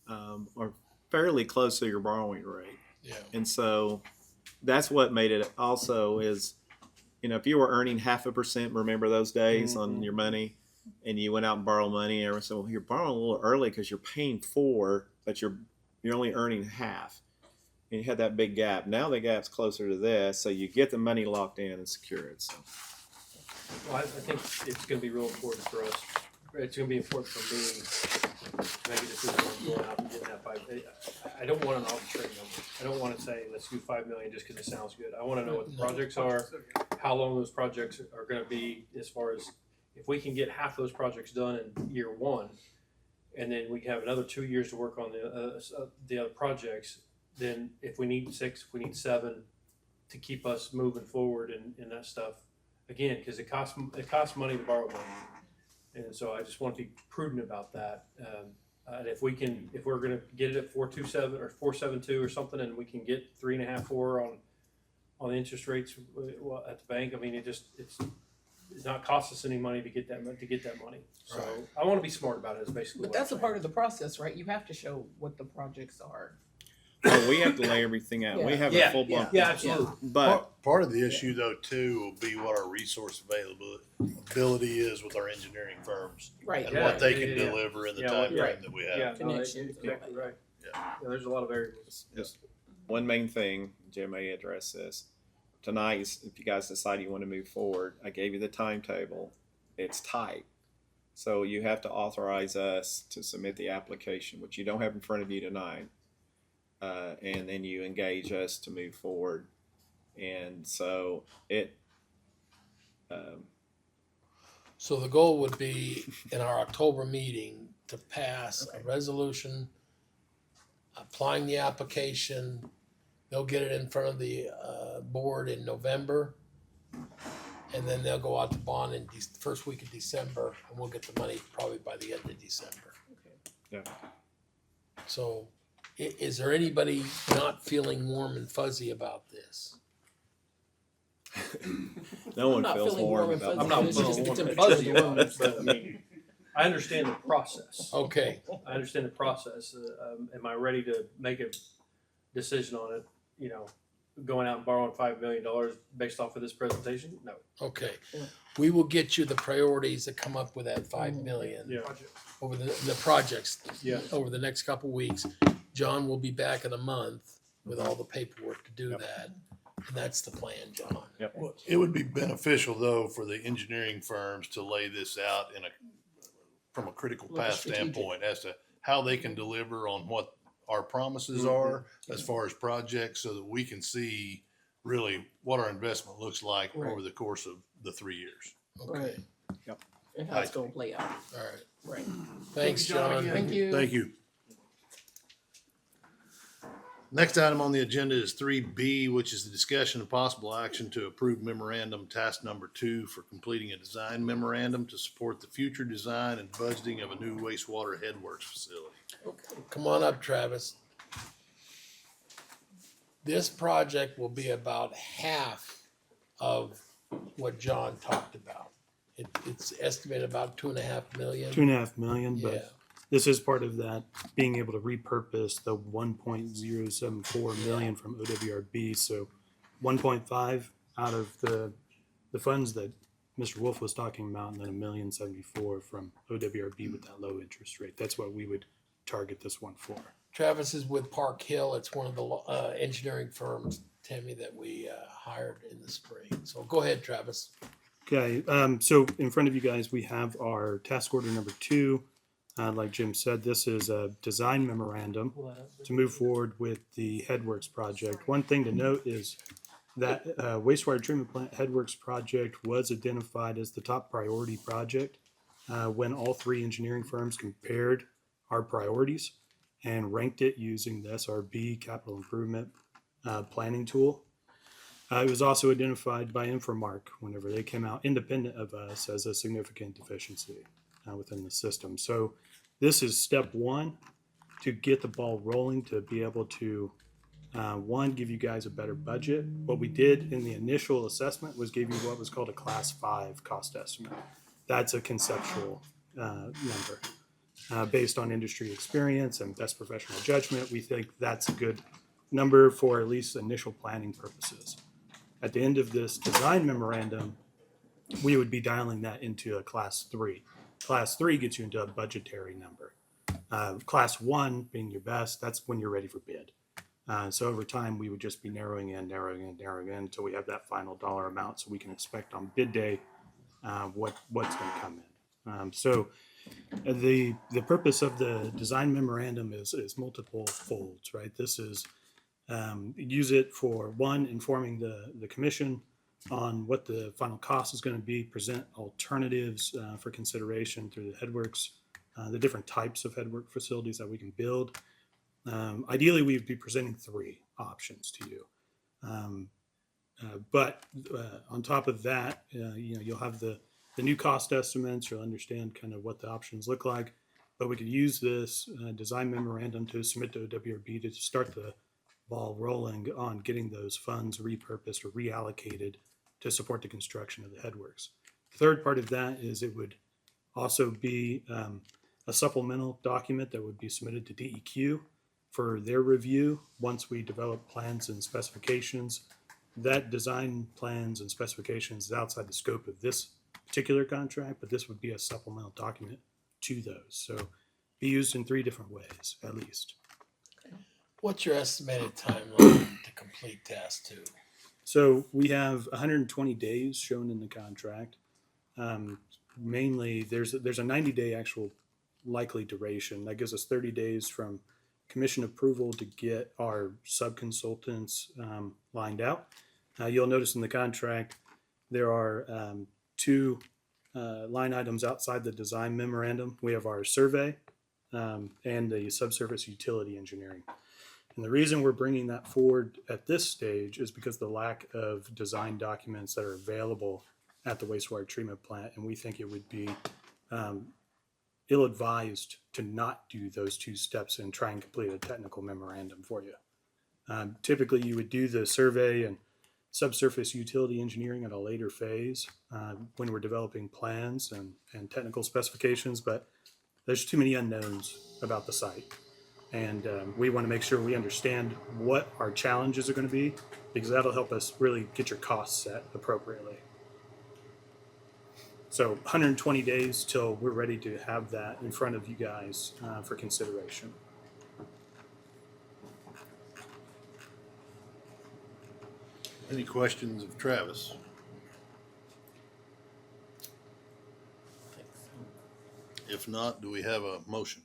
are fairly close to your borrowing rate. Yeah. And so that's what made it also is, if you were earning 0.5%, remember those days on your money, and you went out and borrowed money, and everyone said, well, you're borrowing a little early because you're paying 4, but you're only earning half. And you had that big gap. Now the gap's closer to this, so you get the money locked in and secure it. So. Well, I think it's gonna be real important for us. It's gonna be important for me to make a decision on going out and getting that 5. I don't want an arbitrary number. I don't wanna say, let's do 5 million just cause it sounds good. I wanna know what the projects are, how long those projects are gonna be, as far as if we can get half those projects done in year 1, and then we have another 2 years to work on the other projects, then if we need 6, if we need 7 to keep us moving forward and that stuff, again, because it costs money to borrow money, and so I just want to be prudent about that. And if we're going to get it at 4.27 or 4.72 or something, and we can get 3.5, 4 on the interest rates at the bank, I mean, it's not cost us any money to get that money. So Right. I want to be smart about it. Is basically. But that's a part of the process, right? You have to show what the projects are. Oh, we have to lay everything out. We have a full blown. Yeah, absolutely. But Part of the issue though too will be what our resource availability is with our engineering firms. Right. And what they can deliver in the time frame right. that we have. Yeah, no, Connections. exactly right. Yeah. There's a lot of variables. just one main thing, Jim may address this. Tonight, if you guys decide you want to move forward, I gave you the timetable. It's tight. So you have to authorize us to submit the application, which you don't have in front of you tonight. And then you engage us to move forward. And so So the goal would be in our October meeting to pass a resolution applying the application. They'll get it in front of the board in November, and then they'll go out to bond in the first week of December, and we'll get the money probably by the end of December. yeah. So is there anybody not feeling warm and fuzzy about this? No one not feels feeling warm warm and about fuzzy. I'm not It's just feeling warm the and temperature fuzzy of the about it, but I mean, I understand the process. Okay, I understand the process. Am I ready to make a decision on it? Going out and borrowing $5 million based off of this presentation? No. okay. We will get you the priorities that come up with that 5 million. Yeah. Over the projects. Yeah. Over the next couple weeks. John will be back in a month with all the paperwork to do that. And that's the plan, John. Yep. Well, it would be beneficial though for the engineering firms to lay this out from a critical Like a path strategic. standpoint as to how they can deliver on what our promises are as far as projects, so that we can see really what our investment looks like Right. over the course of the 3 years. Okay, And how it's gonna play out. all right. Right. Thanks, John. Thank you. Thank you. Next item on the agenda is 3B, which is the discussion of possible action to approve memorandum task number 2 for completing a design memorandum to support the future design and budgeting of a new wastewater headworks facility. Come on up, Travis. This project will be about half of what John talked about. It's estimated about 2.5 million. 2.5 million, Yeah. but this is part of that being able to repurpose the 1.074 million from OWRB. So 1.5 out of the funds that Mr. Wolf was talking about, and then $1,074,000 from OWRB with that low interest rate. That's what we would target this one for. Travis is with Park Hill. It's one of the engineering firms, Tammy, that we hired in the spring. So go ahead, Travis. Okay, so in front of you guys, we have our task order number 2. Like Jim said, this is a design memorandum to move forward with the Headworks project. One thing to note is that wastewater treatment plant Headworks project was identified as the top priority project when all 3 engineering firms compared our priorities and ranked it using the SRB capital improvement planning tool. It was also identified by Infomark whenever they came out independent of us as a significant deficiency within the system. So this is step 1 to get the ball rolling, to be able to, one, give you guys a better budget. What we did in the initial assessment was give you what was called a class 5 cost estimate. That's a conceptual number. Based on industry experience and best professional judgment, we think that's a good number for at least initial planning purposes. At the end of this design memorandum, we would be dialing that into a class 3. Class 3 gets you into a budgetary number. Class 1 being your best, that's when you're ready for bid. So over time, we would just be narrowing in until we have that final dollar amount, so we can expect on bid day what's going to come in. So the purpose of the design memorandum is multiple folds, right? This is use it for one, informing the commission on what the final cost is going to be, present alternatives for consideration through the headworks, the different types of headwork facilities that we can build. Ideally, we'd be presenting 3 options to you. But on top of that, you'll have the new cost estimates. You'll understand kind of what the options look like. But we could use this design memorandum to submit to WRB to start the ball rolling on getting those funds repurposed or reallocated to support the construction of the headworks. The third part of that is it would also be a supplemental document that would be submitted to DEQ for their review once we develop plans and specifications. That design plans and specifications is outside the scope of this particular contract, but this would be a supplemental document to those. So be used in 3 different ways, at least. What's your estimated timeline to complete task 2? So we have 120 days shown in the contract. Mainly, there's a 90-day actual likely duration. That gives us 30 days from commission approval to get our sub-consultants lined out. You'll notice in the contract there are 2 line items outside the design memorandum. We have our survey and the subsurface utility engineering. And the reason we're bringing that forward at this stage is because the lack of design documents that are available at the wastewater treatment plant, and we think it would be ill-advised to not do those 2 steps and try and complete a technical memorandum for you. Typically, you would do the survey and subsurface utility engineering at a later phase when we're developing plans and technical specifications, but there's too many unknowns about the site. And we want to make sure we understand what our challenges are going to be, because that'll help us really get your costs set appropriately. So 120 days till we're ready to have that in front of you guys for consideration. Any questions of Travis? If not, do we have a motion?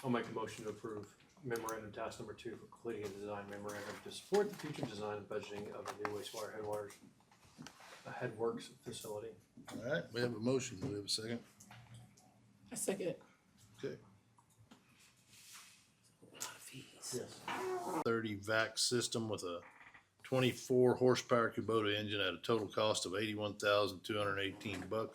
I'll make a motion to approve memorandum task number 2 for completing a design memorandum to support the future design and budgeting of a new wastewater headworks facility. All right, we have a motion. Do we have a second? I second it. Okay. Yes. 30 vac system with a 24 horsepower Kubota engine at a total cost of $81,218.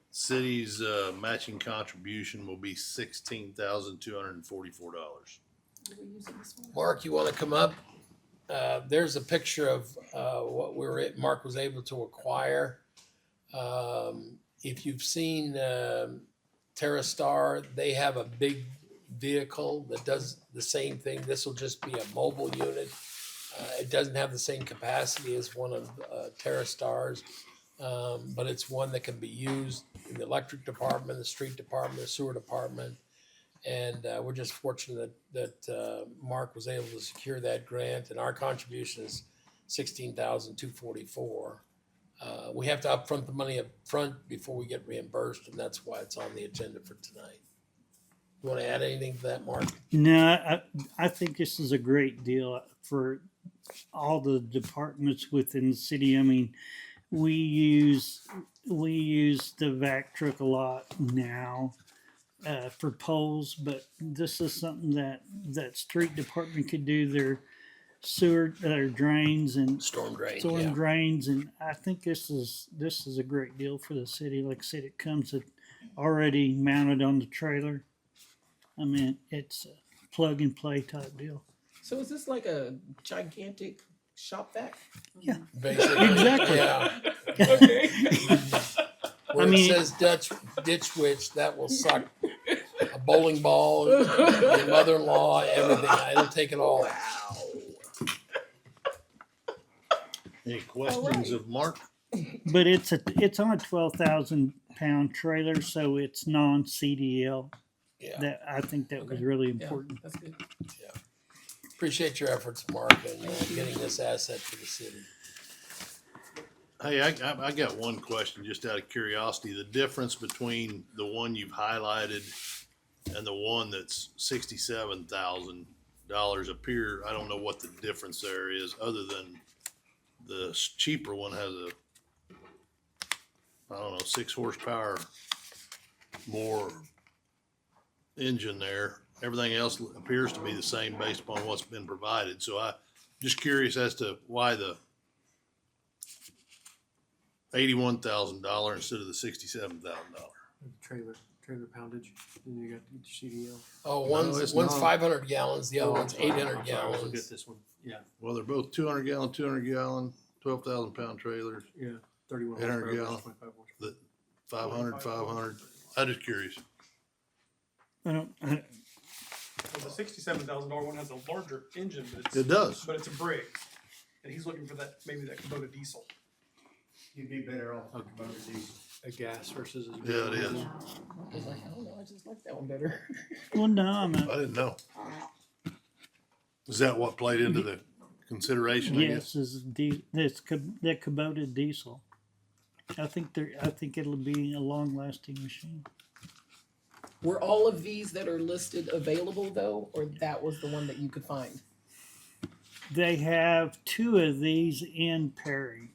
City's matching contribution will be $16,244. Mark, you want to come up? There's a picture of what Mark was able to acquire. If you've seen TerraStar, they have a big vehicle that does the same thing. This will just be a mobile unit. It doesn't have the same capacity as one of TerraStar's, but it's one that can be used in the electric department, the street department, the sewer department. And we're just fortunate that Mark was able to secure that grant, and our contribution is $16,244. We have to upfront the money up front before we get reimbursed, and that's why it's on the agenda for tonight. You want to add anything to that, Mark? No, I think this is a great deal for all the departments within the city. I mean, we use the vac truck a lot now for poles, but this is something that street department could do. Their sewer, their drains and storm drains, and I think this is a great deal for the city. Like I said, it comes already mounted on the trailer. I mean, it's a plug and play type deal. So is this like a gigantic shop vac? Basically, Exactly. yeah. Okay. Where I mean- it says ditch witch, that will suck a bowling ball, your mother-in-law, everything. It'll take it all. Any questions of Mark? But it's on a 12,000 pound trailer, so it's non-CDL. Yeah. That I think that was Okay. really Yeah, important. that's good. Appreciate your efforts, Mark, and getting this asset for the city. Hey, I got one question just out of curiosity. The difference between the one you've highlighted and the one that's $67,000 a pier, I don't know what the difference there is, other than the cheaper one has a, I don't know, 6 horsepower more engine there. Everything else appears to be the same based upon what's been provided. So I just curious as to why the $81,000 instead of the $67,000. Trailer poundage, and you got each CDL. Oh, No, it's one's not. 500 gallons, the other one's I'm sorry. 800 I'm sorry, I was looking gallons. at this one. Yeah, Well, they're both 200 gallon, 12,000 pound trailers, yeah, 31 800 horsepower, gallon. 25 horsepower. the 500. I'm just curious. Well, the $67,000 one has a larger engine, but it's. It does. But it's a Briggs, and he's looking for that, maybe that Kubota diesel. You'd be better off with Kubota diesel. A gas versus. Yeah, it is. I was like, I don't know, I just like that one better. Well, no, I I mean, didn't know. Is that what played into the consideration? I guess? yes, that Kubota diesel. I think it'll be a long-lasting machine. Were all of these that are listed available though, or that was the one that you could find? They have 2 of these in Perry,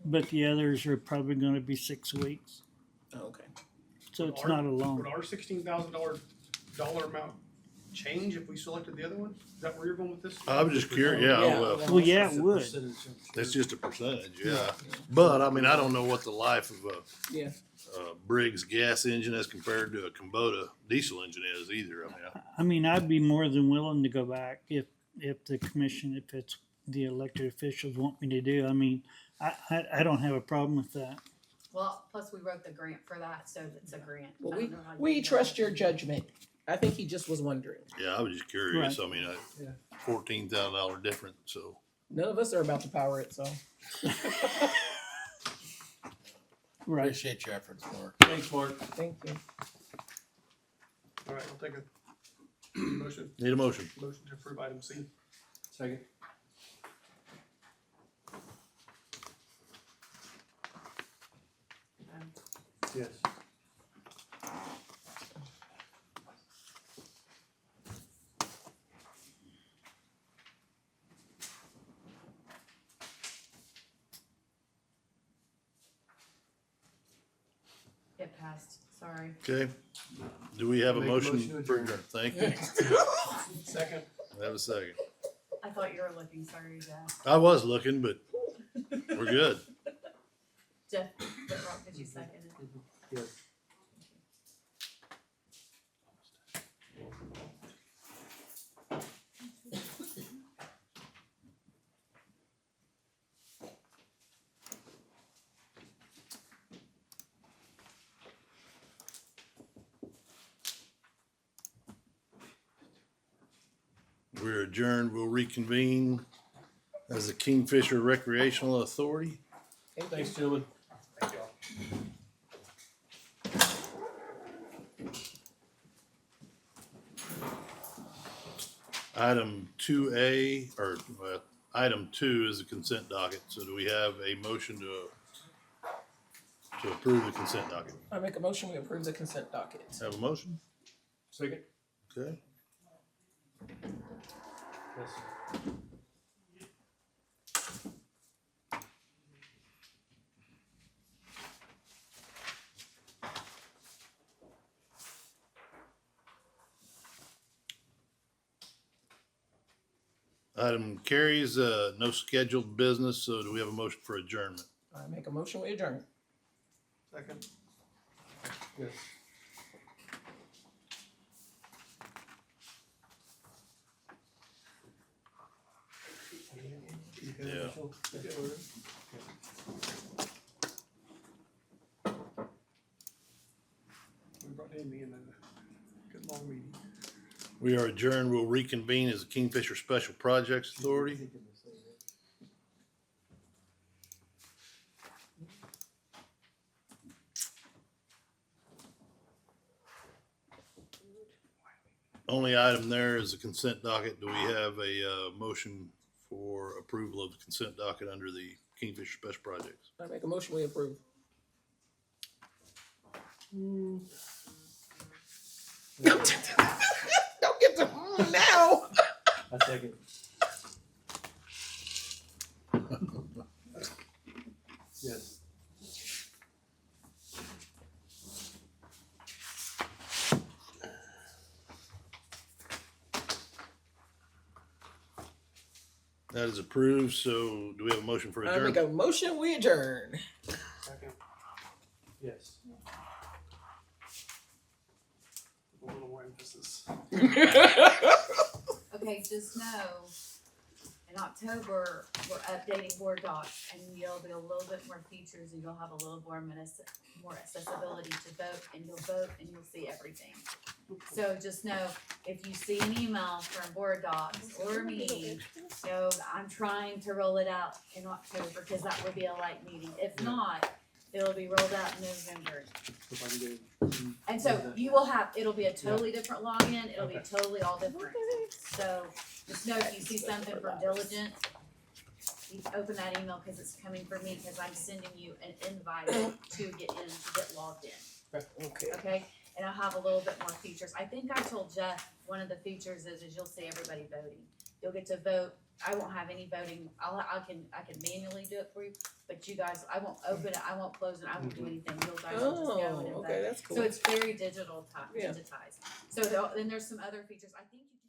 but the others are probably going to be 6 weeks. Oh, okay. So Would it's our- not a long. Would our $16,000 dollar amount change if we selected the other one? Is that where you're going with this? I was just curious. Yeah, Yeah. well, Well, yeah, it would. that's just a percentage. Yeah. But I mean, I don't know what the life of Yeah. a Briggs gas engine as compared to a Kubota diesel engine is either. I mean, I'd be more than willing to go back if the commission, if it's the elected officials want me to do. I mean, I don't have a problem with that. Well, plus we wrote the grant for that, so it's a grant. Well, I don't know how you we do trust that. your judgment. I think he just was wondering. Yeah, I was just curious. Right. I mean, Yeah. $14,000 difference. So None of us are about to power it, so. Right. Appreciate your efforts, Mark. Thanks, Mark. Thank you. All right, I'll take a motion. need a motion. Motion to approve item C. Second. Yes. It passed, sorry. Okay. Do we have a Make a motion? motion to for adjourn. adjourn? Thank you. Second. Have a second. I thought you were looking, sorry, Jeff. I was looking, but we're good. Jeff, Rock, did you second it? Yes. We're adjourned. We'll reconvene as the Kingfisher Recreational Authority. Thanks, gentlemen. Thank y'all. Item 2A, or item 2 is the consent docket. So do we have a motion to approve the consent docket? I make a motion, we approve the consent docket. Have a motion? Second. Okay. Yes. Item carries, no scheduled business. So do we have a motion for adjournment? I make a motion, we adjourn. Second. Yes. brought Amy in a good long meeting. We are adjourned. We'll reconvene as the Kingfisher Special Projects Authority. Only item there is the consent docket. Do we have a motion for approval of the consent docket under the Kingfisher Special Projects? I make a motion, we approve. Don't get the now. I second. Yes. That is approved. So do we have a motion for I make adjournment? a motion, we adjourn. Second. Yes. A little more emphasis. Okay, just know, in October, we're updating board docs, and you'll be a little bit more features, and you'll have a little more accessibility to vote, and you'll see everything. So just know, if you see an email from board docs or me, know I'm trying to roll it out in October, cause that would be a light meeting. If not, it'll be rolled out in November. If I can do. And so you will have, it'll be a totally different login, it'll be totally all different. So just know if you see something from Diligent, you open that email because it's coming from me, because I'm sending you an invite to get in, to get logged in. Okay. Okay, and I'll have a little bit more features. I think I told Jeff, one of the features is you'll see everybody voting. You'll get to vote. I won't have any voting. I can manually do it for you, but you guys, I won't open it, I won't close it, I won't do anything. You guys will just go in and vote. Okay, that's cool. So it's very digitized. Yeah. So then there's some other features. I think you